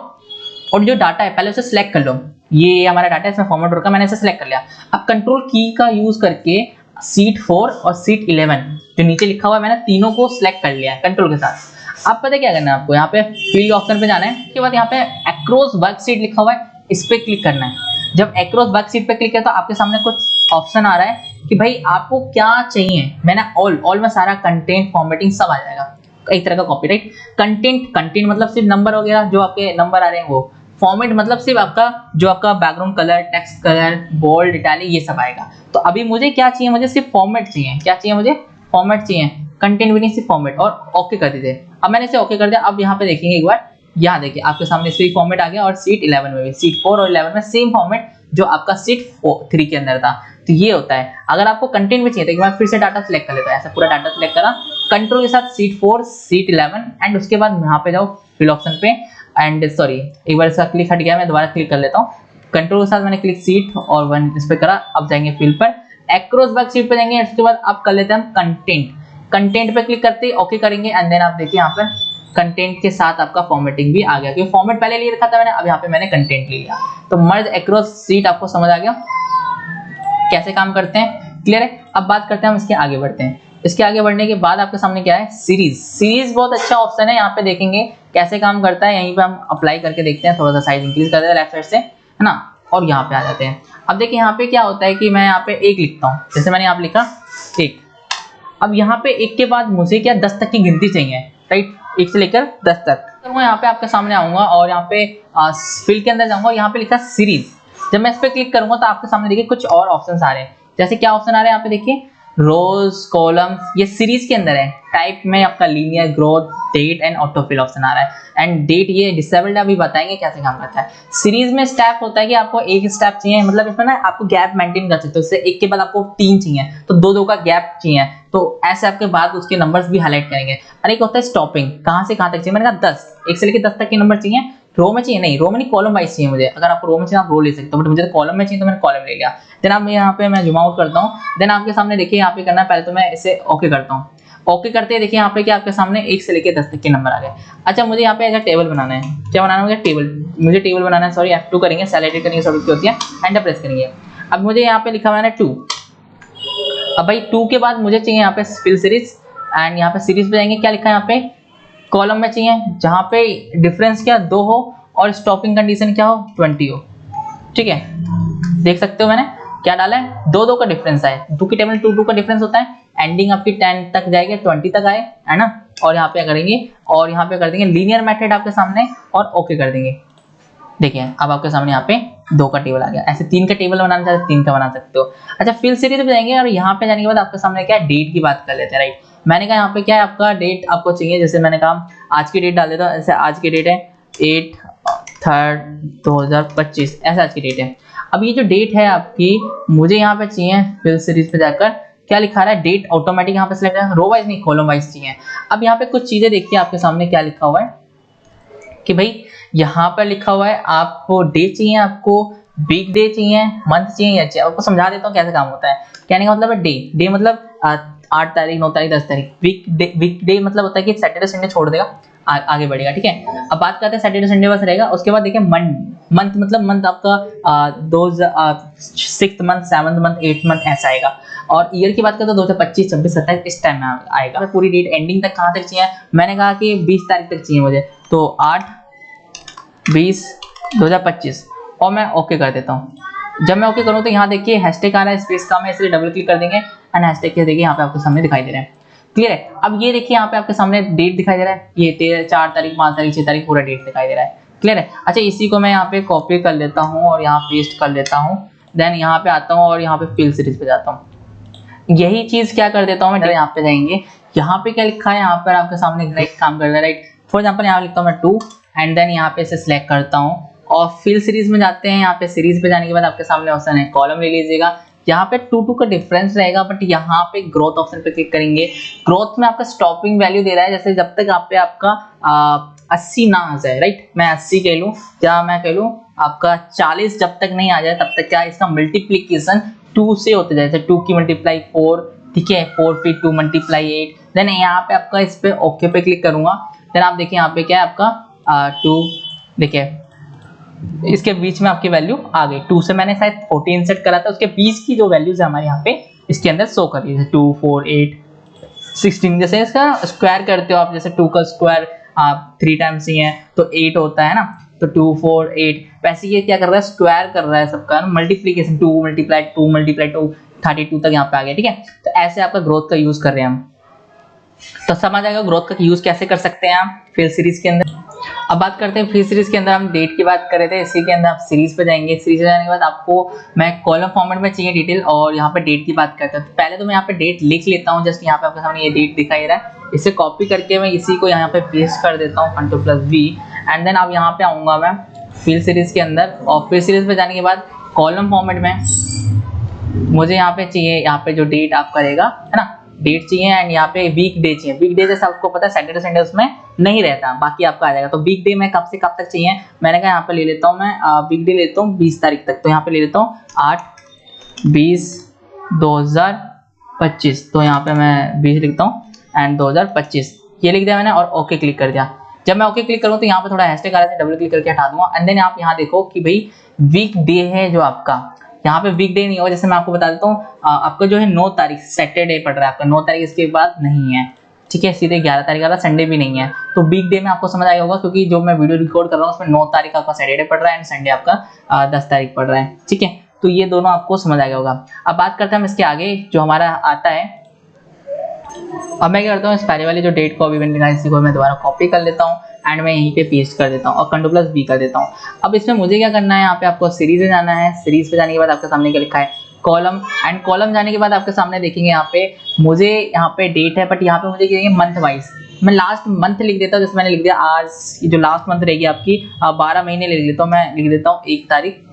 और जो डाटा है पहले उसे सिलेक्ट कर लो। ये हमारा डाटा है, इसमें फॉर्मेट हो रखा है, मैंने इसे सिलेक्ट कर लिया। अब कंट्रोल की का यूज करके सीट 4 और सीट 11 जो नीचे लिखा हुआ है मैंने तीनों को सिलेक्ट कर लिया है कंट्रोल के साथ। अब पता है क्या करना है आपको, यहाँ पे फील्ड ऑप्शन पे जाना है, उसके बाद यहाँ पे एक्रोस वर्कशीट लिखा हुआ है, इस पे क्लिक करना है। जब एक्रोस वर्कशीट पे क्लिक किया तो आपके सामने कुछ ऑप्शन आ रहा है कि भाई आपको क्या चाहिए। मैंने ऑल में सारा कंटेंट फॉर्मेटिंग सब आ जाएगा, एक तरह का कॉपीराइट। कंटेंट मतलब सिर्फ नंबर वगैरह जो आपके नंबर आ रहे हैं वो, फॉर्मेट मतलब सिर्फ आपका जो आपका background colour, text colour, bold, italic ये सब आएगा। तो अभी मुझे क्या चाहिए, मुझे सिर्फ फॉर्मेट चाहिए। क्या चाहिए मुझे, फॉर्मेट चाहिए, कंटेंट भी नहीं सिर्फ फॉर्मेट, और ओके कर दीजिए। अब मैंने इसे ओके कर दिया। अब यहाँ पे देखेंगे एक बार, यहाँ देखिए आपके सामने इस पे फॉर्मेट आ गया और सीट 11 में भी, सीट 4 और 11 में सेम फॉर्मेट जो आपका सीट 3 के अंदर था। तो ये होता है। अगर आपको कंटेंट भी चाहिए तो एक बार फिर से डाटा सिलेक्ट कर लेता है, ऐसा पूरा डाटा सिलेक्ट करा कंट्रोल के साथ सीट 4, सीट 11 एंड उसके बाद यहाँ पे जाओ फिल ऑप्शन पे एंड सॉरी एक बार इसका क्लिक हट गया, मैं दोबारा क्लिक कर लेता हूँ। कंट्रोल के साथ मैंने क्लिक सीट और 1 इस पे करा। अब जाएंगे फिल पर, एक्रोस वर्कशीट पे जाएंगे, उसके बाद आप कर लेते हैं कंटेंट। कंटेंट पे क्लिक करते ही ओके करेंगे एंड देन आप देखिए यहाँ पर कंटेंट के साथ आपका फॉर्मेटिंग भी आ गया, क्योंकि फॉर्मेट पहले ले रखा था मैंने, अब यहाँ पे मैंने कंटेंट ले लिया। तो मर्ज एक्रोस सीट आपको समझ आ गया कैसे काम करते हैं, क्लियर है। अब बात करते हैं हम इसके आगे बढ़ते हैं। इसके आगे बढ़ने के बाद आपके सामने क्या है, सीरीज बहुत अच्छा ऑप्शन है। यहाँ पे देखेंगे कैसे काम करता है, यहीं पे हम अप्लाई करके देखते हैं। थोड़ा सा साइज इंक्रीज कर देते हैं लेफ्ट साइड से, है ना, और यहाँ पे आ जाते हैं। अब देखिए यहाँ पे क्या होता है कि मैं यहाँ पे 1 लिखता हूँ, जैसे मैंने यहाँ पे लिखा 1। अब यहाँ पे 1 के बाद मुझे क्या 10 तक की गिनती चाहिए, राइट, 1 से लेकर 10 तक। तो मैं यहाँ पे आपके सामने आऊंगा और यहाँ पे फिल के अंदर जाऊंगा, यहाँ पे लिखा सीरीज। जब मैं इस पे क्लिक करूंगा तो आपके सामने देखिए कुछ और ऑप्शंस आ रहे हैं। जैसे क्या ऑप्शन आ रहे हैं यहाँ पे देखिए, रोज, कॉलम्स, ये सीरीज के अंदर है। टाइप में आपका linear, growth, date and autofill option आ रहा है। एंड डेट ये डिसेबल्ड है, अभी बताएंगे कैसे काम करता है। सीरीज में स्टेप होता है कि आपको एक स्टेप चाहिए, मतलब इसमें ना आपको गैप मेंटेन कर सकते हो। जैसे 1 के बाद आपको 3 चाहिए तो 2 का गैप चाहिए, तो ऐसे आपके बाद उसके नंबर्स भी हाईलाइट करेंगे। और एक होता है स्टॉपिंग, कहां से कहां तक चाहिए, मैंने कहा 10, 1 से लेकर 10 तक के नंबर चाहिए। रो में चाहिए नहीं, रो में नहीं, कॉलम वाइज चाहिए मुझे। अगर आपको रो में चाहिए आप रो ले सकते हो, बट मुझे तो कॉलम में चाहिए तो मैंने कॉलम ले लिया। देन आप यहाँ पे मैं जूम आउट करता हूँ, देन आपके सामने देखिए यहाँ पे करना है, पहले तो मैं इसे ओके करता हूँ। ओके करते हैं देखिए यहाँ पे क्या आपके सामने 1 से लेकर 10 तक के नंबर आ गए। अच्छा मुझे यहाँ पे अगर टेबल बनाना है, क्या बनाना होगा, टेबल, मुझे टेबल बनाना है, सॉरी F2 करेंगे, सेल एडिट करने की जरूरत होती है, एंटर प्रेस करेंगे। अब मुझे यहाँ पे लिखा हुआ है 2। अब भाई 2 के बाद मुझे चाहिए यहाँ पे फिल सीरीज, एंड यहाँ पे सीरीज पे जाएंगे, क्या लिखा है यहाँ पे, कॉलम में चाहिए जहाँ पे डिफरेंस क्या 2 हो और स्टॉपिंग कंडीशन क्या हो 20 हो। ठीक है, देख सकते हो मैंने क्या डाला है, 2 का डिफरेंस है। 2 की टेबल 2 का डिफरेंस होता है, एंडिंग आपकी 10 तक जाएगी, 20 तक आए, है ना। और यहाँ पे करेंगे और यहाँ पे कर देंगे लीनियर मेथड आपके सामने और ओके कर देंगे। देखिए अब आपके सामने यहाँ पे 2 का टेबल आ गया। ऐसे 3 का टेबल बनाना चाहते 3 का बना सकते हो। अच्छा फिल सीरीज पे जाएंगे और यहाँ पे जाने के बाद आपके सामने क्या है, डेट की बात कर लेते हैं, राइट। मैंने कहा यहाँ पे क्या है, आपका डेट आपको चाहिए, जैसे मैंने कहा आज की डेट डाल देता हूँ। जैसे आज की डेट है 8 3rd 2025 ऐसा आज की डेट है। अब ये जो डेट है आपकी, मुझे यहाँ पे चाहिए फिल सीरीज पे जाकर क्या लिखा रहा है, डेट ऑटोमेटिक यहाँ पे सिलेक्ट है, रो वाइज नहीं कॉलम वाइज चाहिए। अब यहाँ पे कुछ चीजें देखिए आपके सामने क्या लिखा हुआ है कि भाई यहाँ पर लिखा हुआ है आपको डे चाहिए, आपको वीक डे चाहिए, मंथ चाहिए या चाहिए। आपको समझा देता हूँ कैसे काम होता है। कहने का मतलब है डे मतलब 8 तारीख 9 तारीख 10 तारीख। वीक डे मतलब होता है कि सैटरडे संडे छोड़ देगा, आगे बढ़ेगा, ठीक है। अब बात करते हैं सैटरडे संडे बस रहेगा। उसके बाद देखिए मंथ मतलब मंथ आपका 6th month 7th month 8th month ऐसा आएगा। और ईयर की बात करें तो 2025 26 27 इस टाइम में आएगा। पूरी डेट एंडिंग तक कहाँ तक चाहिए, मैंने कहा कि 20 तारीख तक चाहिए मुझे, तो 8/20/2025 और मैं ओके कर देता हूँ। जब मैं ओके करूँ तो यहाँ देखिए हैशटैग आ रहा है, स्पेस का मैं इसलिए डबल क्लिक कर देंगे एंड हैशटैग के देखिए यहाँ पे आपके सामने दिखाई दे रहे हैं। क्लियर है। अब ये देखिए यहाँ पे आपके सामने डेट दिखाई दे रहा है, ये 4 तारीख 5 तारीख 6 तारीख पूरा डेट दिखाई दे रहा है। क्लियर है। अच्छा इसी को मैं यहाँ पे कॉपी कर लेता हूँ और यहाँ पेस्ट कर लेता हूँ। देन यहाँ पे आता हूँ और यहाँ पे फिल सीरीज पे जाता हूँ। यही चीज क्या कर देता हूँ मैं, यहाँ पे जाएंगे, यहाँ पे क्या लिखा है, यहाँ पर आपके सामने राइट काम कर रहा है, राइट। फॉर एग्जाम्पल यहाँ लिखता हूँ मैं 2 एंड देन यहाँ पे इसे सिलेक्ट करता हूँ और फिल सीरीज में जाते हैं। यहाँ पे सीरीज पे जाने के बाद आपके सामने ऑप्शन है कॉलम ले लीजिएगा। यहाँ पे 2 का डिफरेंस रहेगा, बट यहाँ पे ग्रोथ ऑप्शन पे क्लिक करेंगे। ग्रोथ में आपका स्टॉपिंग वैल्यू दे रहा है, जैसे जब तक आप पे आपका 80 ना आ जाए, राइट। मैं 80 कह लूँ या मैं कह लूँ आपका 40 जब तक नहीं आ जाए तब तक क्या इसका मल्टीप्लीकेशन 2 से होते जाए, जैसे 2 की मल्टीप्लाई 4, ठीक है, 4 फिर 2 मल्टीप्लाई 8। देन यहाँ पे आपका इस पे ओके पे क्लिक करूंगा। देन आप देखिए यहाँ पे क्या है आपका 2, देखिए इसके बीच में आपकी वैल्यू आ गई। 2 से मैंने शायद 40 सेट करा था, उसके बीच की जो वैल्यूज है हमारे यहाँ पे इसके अंदर शो कर रही है, 2 4 8 16। जैसे इसका स्क्वायर करते हो आप, जैसे 2 का स्क्वायर आप 3 टाइम्स ही है तो 8 होता है ना, तो 2 4 8। वैसे ये क्या कर रहा है, स्क्वायर कर रहा है सबका मल्टीप्लीकेशन, 2 मल्टीप्लाई 2 मल्टीप्लाई 2 32 तक यहाँ पे आ गया, ठीक है। तो ऐसे आपका ग्रोथ का यूज कर रहे हैं हम, तो समझ आएगा ग्रोथ का यूज कैसे कर सकते हैं आप फिल सीरीज के अंदर। अब बात करते हैं फिल सीरीज के अंदर, हम डेट की बात कर रहे थे, इसी के अंदर आप सीरीज पे जाएंगे। सीरीज पे जाने के बाद आपको मैं कॉलम फॉर्मेट में चाहिए डिटेल और यहाँ पे डेट की बात करते हैं। तो पहले तो मैं यहाँ पे डेट लिख लेता हूँ, जस्ट यहाँ पे आपके सामने ये डेट दिखाई दे रहा है, इसे कॉपी करके मैं इसी को यहाँ पे पेस्ट कर देता हूँ Ctrl+V एंड देन अब यहाँ पे आऊंगा मैं फिल सीरीज के अंदर। और फिल सीरीज पे जाने के बाद कॉलम फॉर्मेट में मुझे यहाँ पे चाहिए, यहाँ पे जो डेट आप करेगा है ना, डेट चाहिए एंड यहाँ पे वीक डे चाहिए। वीक डे जैसे आपको पता है सैटरडे संडे उसमें नहीं रहता, बाकी आपका आ जाएगा। तो वीक डे में कब से कब तक चाहिए, मैंने कहा यहाँ पे ले लेता हूँ मैं वीक डे लेता हूँ 20 तारीख तक, तो यहाँ पे ले लेता हूँ 8/20/2025। तो यहाँ पे मैं 20 लिखता हूँ एंड 2025 ये लिख दिया मैंने और ओके क्लिक कर दिया। जब मैं ओके क्लिक करूँ तो यहाँ पे थोड़ा हैशटैग आ रहा है, डबल क्लिक करके हटा दूंगा एंड देन आप यहाँ देखो कि भाई वीक डे है जो आपका, यहाँ पे वीक डे नहीं होगा। जैसे मैं आपको बता देता हूँ आपका जो है 9 तारीख सैटरडे पड़ रहा है आपका, 9 तारीख इसके बाद नहीं है, ठीक है, सीधे 11 तारीख आ रहा है, संडे भी नहीं है। तो वीक डे में आपको समझ आएगा होगा, क्योंकि जो मैं वीडियो रिकॉर्ड कर रहा हूँ उसमें 9 तारीख आपका सैटरडे पड़ रहा है एंड संडे आपका 10 तारीख पड़ रहा है, ठीक है। तो ये दोनों आपको समझ आएगा होगा। अब बात करते हैं हम इसके आगे जो हमारा आता है। अब मैं क्या करता हूँ, इस पहले वाली जो डेट को अभी मैंने इसी को मैं दोबारा कॉपी कर लेता हूँ एंड मैं यहीं पे पेस्ट कर देता हूँ और Ctrl+V कर देता हूँ। अब इसमें मुझे क्या करना है, यहाँ पे आपको सीरीज में जाना है। सीरीज पे जाने के बाद आपके सामने क्या लिखा है कॉलम एंड कॉलम जाने के बाद आपके सामने देखेंगे यहाँ पे मुझे यहाँ पे डेट है, बट यहाँ पे मुझे चाहिए मंथ वाइज। मैं लास्ट मंथ लिख देता हूँ, जैसे मैंने लिख दिया आज जो लास्ट मंथ रहेगी आपकी 12 महीने लिख लेता हूँ। मैं लिख देता हूँ 1 तारीख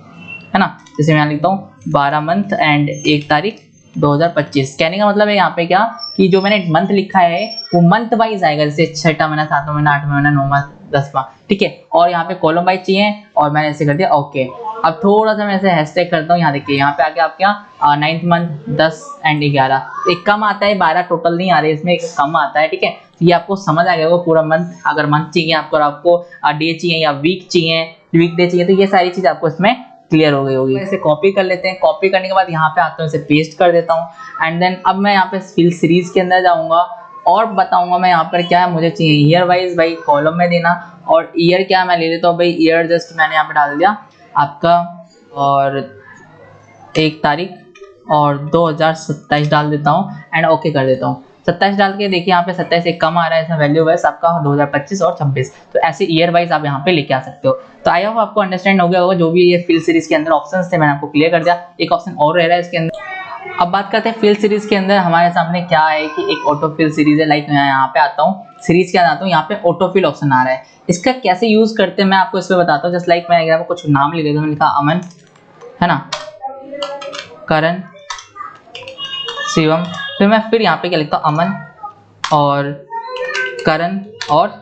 है ना, जैसे मैं लिखता हूँ 12 मंथ एंड 1 तारीख 2025। कहने का मतलब है यहाँ पे क्या कि जो मैंने मंथ लिखा है वो मंथ वाइज आएगा, जैसे 6वां महीना 7वां महीना 8वां महीना 9वां 10वां, ठीक है। और यहाँ पे कॉलम वाइज चाहिए और मैंने ऐसे कर दिया ओके। अब थोड़ा सा मैं ऐसे हैशटैग करता हूँ, यहाँ देखिए यहाँ पे आके आप क्या 9th मंथ 10 एंड 11, एक कम आता है 12 टोटल नहीं आ रहे इसमें, एक कम आता है, ठीक है। ये आपको समझ आ गया पूरा मंथ, अगर मंथ चाहिए आपको और आपको डे चाहिए या वीक चाहिए, वीक डे चाहिए, तो ये सारी चीज आपको इसमें क्लियर हो गई होगी। इसे कॉपी कर लेते हैं। कॉपी करने के बाद यहाँ पे आता हूँ, इसे पेस्ट कर देता हूँ एंड देन अब मैं यहाँ पे फिल सीरीज के अंदर जाऊंगा और बताऊंगा मैं यहाँ पर क्या है मुझे चाहिए ईयर वाइज, भाई कॉलम में देना। और ईयर क्या मैं ले लेता हूँ भाई, ईयर जस्ट मैंने यहाँ पे डाल दिया आपका और 1 तारीख और 2027 डाल देता हूँ एंड ओके कर देता हूँ। 27 डाल के देखिए यहाँ पे 27 एक कम आ रहा है, इसमें वैल्यू वाइज आपका 2025 और 26। तो ऐसे ईयर वाइज आप यहाँ पे लेके आ सकते हो। तो आई होप आपको अंडरस्टैंड हो गया होगा जो भी ये फिल सीरीज के अंदर ऑप्शंस थे मैंने आपको क्लियर कर दिया। एक ऑप्शन और रह रहा है इसके अंदर। अब बात करते हैं फिल सीरीज के अंदर हमारे सामने क्या है कि एक ऑटो फिल सीरीज है। लाइक मैं यहाँ पे आता हूँ सीरीज के जाता हूँ, यहाँ पे ऑटोफिल ऑप्शन आ रहा है। इसका कैसे यूज करते हैं मैं आपको इस पे बताता हूँ। जस्ट लाइक मैं एग्जाम्पल कुछ नाम लिख देता हूँ, लिखा अमन, है ना, करण, शिवम, फिर यहाँ पे क्या लिखता हूँ, अमन और करण और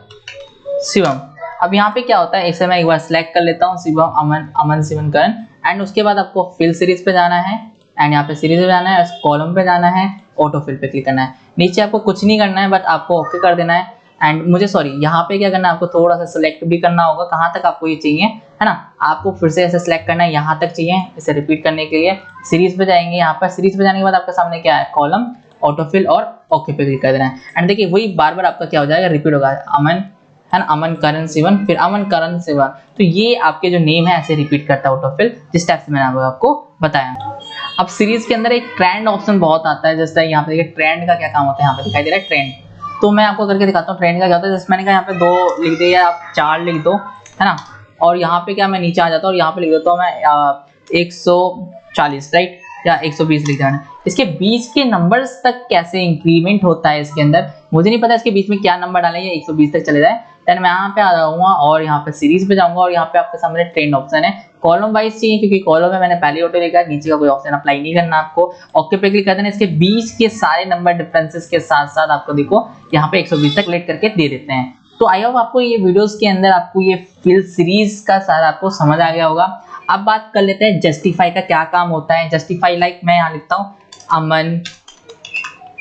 शिवम। अब यहाँ पे क्या होता है, इसे मैं एक बार सिलेक्ट कर लेता हूँ, शिवम, अमन, अमन, शिवम, करण, एंड उसके बाद आपको फिल सीरीज पे जाना है, एंड यहाँ पे सीरीज पे जाना है, कॉलम पे जाना है, ऑटो फिल पे क्लिक करना है। नीचे आपको कुछ नहीं करना है, बट आपको ओके कर देना है। एंड मुझे सॉरी यहाँ पे क्या करना है, आपको थोड़ा सा सिलेक्ट भी करना होगा कहाँ तक आपको ये चाहिए, है ना। आपको फिर से ऐसे सिलेक्ट करना है, यहाँ तक चाहिए, इसे रिपीट करने के लिए सीरीज पे जाएंगे। यहाँ पर सीरीज पे जाने के बाद आपके सामने क्या है, कॉलम, ऑटोफिल और ओके पे क्लिक कर देना है। एंड देखिए वही बार बार आपका क्या हो जाएगा, रिपीट होगा, अमन, है ना, अमन, करण, शिवन, फिर अमन, करण, शिवन। तो ये आपके जो नेम है ऐसे रिपीट करता है ऑटोफिल, जिस टाइप से मैंने आपको बताया। अब सीरीज के अंदर एक ट्रेंड ऑप्शन बहुत आता है, जैसे यहाँ पे देखिए ट्रेंड का क्या काम होता है, यहाँ पे दिखाई दे रहा है ट्रेंड। तो मैं आपको करके दिखाता हूँ ट्रेंड का क्या होता है। जैसे मैंने कहा यहाँ पे 2 लिख दिए या आप 4 लिख दो, है ना, और यहाँ पे क्या मैं नीचे आ जाता हूँ और यहाँ पे लिख देता हूँ मैं 140, राइट, या 120 लिख देना। इसके बीच के नंबर्स तक कैसे इंक्रीमेंट होता है इसके अंदर मुझे नहीं पता, इसके बीच में क्या नंबर डालें या 120 तक चले जाए। देन मैं यहाँ पे आ जाऊंगा और यहाँ पे सीरीज पे जाऊंगा और यहाँ पे आपके सामने ट्रेंड ऑप्शन है। कॉलम वाइज चाहिए क्योंकि कॉलम में मैंने पहले ऑटो लिखा है, नीचे का कोई ऑप्शन अप्लाई नहीं करना आपको। ओके पे क्लिक कर देना। इसके बीच के सारे नंबर डिफरेंसेस के साथ साथ आपको देखो यहाँ पे 120 तक क्लिक करके दे देते हैं। तो आई होप आपको ये वीडियोस के अंदर आपको ये फिल सीरीज का सारा आपको समझ आ गया होगा। अब बात कर लेते हैं जस्टिफाई का क्या काम होता है। जस्टिफाई लाइक मैं यहाँ लिखता हूँ अमन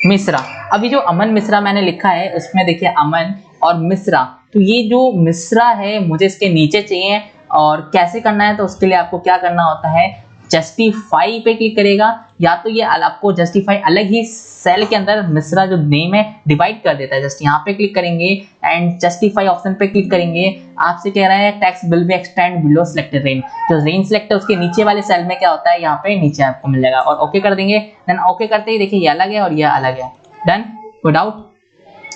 मिश्रा। अभी जो अमन मिश्रा मैंने लिखा है उसमें देखिए अमन और मिश्रा, तो ये जो मिश्रा है मुझे इसके नीचे चाहिए। और कैसे करना है, तो उसके लिए आपको क्या करना होता है, जस्टिफाई पे क्लिक करेगा, या तो ये आपको जस्टिफाई अलग ही सेल के अंदर मिश्रा जो नेम है डिवाइड कर देता है। जस्ट यहाँ पे क्लिक करेंगे एंड जस्टिफाई ऑप्शन पे क्लिक करेंगे। आपसे कह रहा है text will be extend below selected range, जो रेंज सिलेक्ट है उसके नीचे वाले सेल में क्या होता है, यहाँ पे नीचे आपको मिल जाएगा। और ओके कर देंगे। देन ओके करते ही देखिए ये अलग है और ये अलग है। डन विदाउट,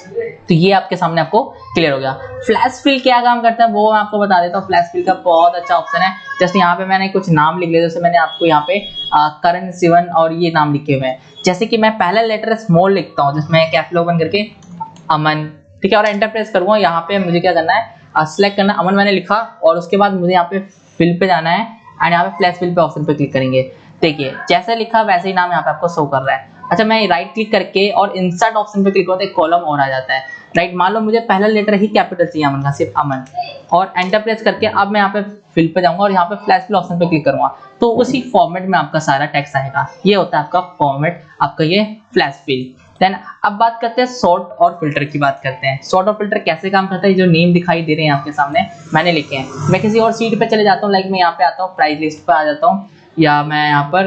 तो ये आपके सामने आपको क्लियर हो गया। फ्लैश फिल क्या काम करता है वो मैं आपको बता देता हूँ। फ्लैश फिल का बहुत अच्छा ऑप्शन है। जस्ट यहाँ पे मैंने कुछ नाम लिख लिया, जैसे मैंने आपको यहाँ पे करण, शिवन और ये नाम लिखे हुए हैं। जैसे कि मैं पहला लेटर स्मॉल लिखता हूँ, जिसमें कैपिटल ओपन करके अमन, ठीक है, और एंटर प्रेस करूंगा। यहाँ पे मुझे क्या करना है, सिलेक्ट करना, अमन मैंने लिखा और उसके बाद मुझे यहाँ पे फिल पे जाना है एंड यहाँ पे फ्लैश फिल पे ऑप्शन पे क्लिक करेंगे। देखिए जैसे लिखा वैसे ही नाम यहाँ पे आपको शो कर रहा है। अच्छा मैं राइट क्लिक करके और इंसर्ट ऑप्शन पे क्लिक होता है, कॉलम और आ जाता है, राइट। मान लो मुझे पहला लेटर ही कैपिटल चाहिए अमन का, सिर्फ अमन, और एंटर प्रेस करके अब मैं यहाँ पे फिल पे जाऊंगा और यहाँ पे फ्लैश फिल ऑप्शन पे क्लिक करूंगा, तो उसी फॉर्मेट में आपका सारा टेक्स्ट आएगा। ये होता है आपका फॉर्मेट, आपका ये फ्लैश फिल। देन अब बात करते हैं सॉर्ट और फिल्टर की बात करते हैं। सॉर्ट और फिल्टर कैसे काम करता है, जो नेम दिखाई दे रहे हैं आपके सामने मैंने लिखे हैं। मैं किसी और सीट पे चले जाता हूँ, लाइक मैं यहाँ पे आता हूँ, प्राइस लिस्ट पे आ जाता हूँ, या मैं यहाँ पर,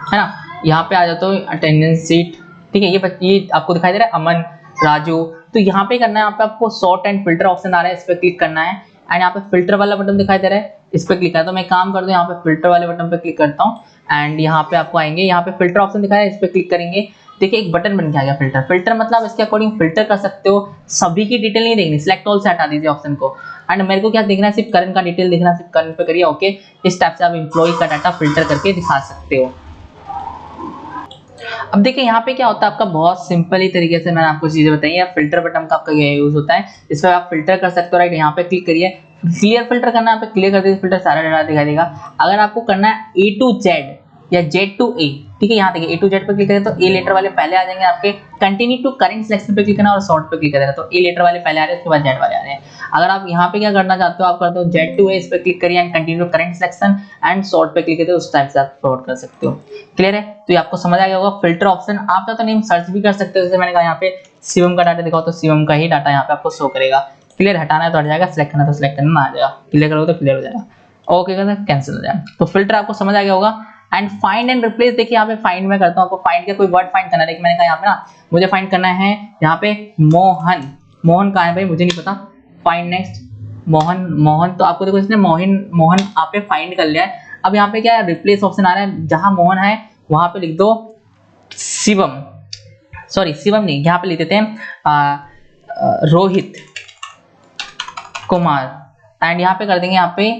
है ना, यहाँ पे आ जाता हूँ अटेंडेंस सीट, ठीक है। ये आपको दिखाई दे रहा है अमन, राजू। तो यहाँ पे करना है, यहाँ पे आपको सॉर्ट एंड फिल्टर ऑप्शन आ रहा है, इस पे क्लिक करना है एंड यहाँ पे फिल्टर वाला बटन दिखाई दे रहा है, इस पे क्लिक करता हूँ। मैं काम कर दूं, यहाँ पे फिल्टर वाले बटन पे क्लिक करता हूँ एंड यहाँ पे आपको आएंगे, यहाँ पे फिल्टर ऑप्शन दिखाया है, इस पे क्लिक करेंगे। देखिए एक बटन बन के आ गया फिल्टर। फिल्टर मतलब इसके अकॉर्डिंग फिल्टर कर सकते हो, सभी की डिटेल नहीं देखनी, सिलेक्ट ऑल से हटा दीजिए ऑप्शन को। एंड मेरे को क्या देखना है, सिर्फ करंट का डिटेल देखना है, सिर्फ करंट पे करिए ओके। इस टाइप से आप एम्प्लॉय का डाटा फिल्टर करके दिखा सकते हो। अब देखिए यहाँ पे क्या होता है, आपका बहुत सिंपल ही तरीके से मैंने आपको चीजें बताई है। फिल्टर बटन का आपका ये यूज होता है, इस पर आप फिल्टर कर सकते हो, राइट। यहाँ पे क्लिक करिए, क्लियर फिल्टर करना है, यहाँ पे क्लियर कर दीजिए, फिल्टर सारा डाटा दिखाई देगा। अगर आपको करना है A to Z या Z to A, ठीक है, यहाँ देखिए A to Z पे क्लिक करें तो A लेटर वाले पहले आ जाएंगे आपके। कंटिन्यू टू करंट सिलेक्शन पे क्लिक करना और सॉर्ट पे क्लिक करना, तो A लेटर वाले पहले आ रहे हैं, उसके बाद Z वाले आ रहे हैं। अगर आप यहाँ पे क्या करना चाहते हो, आप करते हो Z to A, इस पे क्लिक करिए and continue to current selection and sort पे क्लिक करते हो, उस टाइप से आप सॉर्ट कर सकते हो। क्लियर है, तो ये आपको समझ आ गया होगा। फिल्टर ऑप्शन आप चाहो तो नेम सर्च भी कर सकते हो, जैसे मैंने कहा यहाँ पे शिवम का डाटा दिखाओ तो शिवम का ही डाटा यहाँ पे आपको शो करेगा। क्लियर, हटाना है तो हट जाएगा, सिलेक्ट करना है तो सिलेक्ट करना आ जाएगा, क्लियर करोगे तो क्लियर हो जाएगा, ओके करना कैंसिल हो जाएगा। तो फिल्टर आपको समझ आ गया होगा। एंड फाइंड एंड रिप्लेस, देखिए यहाँ पे फाइंड मैं करता हूँ, आपको फाइंड का कोई वर्ड फाइंड करना है। मैंने कहा यहाँ पे ना मुझे फाइंड करना है यहाँ पे मोहन। मोहन कहाँ है भाई, मुझे नहीं पता। Find next Mohan. मोहन तो आपको देखो इसने मोहन आप पे फाइंड कर लिया है। अब यहाँ पे क्या है, रिप्लेस ऑप्शन आ रहा है, जहां मोहन है वहां पे लिख दो शिवम, सॉरी शिवम नहीं, यहाँ पे लिख देते हैं रोहित कुमार एंड यहाँ पे कर देंगे यहाँ पे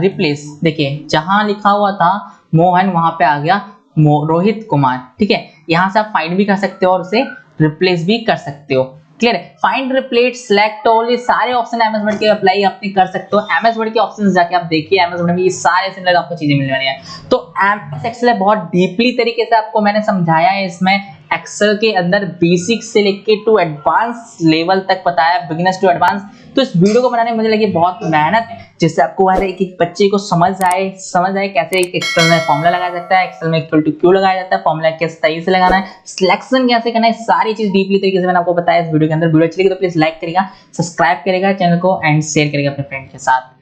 रिप्लेस। देखिए जहां लिखा हुआ था मोहन वहां पे आ गया रोहित कुमार, ठीक है। यहाँ से आप फाइंड भी कर सकते हो और उसे रिप्लेस भी कर सकते हो। क्लियर है। फाइंड, रिप्लेस, सिलेक्ट ऑल, ये सारे ऑप्शन एमएस वर्ड के अप्लाई आपने कर सकते हो। एमएस वर्ड के ऑप्शंस जाके आप देखिए, एमएस वर्ड में ये सारे सिमिलर आपको चीजें मिलने वाली है। तो एमएस एक्सेल बहुत डीपली तरीके से आपको मैंने समझाया है, इसमें एक्सेल के अंदर बेसिक से लेके टू एडवांस लेवल तक बताया, बिगिनर्स टू एडवांस। तो इस वीडियो को बनाने में मुझे लगी बहुत मेहनत, जिससे आपको हर एक बच्चे को समझ आए कैसे एक एक्सेल में फॉर्मूला लगाया जाता है, एक्सेल में इक्वल टू क्यू लगाया जाता है, फॉर्मूला किस तरीके से लगाना है, सिलेक्शन कैसे करना है, सारी चीज डीपली तरीके से मैंने आपको बताया इस वीडियो के अंदर। वीडियो अच्छी लगी तो प्लीज लाइक करेगा, सब्सक्राइब करेगा चैनल को एंड शेयर करेगा अपने फ्रेंड के साथ।